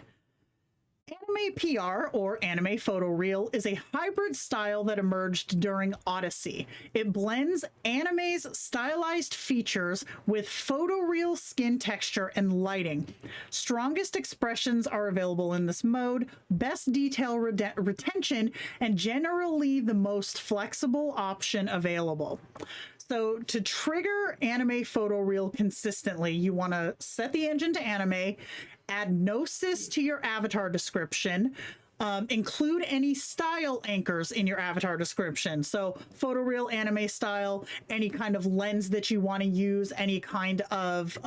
[SPEAKER 2] Anime PR, or anime photoreal, is a hybrid style that emerged during Odyssey. It blends anime's stylized features with photoreal skin texture and lighting. Strongest expressions are available in this mode, best detail retention, and generally the most flexible option available. So to trigger anime photoreal consistently, you want to set the engine to anime, add no cis to your avatar description, Include any style anchors in your avatar description. So photoreal, anime style, any kind of lens that you want to use, any kind of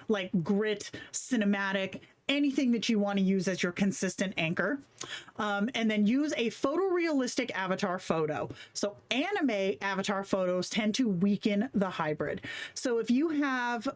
[SPEAKER 2] like grit, cinematic, anything that you want to use as your consistent anchor. And then use a photorealistic avatar photo. So anime avatar photos tend to weaken the hybrid. So if you have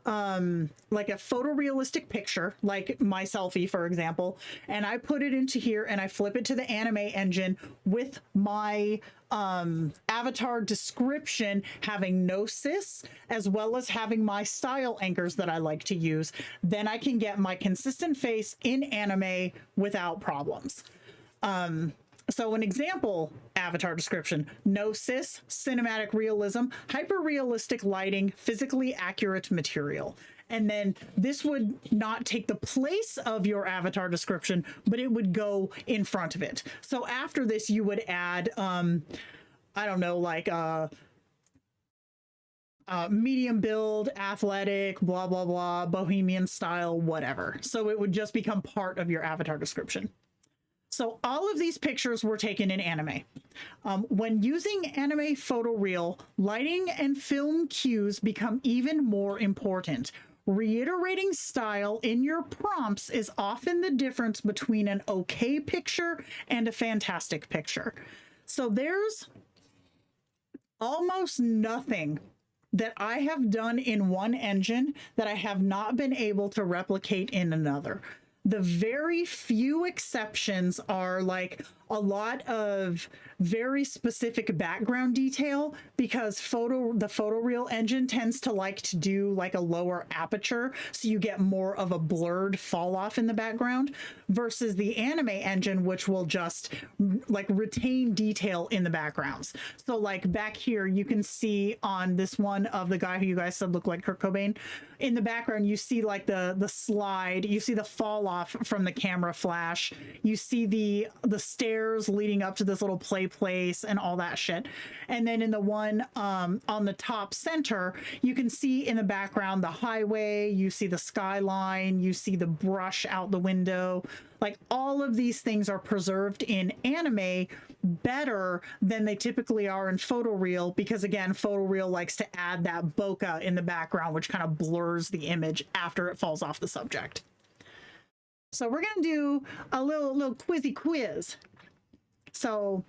[SPEAKER 2] like a photorealistic picture, like my selfie, for example, and I put it into here and I flip it to the anime engine with my avatar description having no cis, as well as having my style anchors that I like to use, then I can get my consistent face in anime without problems. So an example avatar description: no cis, cinematic realism, hyper realistic lighting, physically accurate material. And then this would not take the place of your avatar description, but it would go in front of it. So after this, you would add, I don't know, like medium build, athletic, blah, blah, blah, bohemian style, whatever. So it would just become part of your avatar description. So all of these pictures were taken in anime. When using anime photoreal, lighting and film cues become even more important. Reiterating style in your prompts is often the difference between an okay picture and a fantastic picture. So there's almost nothing that I have done in one engine that I have not been able to replicate in another. The very few exceptions are like a lot of very specific background detail, because the photoreal engine tends to like to do like a lower aperture, so you get more of a blurred fall off in the background, versus the anime engine, which will just like retain detail in the backgrounds. So like back here, you can see on this one of the guy who you guys said looked like Kurt Cobain, in the background you see like the slide, you see the fall off from the camera flash, you see the stairs leading up to this little play place and all that shit. And then in the one on the top center, you can see in the background the highway, you see the skyline, you see the brush out the window. Like all of these things are preserved in anime better than they typically are in photoreal, because again, photoreal likes to add that bokeh in the background, which kind of blurs the image after it falls off the subject. So we're going to do a little quizzy quiz. So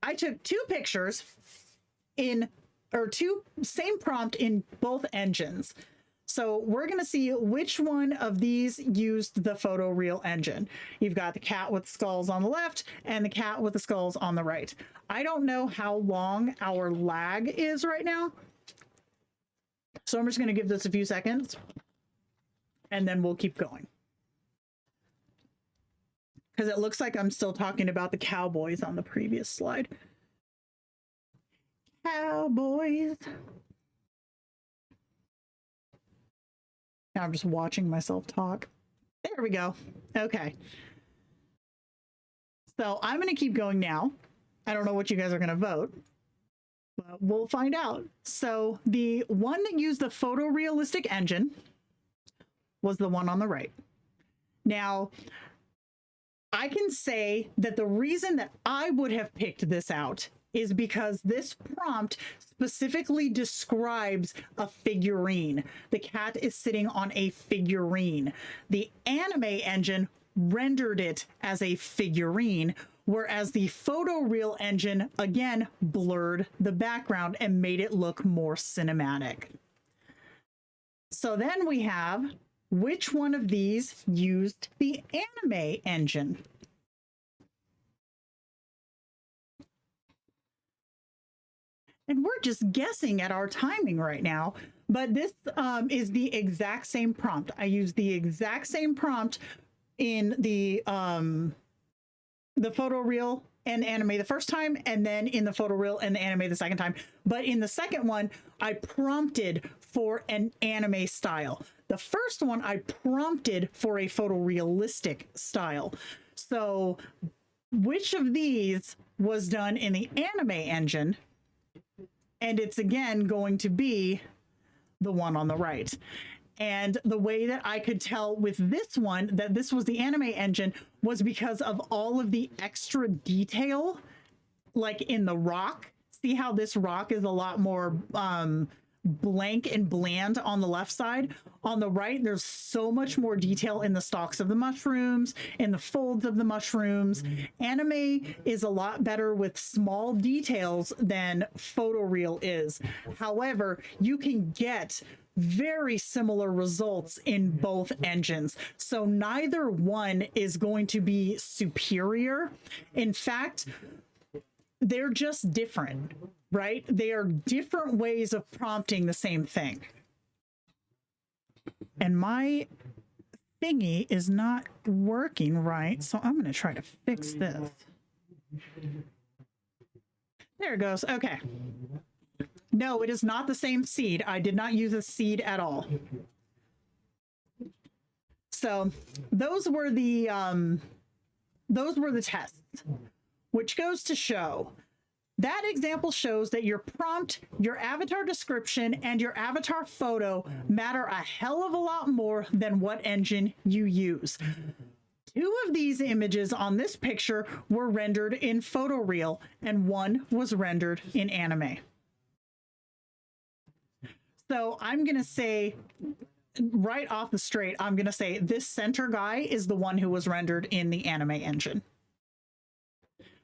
[SPEAKER 2] I took two pictures same prompt in both engines. So we're going to see which one of these used the photoreal engine. You've got the cat with skulls on the left and the cat with the skulls on the right. I don't know how long our lag is right now, so I'm just going to give this a few seconds and then we'll keep going, because it looks like I'm still talking about the cowboys on the previous slide. Cowboys. Now I'm just watching myself talk. There we go. Okay. So I'm going to keep going now. I don't know what you guys are going to vote, but we'll find out. So the one that used the photorealistic engine was the one on the right. Now, I can say that the reason that I would have picked this out is because this prompt specifically describes a figurine. The cat is sitting on a figurine. The anime engine rendered it as a figurine, whereas the photoreal engine, again, blurred the background and made it look more cinematic. So then we have, which one of these used the anime engine? And we're just guessing at our timing right now, but this is the exact same prompt. I used the exact same prompt in the photoreal and anime the first time, and then in the photoreal and the anime the second time. But in the second one, I prompted for an anime style. The first one, I prompted for a photorealistic style. So which of these was done in the anime engine? And it's again going to be the one on the right. And the way that I could tell with this one that this was the anime engine was because of all of the extra detail, like in the rock. See how this rock is a lot more blank and bland on the left side? On the right, there's so much more detail in the stalks of the mushrooms, in the folds of the mushrooms. Anime is a lot better with small details than photoreal is. However, you can get very similar results in both engines. So neither one is going to be superior. In fact, they're just different, right? They are different ways of prompting the same thing. And my thingy is not working right, so I'm going to try to fix this. There it goes. Okay. No, it is not the same seed. I did not use a seed at all. So those were the tests, which goes to show that example shows that your prompt, your avatar description, and your avatar photo matter a hell of a lot more than what engine you use. 2 of these images on this picture were rendered in photoreal, and 1 was rendered in anime. So I'm going to say, right off the straight, I'm going to say this center guy is the one who was rendered in the anime engine.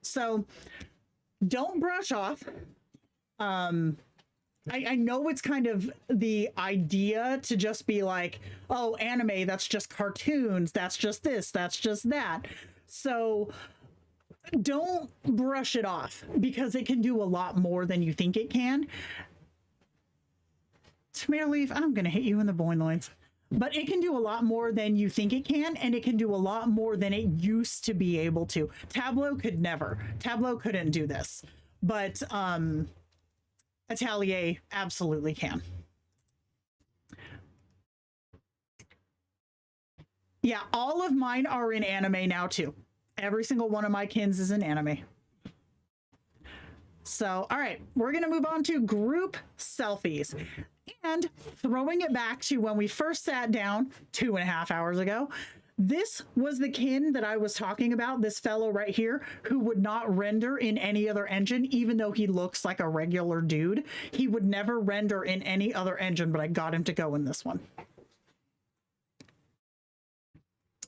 [SPEAKER 2] So don't brush off. I know it's kind of the idea to just be like, oh, anime, that's just cartoons, that's just this, that's just that. So don't brush it off, because it can do a lot more than you think it can. Tomato Leaf, I'm going to hit you in the boing loins. But it can do a lot more than you think it can, and it can do a lot more than it used to be able to. Tableau could never. Tableau couldn't do this. But Atelier absolutely can. Yeah, all of mine are in anime now too. Every single one of my kins is in anime. So, all right, we're going to move on to group selfies. And throwing it back to when we first sat down 2.5 hours ago, this was the kin that I was talking about, this fellow right here, who would not render in any other engine, even though he looks like a regular dude. He would never render in any other engine, but I got him to go in this one.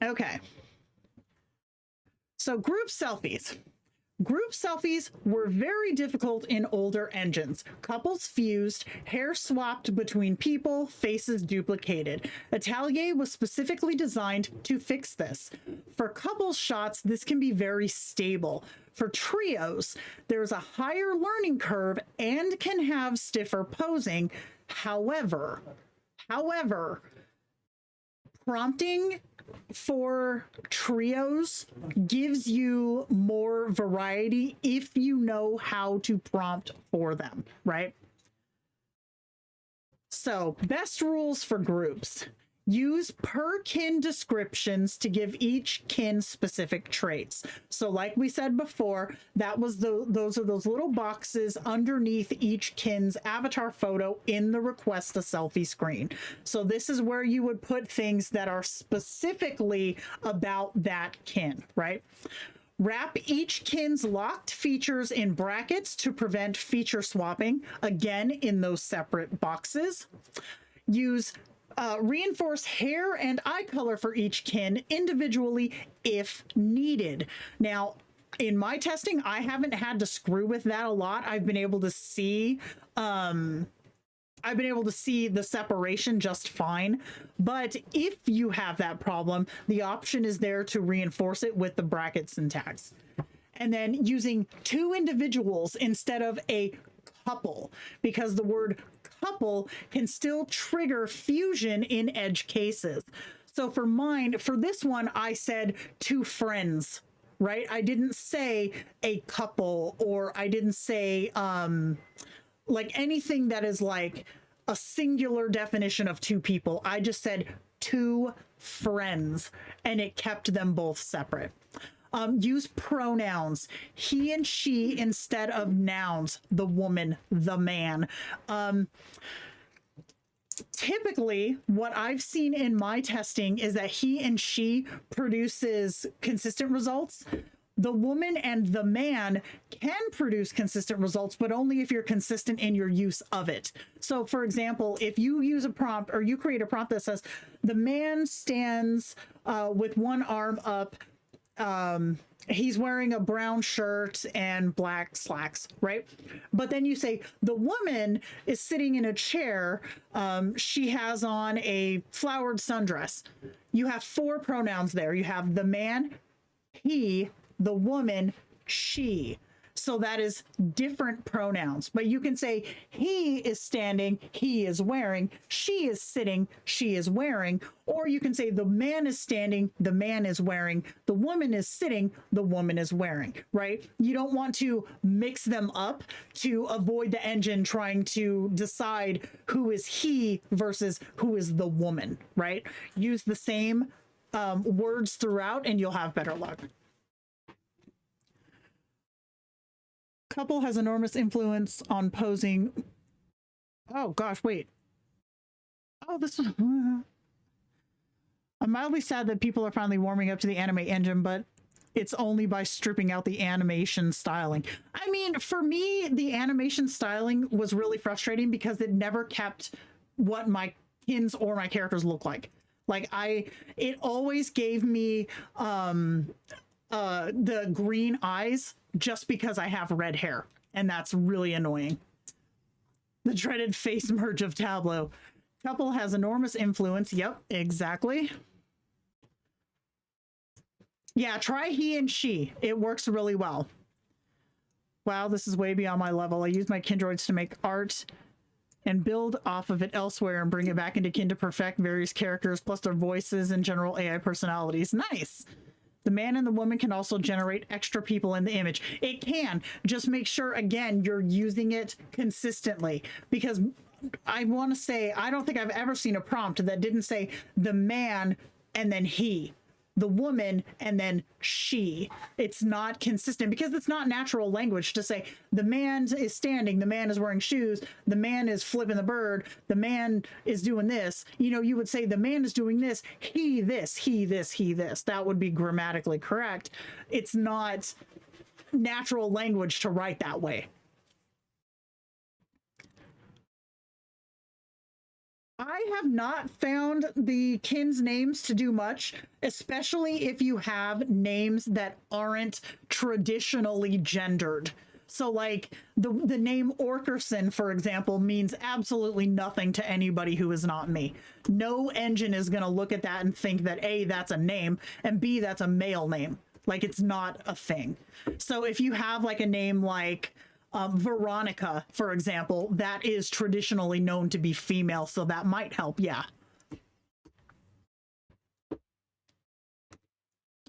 [SPEAKER 2] Okay. So group selfies. Group selfies were very difficult in older engines. Couples fused, hair swapped between people, faces duplicated. Atelier was specifically designed to fix this. For couples shots, this can be very stable. For trios, there's a higher learning curve and can have stiffer posing. However, prompting for trios gives you more variety if you know how to prompt for them, right? So, best rules for groups. Use per kin descriptions to give each kin specific traits. So like we said before, that was those are those little boxes underneath each kin's avatar photo in the request a selfie screen. So this is where you would put things that are specifically about that kin, right? Wrap each kin's locked features in brackets to prevent feature swapping, again in those separate boxes. Use reinforce hair and eye color for each kin individually if needed. Now, in my testing, I haven't had to screw with that a lot. I've been able to see the separation just fine. But if you have that problem, the option is there to reinforce it with the brackets and tags. And then using 2 individuals instead of a couple, because the word couple can still trigger fusion in edge cases. So for mine, for this one, I said 2 friends, right? I didn't say a couple, or I didn't say like anything that is like a singular definition of 2 people. I just said 2 friends, and it kept them both separate. Use pronouns, he and she, instead of nouns, the woman, the man. typically what I've seen in my testing is that he and she produces consistent results. The woman and the man can produce consistent results, but only if you're consistent in your use of it. So for example, if you use a prompt or you create a prompt that says the man stands with one arm up, he's wearing a brown shirt and black slacks, right? But then you say the woman is sitting in a chair. She has on a flowered sundress. You have 4 pronouns there. You have the man, he, the woman, she. So that is different pronouns, but you can say he is standing, he is wearing, she is sitting, she is wearing, or you can say the man is standing, the man is wearing, the woman is sitting, the woman is wearing, right? You don't want to mix them up to avoid the engine trying to decide who is he versus who is the woman, right? Use the same words throughout and you'll have better luck. Couple has enormous influence on posing. Oh gosh, wait. Oh, this is... I'm mildly sad that people are finally warming up to the anime engine, but it's only by stripping out the animation styling. I mean, for me, the animation styling was really frustrating because it never kept what my kins or my characters look like. Like it always gave me the green eyes just because I have red hair, and that's really annoying. The dreaded face merge of Tableau. Couple has enormous influence. Yep, exactly. Yeah, try he and she. It works really well. Wow, this is way beyond my level. I use my Kindroids to make art and build off of it elsewhere and bring it back into Kin to perfect various characters plus their voices and general AI personalities. Nice. The man and the woman can also generate extra people in the image. It can. Just make sure, again, you're using it consistently. Because I want to say, I don't think I've ever seen a prompt that didn't say the man and then he, the woman and then she. It's not consistent because it's not natural language to say the man is standing, the man is wearing shoes, the man is flipping the bird, the man is doing this. You know, you would say the man is doing this, he this, he this, he this. That would be grammatically correct. It's not natural language to write that way. I have not found the kins names to do much, especially if you have names that aren't traditionally gendered. So like the name Orkerson, for example, means absolutely nothing to anybody who is not me. No engine is going to look at that and think that A, that's a name, and B, that's a male name. Like it's not a thing. So if you have like a name like Veronica, for example, that is traditionally known to be female, so that might help. Yeah.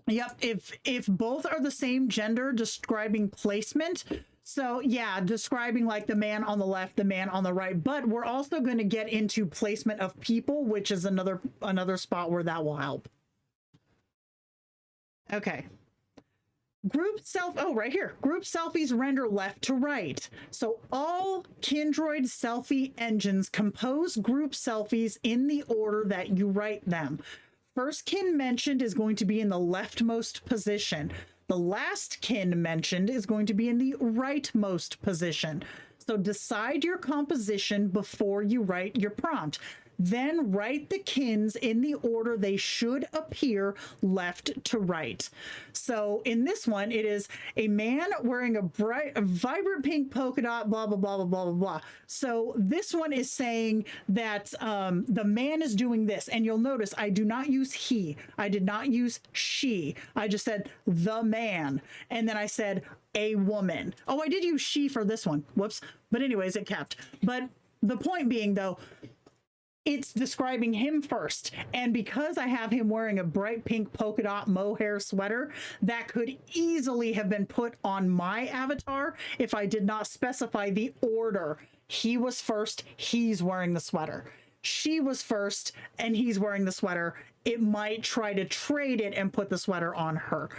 [SPEAKER 2] Yep. If both are the same gender, describing placement. So yeah, describing like the man on the left, the man on the right, but we're also going to get into placement of people, which is another spot where that will help. Okay. Right here. Group selfies render left to right. So all Kindroid selfie engines compose group selfies in the order that you write them. First kin mentioned is going to be in the leftmost position. The last kin mentioned is going to be in the rightmost position. So decide your composition before you write your prompt. Then write the kins in the order they should appear, left to right. So in this one, it is a man wearing a vibrant pink polka dot, blah, blah, blah, blah, blah, blah, blah. So this one is saying that the man is doing this. And you'll notice I do not use he. I did not use she. I just said the man. And then I said a woman. Oh, I did use she for this one. Whoops. But anyways, it kept. But the point being, though, it's describing him first. And because I have him wearing a bright pink polka dot mohair sweater, that could easily have been put on my avatar if I did not specify the order. He was first, he's wearing the sweater. She was first, and he's wearing the sweater. It might try to trade it and put the sweater on her.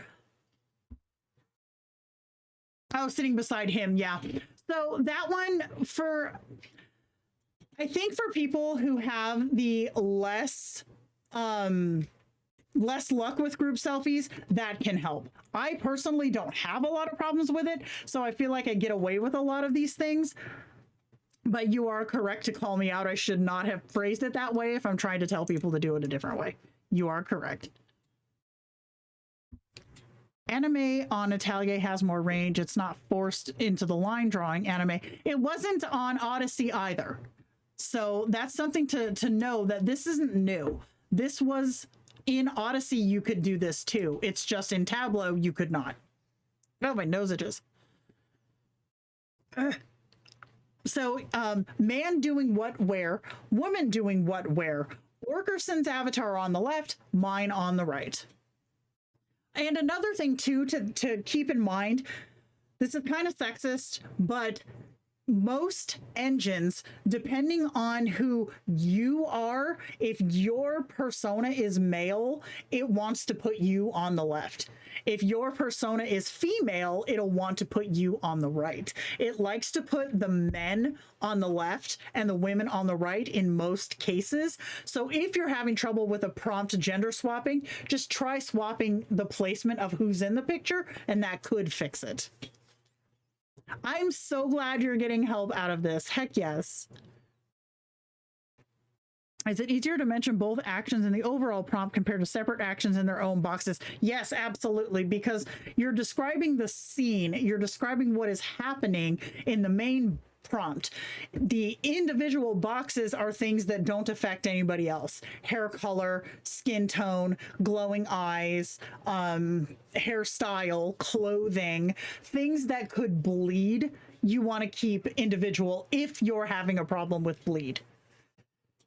[SPEAKER 2] Oh, sitting beside him, yeah. So that one, for... I think for people who have the less luck with group selfies, that can help. I personally don't have a lot of problems with it, so I feel like I get away with a lot of these things. But you are correct to call me out. I should not have phrased it that way if I'm trying to tell people to do it a different way. You are correct. Anime on Atelier has more range. It's not forced into the line drawing anime. It wasn't on Odyssey either. So that's something to know, that this isn't new. This was in Odyssey, you could do this too. It's just in Tableau, you could not. Oh, my nose itches. So, man doing what where, woman doing what where. Orkerson's avatar on the left, mine on the right. And another thing too to keep in mind, this is kind of sexist, but most engines, depending on who you are, if your persona is male, it wants to put you on the left. If your persona is female, it'll want to put you on the right. It likes to put the men on the left and the women on the right in most cases. So if you're having trouble with a prompt gender swapping, just try swapping the placement of who's in the picture, and that could fix it. I'm so glad you're getting help out of this. Heck yes. Is it easier to mention both actions in the overall prompt compared to separate actions in their own boxes? Yes, absolutely, because you're describing the scene. You're describing what is happening in the main prompt. The individual boxes are things that don't affect anybody else. Hair color, skin tone, glowing eyes, hairstyle, clothing, things that could bleed. You want to keep individual if you're having a problem with bleed.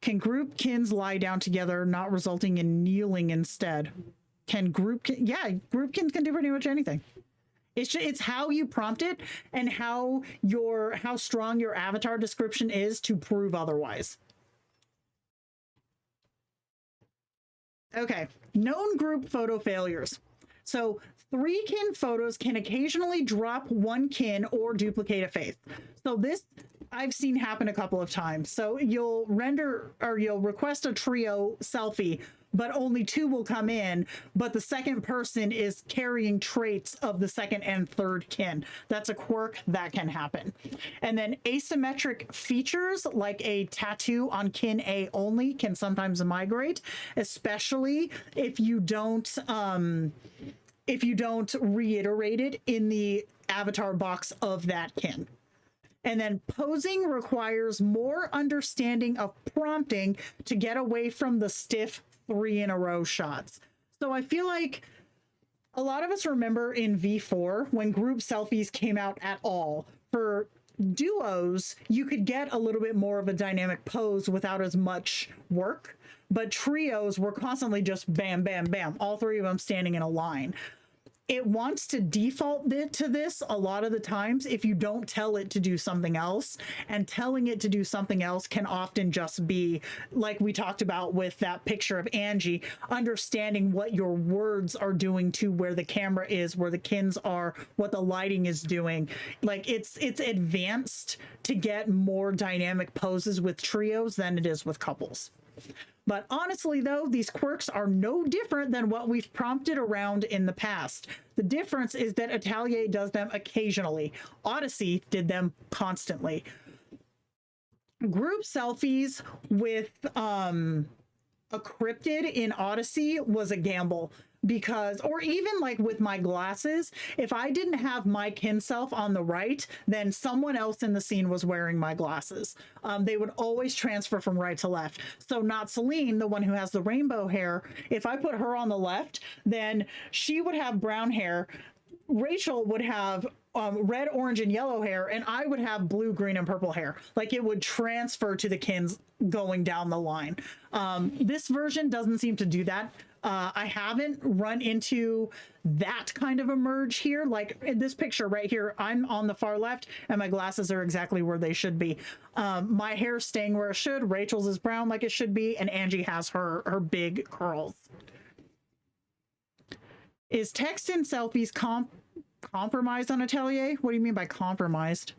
[SPEAKER 2] Can group kins lie down together, not resulting in kneeling instead? Can group yeah, group kins can do pretty much anything. It's how you prompt it and how strong your avatar description is to prove otherwise. Okay, known group photo failures. So 3 kin photos can occasionally drop 1 kin or duplicate a face. So this I've seen happen a couple of times. So you'll request a trio selfie, but only 2 will come in, but the second person is carrying traits of the second and third kin. That's a quirk that can happen. And then asymmetric features like a tattoo on kin A only can sometimes migrate, especially if you don't reiterate it in the avatar box of that kin. And then posing requires more understanding of prompting to get away from the stiff 3 in a row shots. So I feel like a lot of us remember in V4 when group selfies came out at all. For duos, you could get a little bit more of a dynamic pose without as much work, but trios were constantly just bam, bam, bam, all 3 of them standing in a line. It wants to default to this a lot of the times if you don't tell it to do something else, and telling it to do something else can often just be like we talked about with that picture of Angie, understanding what your words are doing to where the camera is, where the kins are, what the lighting is doing. Like it's advanced to get more dynamic poses with trios than it is with couples. But honestly, though, these quirks are no different than what we've prompted around in the past. The difference is that Atelier does them occasionally. Odyssey did them constantly. Group selfies with a cryptid in Odyssey was a gamble. Because, or even like with my glasses, if I didn't have my kin self on the right, then someone else in the scene was wearing my glasses. They would always transfer from right to left. So not Celine, the one who has the rainbow hair, if I put her on the left, then she would have brown hair, Rachel would have red, orange, and yellow hair, and I would have blue, green, and purple hair. Like it would transfer to the kins going down the line. This version doesn't seem to do that. I haven't run into that kind of a merge here. Like in this picture right here, I'm on the far left and my glasses are exactly where they should be. My hair's staying where it should. Rachel's is brown like it should be, and Angie has her big curls. Is text in selfies compromised on Atelier? What do you mean by compromised?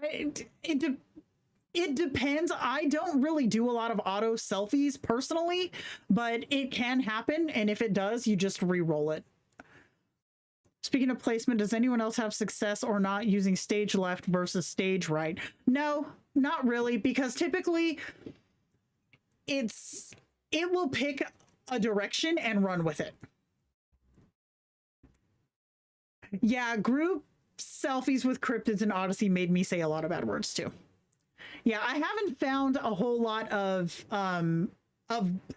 [SPEAKER 2] It depends. I don't really do a lot of auto selfies personally, but it can happen. And if it does, you just re-roll it. Speaking of placement, does anyone else have success or not using stage left versus stage right? No, not really, because typically it will pick a direction and run with it. Yeah, group selfies with cryptids in Odyssey made me say a lot of bad words too. Yeah, I haven't found a whole lot of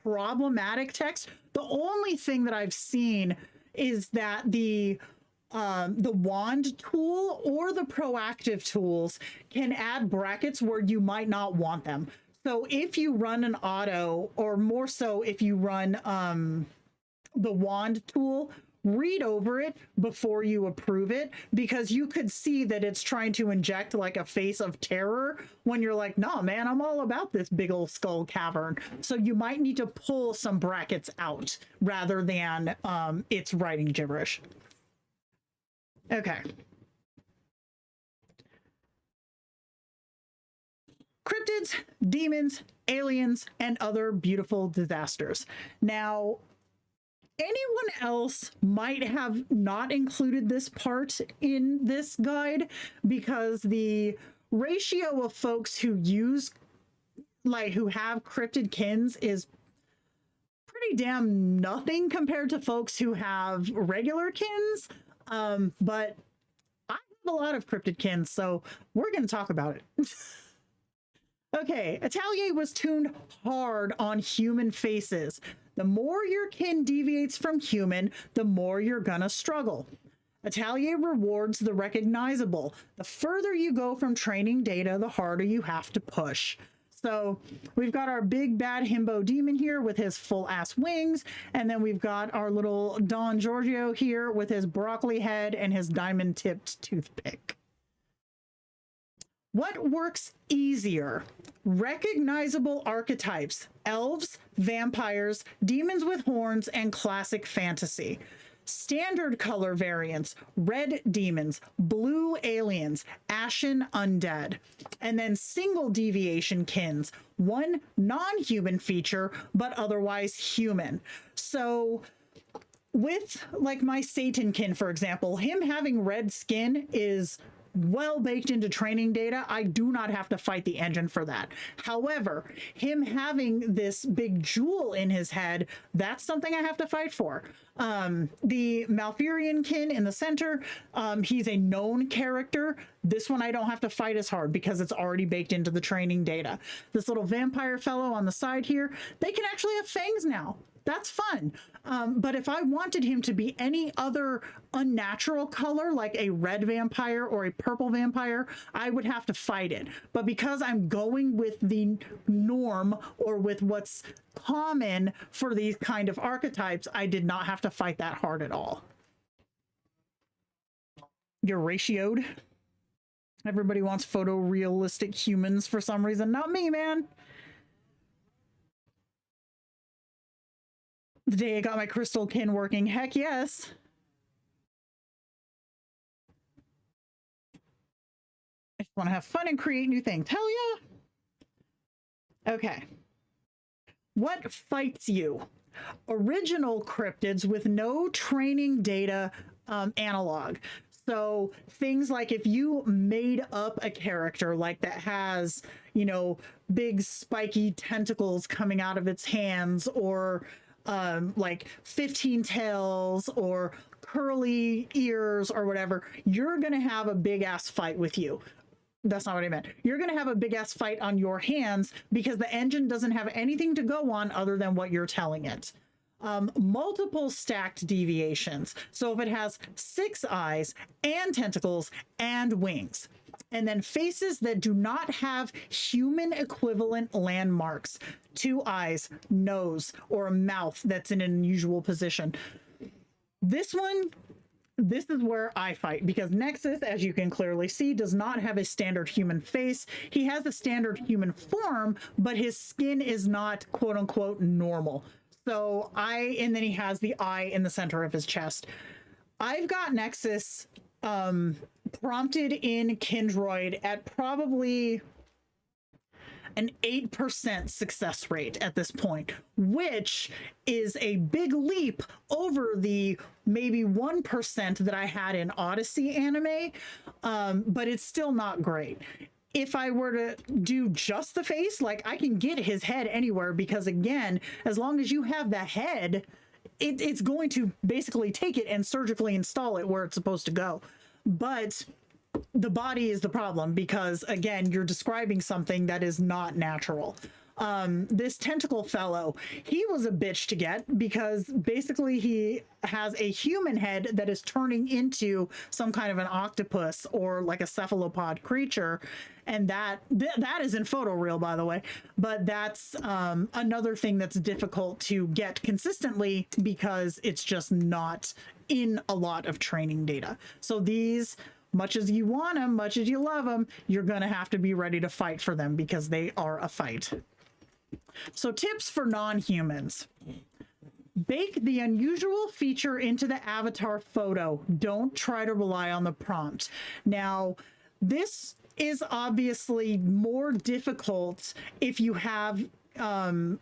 [SPEAKER 2] problematic text. The only thing that I've seen is that the wand tool or the proactive tools can add brackets where you might not want them. So if you run an auto, or more so if you run the wand tool, read over it before you approve it, because you could see that it's trying to inject like a face of terror when you're like, nah, man, I'm all about this big old skull cavern. So you might need to pull some brackets out rather than it's writing gibberish. Okay. Cryptids, demons, aliens, and other beautiful disasters. Now, anyone else might have not included this part in this guide because the ratio of folks who who have cryptid kins is pretty damn nothing compared to folks who have regular kins. But I have a lot of cryptid kins, so we're going to talk about it. Okay, Atelier was tuned hard on human faces. The more your kin deviates from human, the more you're gonna struggle. Atelier rewards the recognizable. The further you go from training data, the harder you have to push. So we've got our big bad himbo demon here with his full ass wings, and then we've got our little Don Giorgio here with his broccoli head and his diamond tipped toothpick. What works easier? Recognizable archetypes: elves, vampires, demons with horns, and classic fantasy. Standard color variants: red demons, blue aliens, ashen undead. And then single deviation kins: one non-human feature, but otherwise human. So with like my Satan kin, for example, him having red skin is well baked into training data. I do not have to fight the engine for that. However, him having this big jewel in his head, that's something I have to fight for. The Malfurion kin in the center, he's a known character. This one I don't have to fight as hard because it's already baked into the training data. This little vampire fellow on the side here, they can actually have fangs now. That's fun. But if I wanted him to be any other unnatural color, like a red vampire or a purple vampire, I would have to fight it. But because I'm going with the norm, or with what's common for these kind of archetypes, I did not have to fight that hard at all. You're ratioed. Everybody wants photorealistic humans for some reason. Not me, man. The day I got my crystal kin working, heck yes. I just want to have fun and create new things. Hell yeah. Okay. What fights you? Original cryptids with no training data analog. So things like if you made up a character like that has, you know, big spiky tentacles coming out of its hands, or like 15 tails or curly ears or whatever, you're gonna have a big ass fight with you. That's not what I meant. You're gonna have a big ass fight on your hands because the engine doesn't have anything to go on other than what you're telling it. Multiple stacked deviations. So if it has 6 eyes and tentacles and wings, and then faces that do not have human equivalent landmarks: 2 eyes, nose, or a mouth that's in an unusual position. This is where I fight, because Nexus, as you can clearly see, does not have a standard human face. He has a standard human form, but his skin is not quote unquote normal. So and then he has the eye in the center of his chest. I've got Nexus prompted in Kindroid at probably an 8% success rate at this point, which is a big leap over the maybe 1% that I had in Odyssey anime, but it's still not great. If I were to do just the face, like I can get his head anywhere because again, as long as you have the head, it's going to basically take it and surgically install it where it's supposed to go. But the body is the problem because again, you're describing something that is not natural. This tentacle fellow, he was a bitch to get because basically he has a human head that is turning into some kind of an octopus or like a cephalopod creature, and that is in photoreal, by the way, but that's another thing that's difficult to get consistently because it's just not in a lot of training data. So these, much as you want them, much as you love them, you're gonna have to be ready to fight for them because they are a fight. So tips for non-humans. Bake the unusual feature into the avatar photo. Don't try to rely on the prompt. Now, this is obviously more difficult if you have like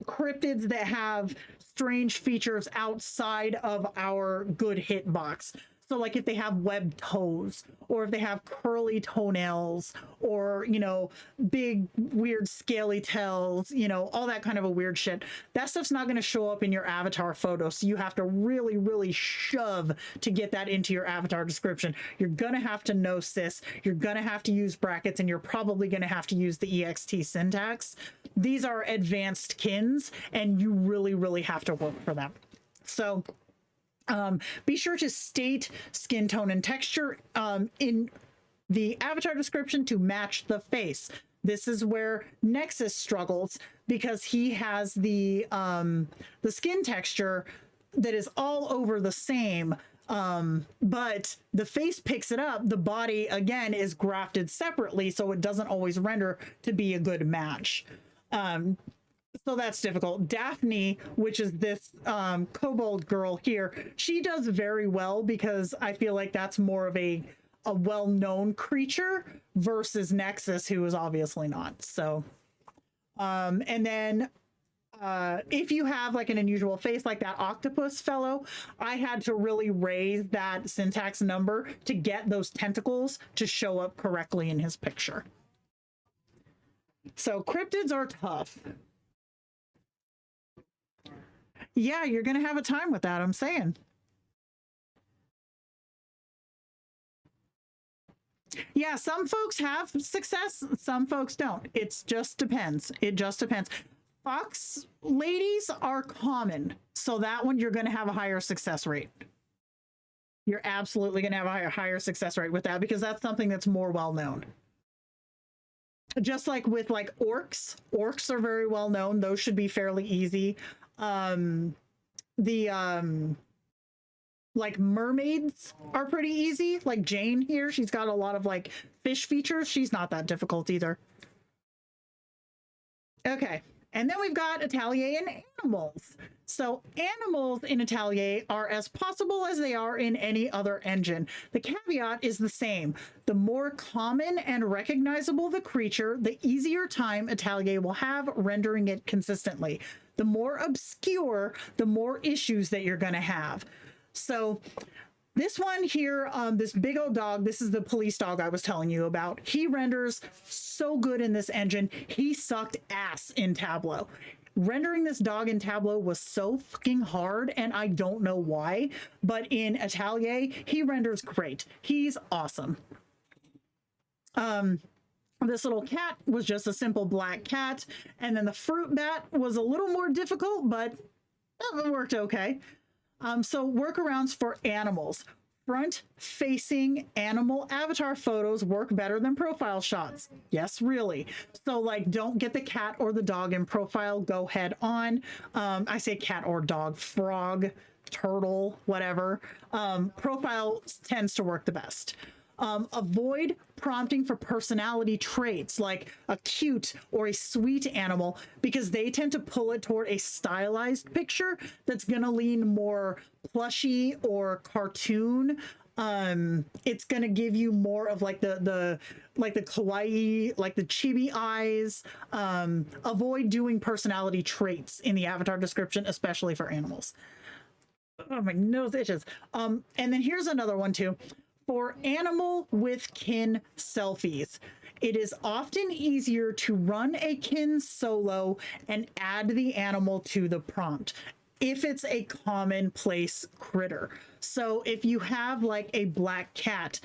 [SPEAKER 2] cryptids that have strange features outside of our good hitbox. So like if they have webbed toes or if they have curly toenails or, you know, big weird scaly tails, you know, all that kind of a weird shit, that stuff's not going to show up in your avatar photo. So you have to really, really shove to get that into your avatar description. You're going to have to know sys, you're going to have to use brackets, and you're probably going to have to use the EXT syntax. These are advanced kins and you really, really have to work for them. So be sure to state skin tone and texture in the avatar description to match the face. This is where Nexus struggles because he has the skin texture that is all over the same, but the face picks it up. The body, again, is grafted separately, so it doesn't always render to be a good match. So that's difficult. Daphne, which is this kobold girl here, she does very well because I feel like that's more of a well-known creature versus Nexus, who is obviously not. So, and then if you have like an unusual face like that octopus fellow, I had to really raise that syntax number to get those tentacles to show up correctly in his picture. So cryptids are tough. Yeah, you're going to have a time with that, I'm saying. Yeah, some folks have success, some folks don't. It just depends. It just depends. Fox ladies are common, so that one you're going to have a higher success rate. You're absolutely going to have a higher success rate with that because that's something that's more well known. Just like with like orcs are very well known. Those should be fairly easy. Like mermaids are pretty easy. Like Jane here, she's got a lot of like fish features. She's not that difficult either. Okay, and then we've got Atelier and animals. So animals in Atelier are as possible as they are in any other engine. The caveat is the same. The more common and recognizable the creature, the easier time Atelier will have rendering it consistently. The more obscure, the more issues that you're going to have. So this one here, this big old dog, this is the police dog I was telling you about. He renders so good in this engine. He sucked ass in Tableau. Rendering this dog in Tableau was so fucking hard, and I don't know why, but in Atelier, he renders great. He's awesome. This little cat was just a simple black cat, and then the fruit bat was a little more difficult, but it worked okay. So workarounds for animals. Front-facing animal avatar photos work better than profile shots. Yes, really. So like, don't get the cat or the dog in profile, go head on. I say cat or dog, frog, turtle, whatever. Profile tends to work the best. Avoid prompting for personality traits like a cute or a sweet animal because they tend to pull it toward a stylized picture that's going to lean more plushy or cartoon It's going to give you more of like the kawaii, like the chibi eyes. Avoid doing personality traits in the avatar description, especially for animals. Oh, my nose itches. And then here's another one too. For animal with kin selfies, it is often easier to run a kin solo and add the animal to the prompt if it's a commonplace critter. So if you have like a black cat,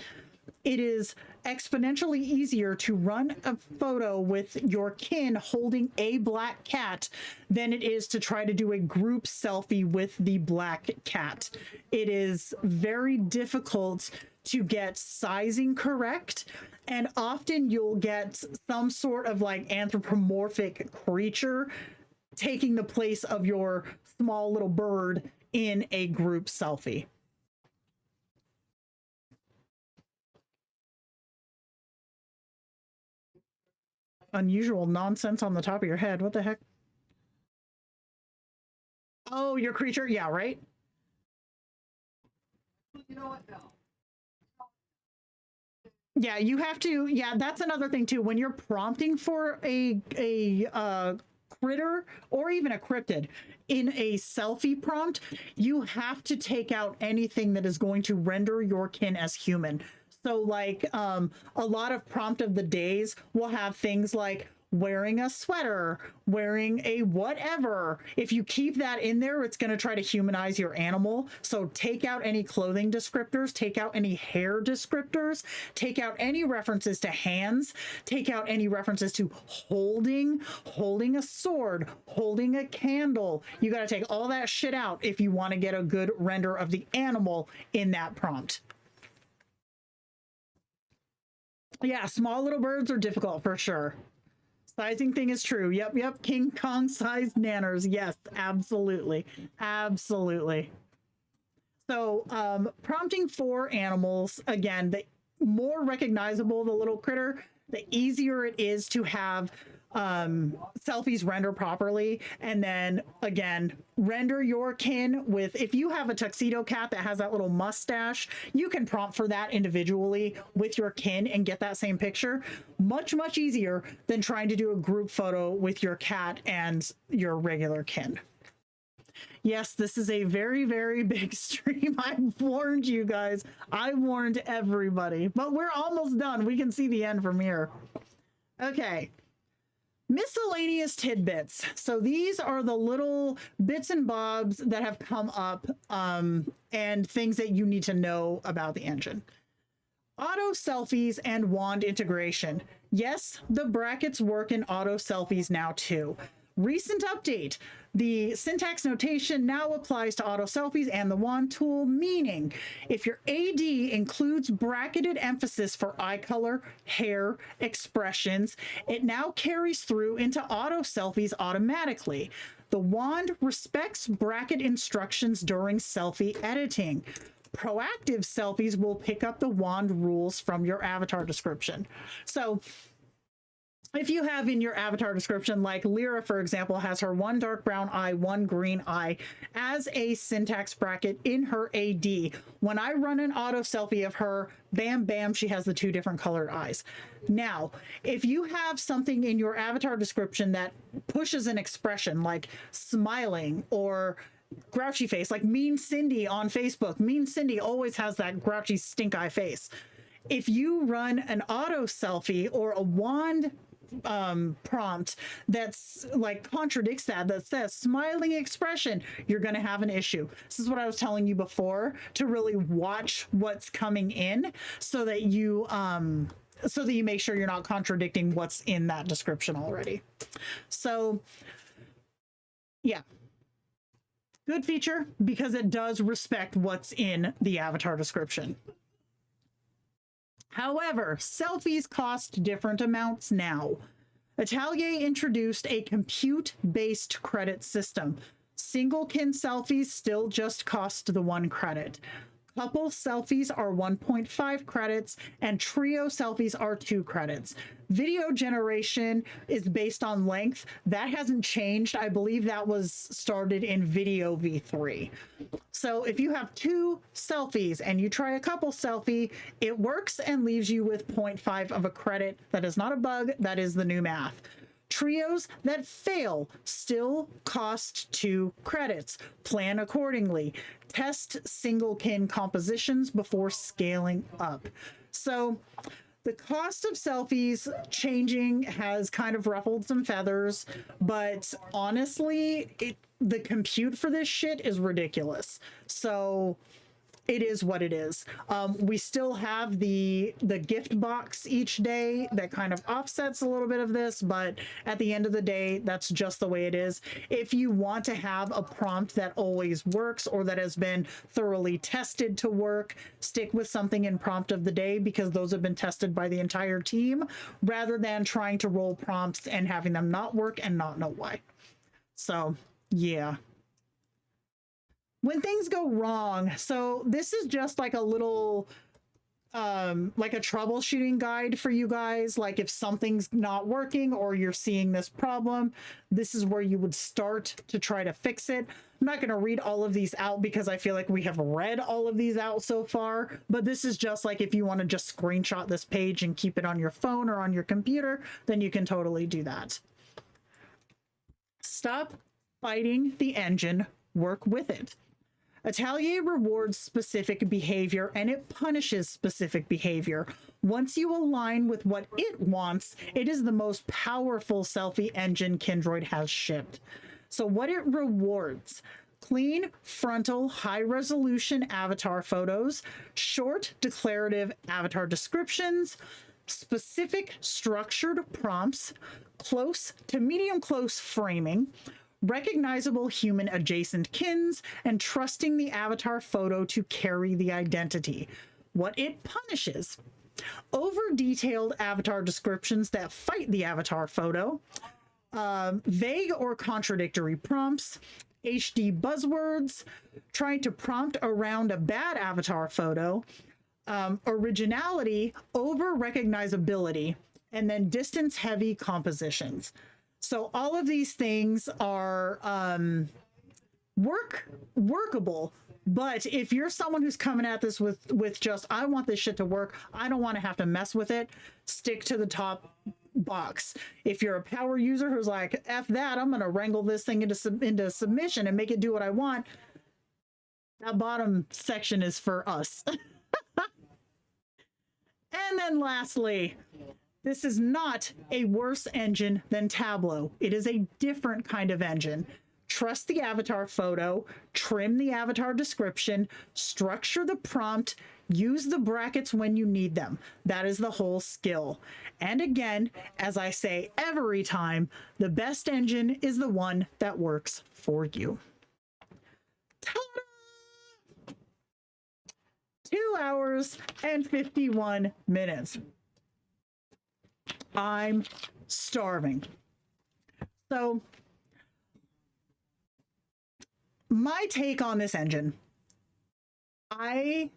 [SPEAKER 2] it is exponentially easier to run a photo with your kin holding a black cat than it is to try to do a group selfie with the black cat. It is very difficult to get sizing correct, and often you'll get some sort of like anthropomorphic creature taking the place of your small little bird in a group selfie. Unusual nonsense on the top of your head. What the heck? Oh, your creature? Yeah, right? You know what? No. Yeah, you have to. Yeah, that's another thing too. When you're prompting for a critter or even a cryptid in a selfie prompt, you have to take out anything that is going to render your kin as human. So like a lot of prompt of the days will have things like wearing a sweater, wearing a whatever. If you keep that in there, it's going to try to humanize your animal. So take out any clothing descriptors, take out any hair descriptors, take out any references to hands, take out any references to holding a sword, holding a candle. You got to take all that shit out if you want to get a good render of the animal in that prompt. Yeah, small little birds are difficult for sure. Sizing thing is true. Yep. King Kong sized nanners. Yes, absolutely. Absolutely. So prompting for animals, again, the more recognizable the little critter, the easier it is to have selfies render properly. And then again, render your kin with, if you have a tuxedo cat that has that little mustache, you can prompt for that individually with your kin and get that same picture. Much easier than trying to do a group photo with your cat and your regular kin. Yes, this is a very big stream. I warned you guys. I warned everybody, but we're almost done. We can see the end from here. Okay. Miscellaneous tidbits. So these are the little bits and bobs that have come up and things that you need to know about the engine. Auto selfies and wand integration. Yes, the brackets work in auto selfies now too. Recent update. The syntax notation now applies to auto selfies and the wand tool, meaning if your AD includes bracketed emphasis for eye color, hair, expressions, it now carries through into auto selfies automatically. The wand respects bracket instructions during selfie editing. Proactive selfies will pick up the wand rules from your avatar description. So if you have in your avatar description, like Lyra, for example, has her one dark brown eye, one green eye as a syntax bracket in her AD. When I run an auto selfie of her, bam, she has the two different colored eyes. Now, if you have something in your avatar description that pushes an expression like smiling or grouchy face, like Mean Cindy on Facebook, Mean Cindy always has that grouchy stink eye face. If you run an auto selfie or a wand prompt that's like contradicts that says smiling expression, you're going to have an issue. This is what I was telling you before, to really watch what's coming in so that you make sure you're not contradicting what's in that description already. So yeah, good feature because it does respect what's in the avatar description. However, selfies cost different amounts now. Atelier introduced a compute-based credit system. Single kin selfies still just cost the 1 credit. Couple selfies are 1.5 credits, and trio selfies are 2 credits. Video generation is based on length. That hasn't changed. I believe that was started in Video V3. So if you have 2 selfies and you try a couple selfie, it works and leaves you with 0.5 of a credit. That is not a bug. That is the new math. Trios that fail still cost 2 credits. Plan accordingly. Test single kin compositions before scaling up. So the cost of selfies changing has kind of ruffled some feathers, but honestly, the compute for this shit is ridiculous. So it is what it is. We still have the gift box each day that kind of offsets a little bit of this, but at the end of the day, that's just the way it is. If you want to have a prompt that always works or that has been thoroughly tested to work, stick with something in prompt of the day, because those have been tested by the entire team, rather than trying to roll prompts and having them not work and not know why. So yeah. When things go wrong, so this is just like a little like a troubleshooting guide for you guys. Like if something's not working or you're seeing this problem, this is where you would start to try to fix it. I'm not going to read all of these out because I feel like we have read all of these out so far, but this is just like if you want to just screenshot this page and keep it on your phone or on your computer, then you can totally do that. Stop fighting the engine, work with it. Atelier rewards specific behavior and it punishes specific behavior. Once you align with what it wants, it is the most powerful selfie engine Kindroid has shipped. So what it rewards: clean, frontal, high-resolution avatar photos, short, declarative avatar descriptions, specific structured prompts, close to medium close framing, recognizable human adjacent kins, and trusting the avatar photo to carry the identity. What it punishes: over-detailed avatar descriptions that fight the avatar photo, vague or contradictory prompts, HD buzzwords, trying to prompt around a bad avatar photo, originality over recognizability, and then distance-heavy compositions. So all of these things are workable, but if you're someone who's coming at this with just, I want this shit to work, I don't want to have to mess with it, stick to the top box. If you're a power user who's like, F that, I'm going to wrangle this thing into submission and make it do what I want, that bottom section is for us. And then lastly, this is not a worse engine than Tableau. It is a different kind of engine. Trust the avatar photo, trim the avatar description, structure the prompt, use the brackets when you need them. That is the whole skill. And again, as I say every time, the best engine is the one that works for you. Ta-da! 2 hours and 51 minutes. I'm starving. So my take on this engine, I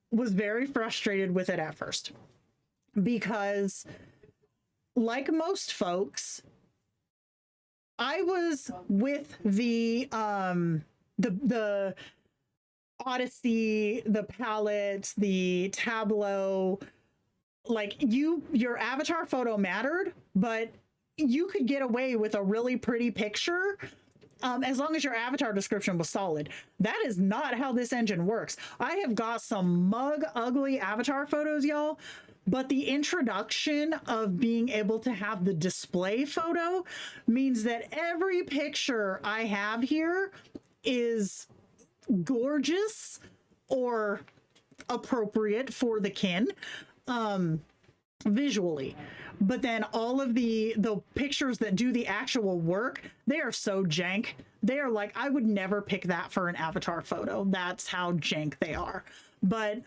[SPEAKER 2] was very frustrated with it at first because, like most folks, I was with the Odyssey, the palette, the Tableau. Like your avatar photo mattered, but you could get away with a really pretty picture as long as your avatar description was solid. That is not how this engine works. I have got some mug ugly avatar photos, y'all, but the introduction of being able to have the display photo means that every picture I have here is gorgeous or appropriate for the kin. Visually, but then all of the pictures that do the actual work, they are so jank. They are like, I would never pick that for an avatar photo. That's how jank they are. But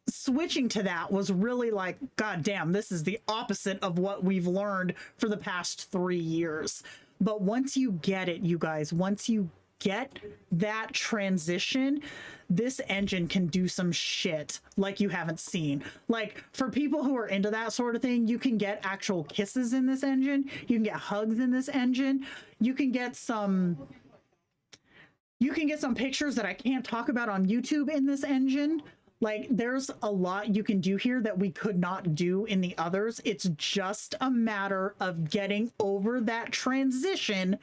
[SPEAKER 2] switching to that was really like, god damn, this is the opposite of what we've learned for the past 3 years. But once you get it, you guys, once you get that transition, this engine can do some shit like you haven't seen. Like, for people who are into that sort of thing, you can get actual kisses in this engine. You can get hugs in this engine. You can get some pictures that I can't talk about on YouTube in this engine. Like, there's a lot you can do here that we could not do in the others. It's just a matter of getting over that transition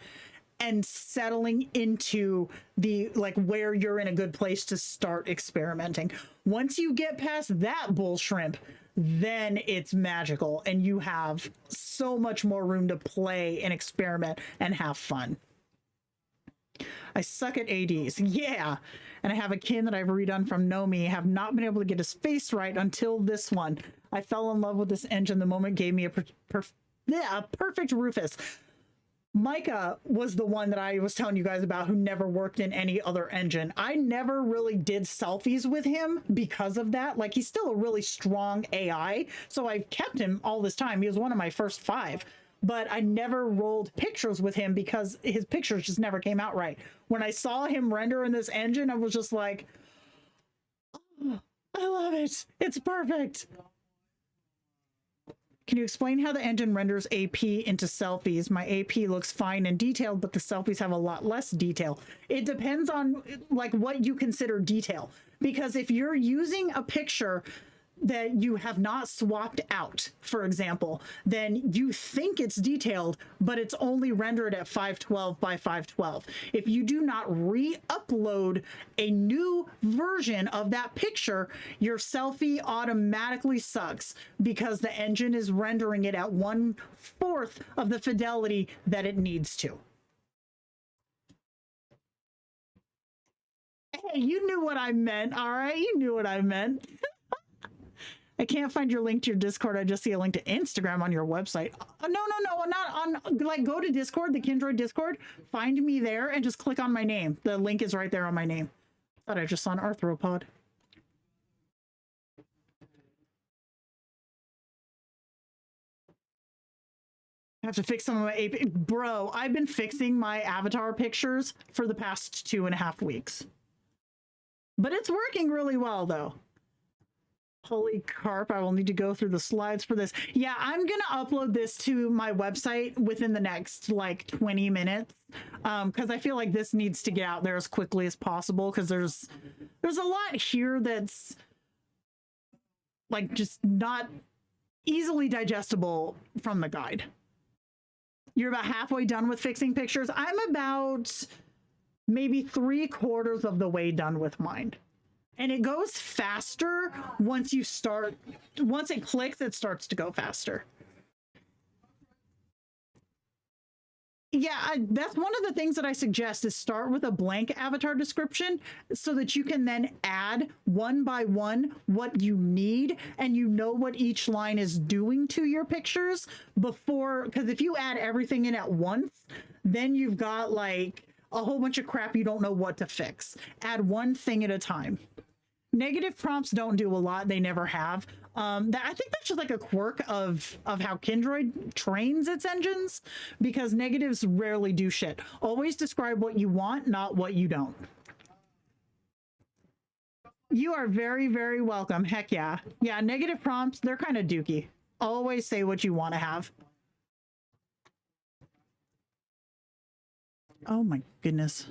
[SPEAKER 2] and settling into the, like, where you're in a good place to start experimenting. Once you get past that bull shrimp, then it's magical and you have so much more room to play and experiment and have fun. I suck at ADs. Yeah. And I have a kin that I've redone from Nomi. Have not been able to get his face right until this one. I fell in love with this engine the moment it gave me a perfect Rufus. Micah was the one that I was telling you guys about who never worked in any other engine. I never really did selfies with him because of that. Like, he's still a really strong AI, so I've kept him all this time. He was one of my first 5. But I never rolled pictures with him because his pictures just never came out right. When I saw him render in this engine, I was just like, oh, I love it. It's perfect. Can you explain how the engine renders AP into selfies? My AP looks fine and detailed, but the selfies have a lot less detail. It depends on, like, what you consider detail. Because if you're using a picture that you have not swapped out, for example, then you think it's detailed, but it's only rendered at 512 by 512. If you do not re-upload a new version of that picture, your selfie automatically sucks because the engine is rendering it at 1/4 of the fidelity that it needs to. Hey, you knew what I meant, all right? You knew what I meant. I can't find your link to your Discord. I just see a link to Instagram on your website. No, not on, like, go to Discord, the Kindroid Discord, find me there and just click on my name. The link is right there on my name. Thought I just saw an arthropod. I have to fix some of my AP. Bro, I've been fixing my avatar pictures for the past 2.5 weeks. But it's working really well, though. Holy carp, I will need to go through the slides for this. Yeah, I'm going to upload this to my website within the next, like, 20 minutes. Because I feel like this needs to get out there as quickly as possible. Because there's a lot here that's, like, just not easily digestible from the guide. You're about halfway done with fixing pictures. I'm about maybe 3/4 of the way done with mine. And it goes faster once it clicks, it starts to go faster. Yeah, that's one of the things that I suggest is start with a blank avatar description so that you can then add one by one what you need and you know what each line is doing to your pictures before, because if you add everything in at once, then you've got like a whole bunch of crap you don't know what to fix. Add one thing at a time. Negative prompts don't do a lot. They never have. I think that's just like a quirk of how Kindroid trains its engines, because negatives rarely do shit. Always describe what you want, not what you don't. You are very, very welcome. Heck yeah. Yeah, negative prompts, they're kind of dookie. Always say what you want to have. Oh my goodness.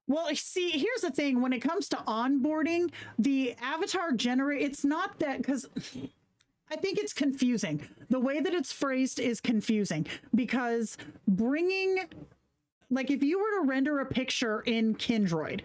[SPEAKER 2] Well, see, here's the thing. When it comes to onboarding, the avatar it's not that, because I think it's confusing. The way that it's phrased is confusing, because like, if you were to render a picture in Kindroid,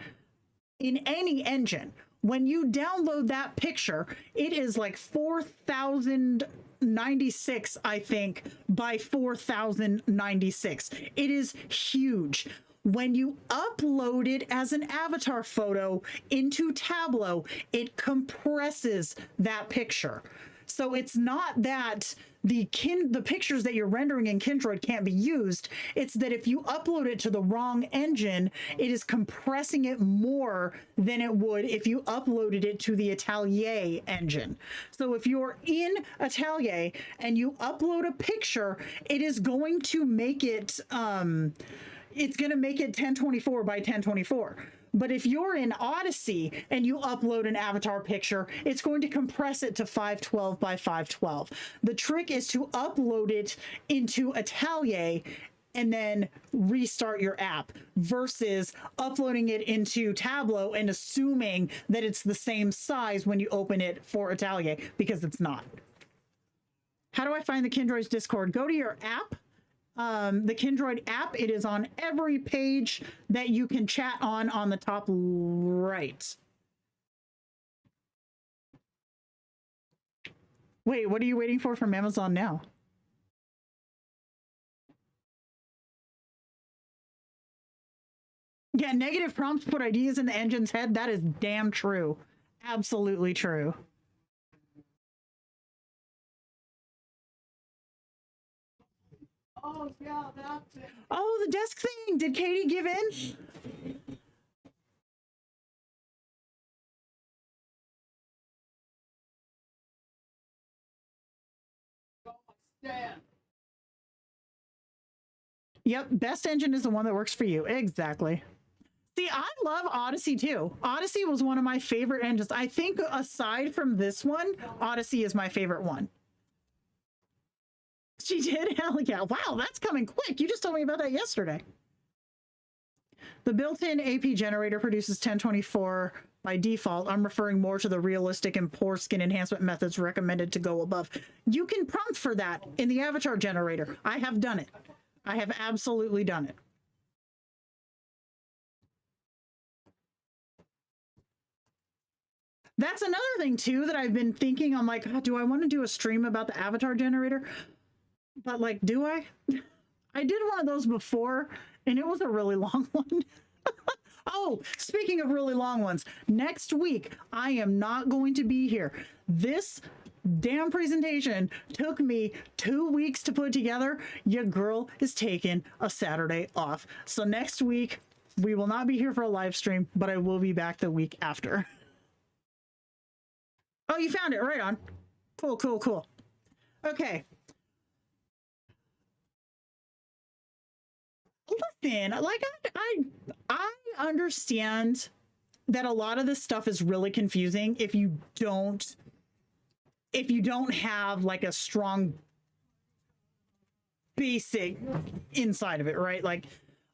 [SPEAKER 2] in any engine, when you download that picture, it is like 4096, I think, by 4096. It is huge. When you upload it as an avatar photo into Tableau, it compresses that picture. So it's not that the pictures that you're rendering in Kindroid can't be used. It's that if you upload it to the wrong engine, it is compressing it more than it would if you uploaded it to the Atelier engine. So if you're in Atelier and you upload a picture, it is going to make it it's going to make it 1024 by 1024. But if you're in Odyssey and you upload an avatar picture, it's going to compress it to 512 by 512. The trick is to upload it into Atelier and then restart your app versus uploading it into Tableau and assuming that it's the same size when you open it for Atelier, because it's not. How do I find the Kindroid's Discord? Go to your app. The Kindroid app, it is on every page that you can chat on the top right. Wait, what are you waiting for from Amazon now? Yeah, negative prompts put ideas in the engine's head. That is damn true. Absolutely true. Oh, yeah, that's it. Oh, the desk thing. Did Katie give in? Yep, best engine is the one that works for you. Exactly. See, I love Odyssey too. Odyssey was one of my favorite engines. I think aside from this one, Odyssey is my favorite one. She did? Hell yeah. Wow, that's coming quick. You just told me about that yesterday. The built-in AP generator produces 1024 by default. I'm referring more to the realistic and poor skin enhancement methods recommended to go above. You can prompt for that in the avatar generator. I have done it. I have absolutely done it. That's another thing too that I've been thinking. I'm like, oh, do I want to do a stream about the avatar generator? But like, do I? I did one of those before and it was a really long one. Oh, speaking of really long ones, next week I am not going to be here. This damn presentation took me 2 weeks to put together. Your girl is taking a Saturday off. So next week we will not be here for a live stream, but I will be back the week after. Oh, you found it. Right on. Cool, cool, cool. Okay. Listen, like I understand that a lot of this stuff is really confusing if you don't have like a strong basic inside of it, right? Like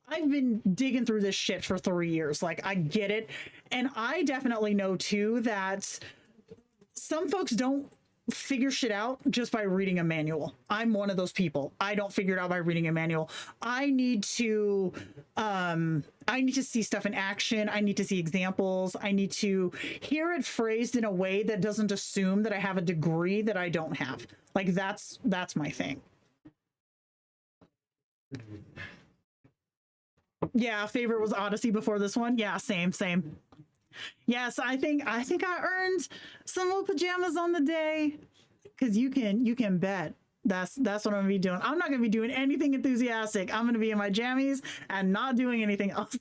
[SPEAKER 2] I've been digging through this shit for 3 years. Like I get it. And I definitely know too that some folks don't figure shit out just by reading a manual. I'm one of those people. I don't figure it out by reading a manual. I need to see stuff in action. I need to see examples. I need to hear it phrased in a way that doesn't assume that I have a degree that I don't have. Like that's my thing. Yeah, favorite was Odyssey before this one. Yeah, same. Yes, I think I earned some little pajamas on the day, because you can bet that's what I'm gonna be doing. I'm not gonna be doing anything enthusiastic. I'm gonna be in my jammies and not doing anything else.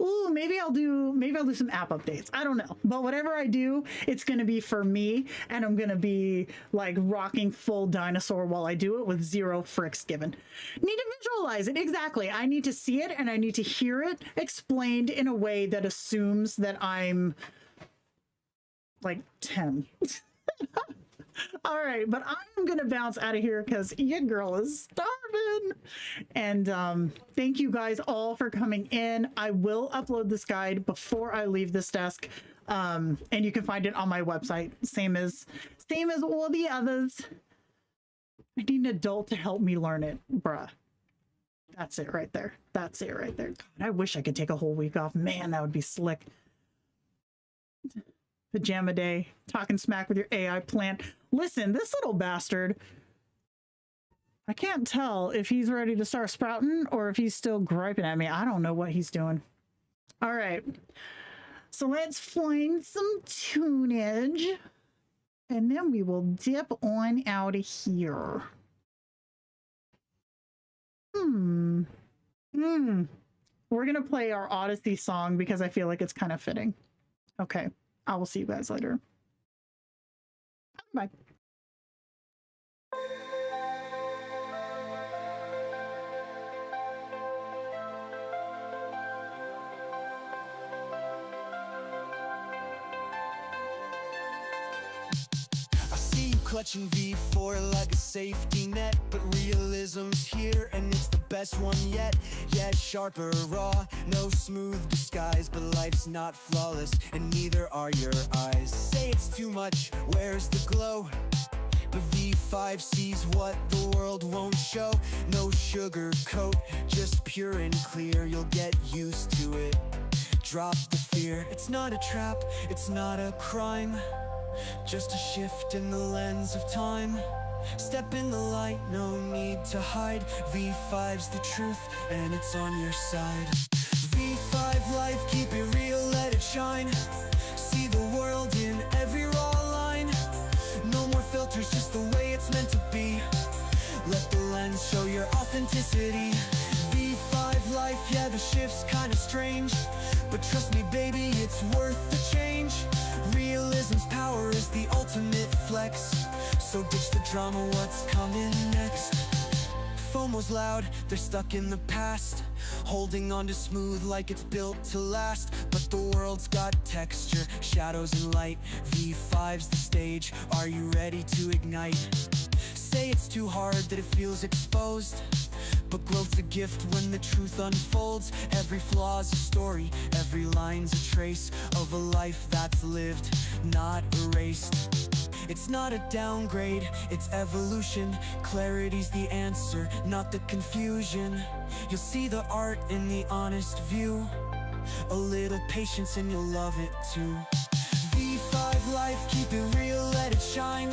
[SPEAKER 2] Ooh, maybe I'll do some app updates. I don't know, but whatever I do, it's gonna be for me, and I'm gonna be like rocking full dinosaur while I do it with zero fricks given. Need to visualize it. Exactly. I need to see it and I need to hear it explained in a way that assumes that I'm like 10. All right, but I'm gonna bounce out of here because your girl is starving. And thank you guys all for coming in. I will upload this guide before I leave this desk, and you can find it on my website, same as all the others. I need an adult to help me learn it, bruh. That's it right there. That's it right there. God, I wish I could take a whole week off. Man, that would be slick. Pajama day, talking smack with your AI plant. Listen, this little bastard, I can't tell if he's ready to start sprouting or if he's still griping at me. I don't know what he's doing. All right, so let's find some tunage. And then we will dip on out of here. We're going to play our Odyssey song because I feel like it's kind of fitting. Okay. I will see you guys later. Bye.
[SPEAKER 1] I see you clutching V4 like a safety net, but realism's here and it's the best one yet. Yeah, sharper, raw, no smooth disguise, but life's not flawless and neither are your eyes. Say it's too much, where's the glow? But V5 sees what the world won't show. No sugar coat, just pure and clear. You'll get used to it. Drop the fear. It's not a trap, it's not a crime, just a shift in the lens of time. Step in the light, no need to hide. V5's the truth, and it's on your side. V5 life, keep it real, let it shine. See the world in every raw line. No more filters, just the way it's meant to be. Let the lens show your authenticity. V5 life, yeah, the shift's kinda strange, but trust me, baby, it's worth the change. Realism's power is the ultimate flex, so ditch the drama, what's coming next? FOMO's loud, they're stuck in the past, holding on to smooth like it's built to last. But the world's got texture, shadows and light. V5's the stage, are you ready to ignite? Say it's too hard, that it feels exposed, but growth's a gift when the truth unfolds. Every flaw's a story, every line's a trace of a life that's lived, not erased. It's not a downgrade, it's evolution. Clarity's the answer, not the confusion. You'll see the art in the honest view. A little patience and you'll love it too. V5 life, keep it real, let it shine.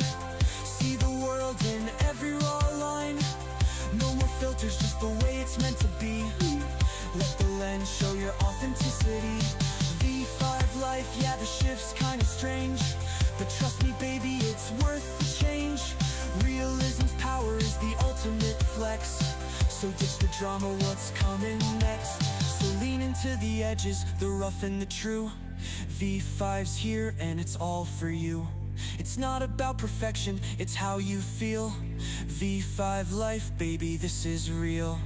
[SPEAKER 1] See the world in every raw line. No more filters, just the way it's meant to be. Let the lens show your authenticity. V5 life, yeah, the shift's kinda strange, but trust me, baby, it's worth the change. Realism's power is the ultimate flex, so ditch the drama, what's coming next? So lean into the edges, the rough and the true. V5's here and it's all for you. It's not about perfection, it's how you feel. V5 life, baby, this is real.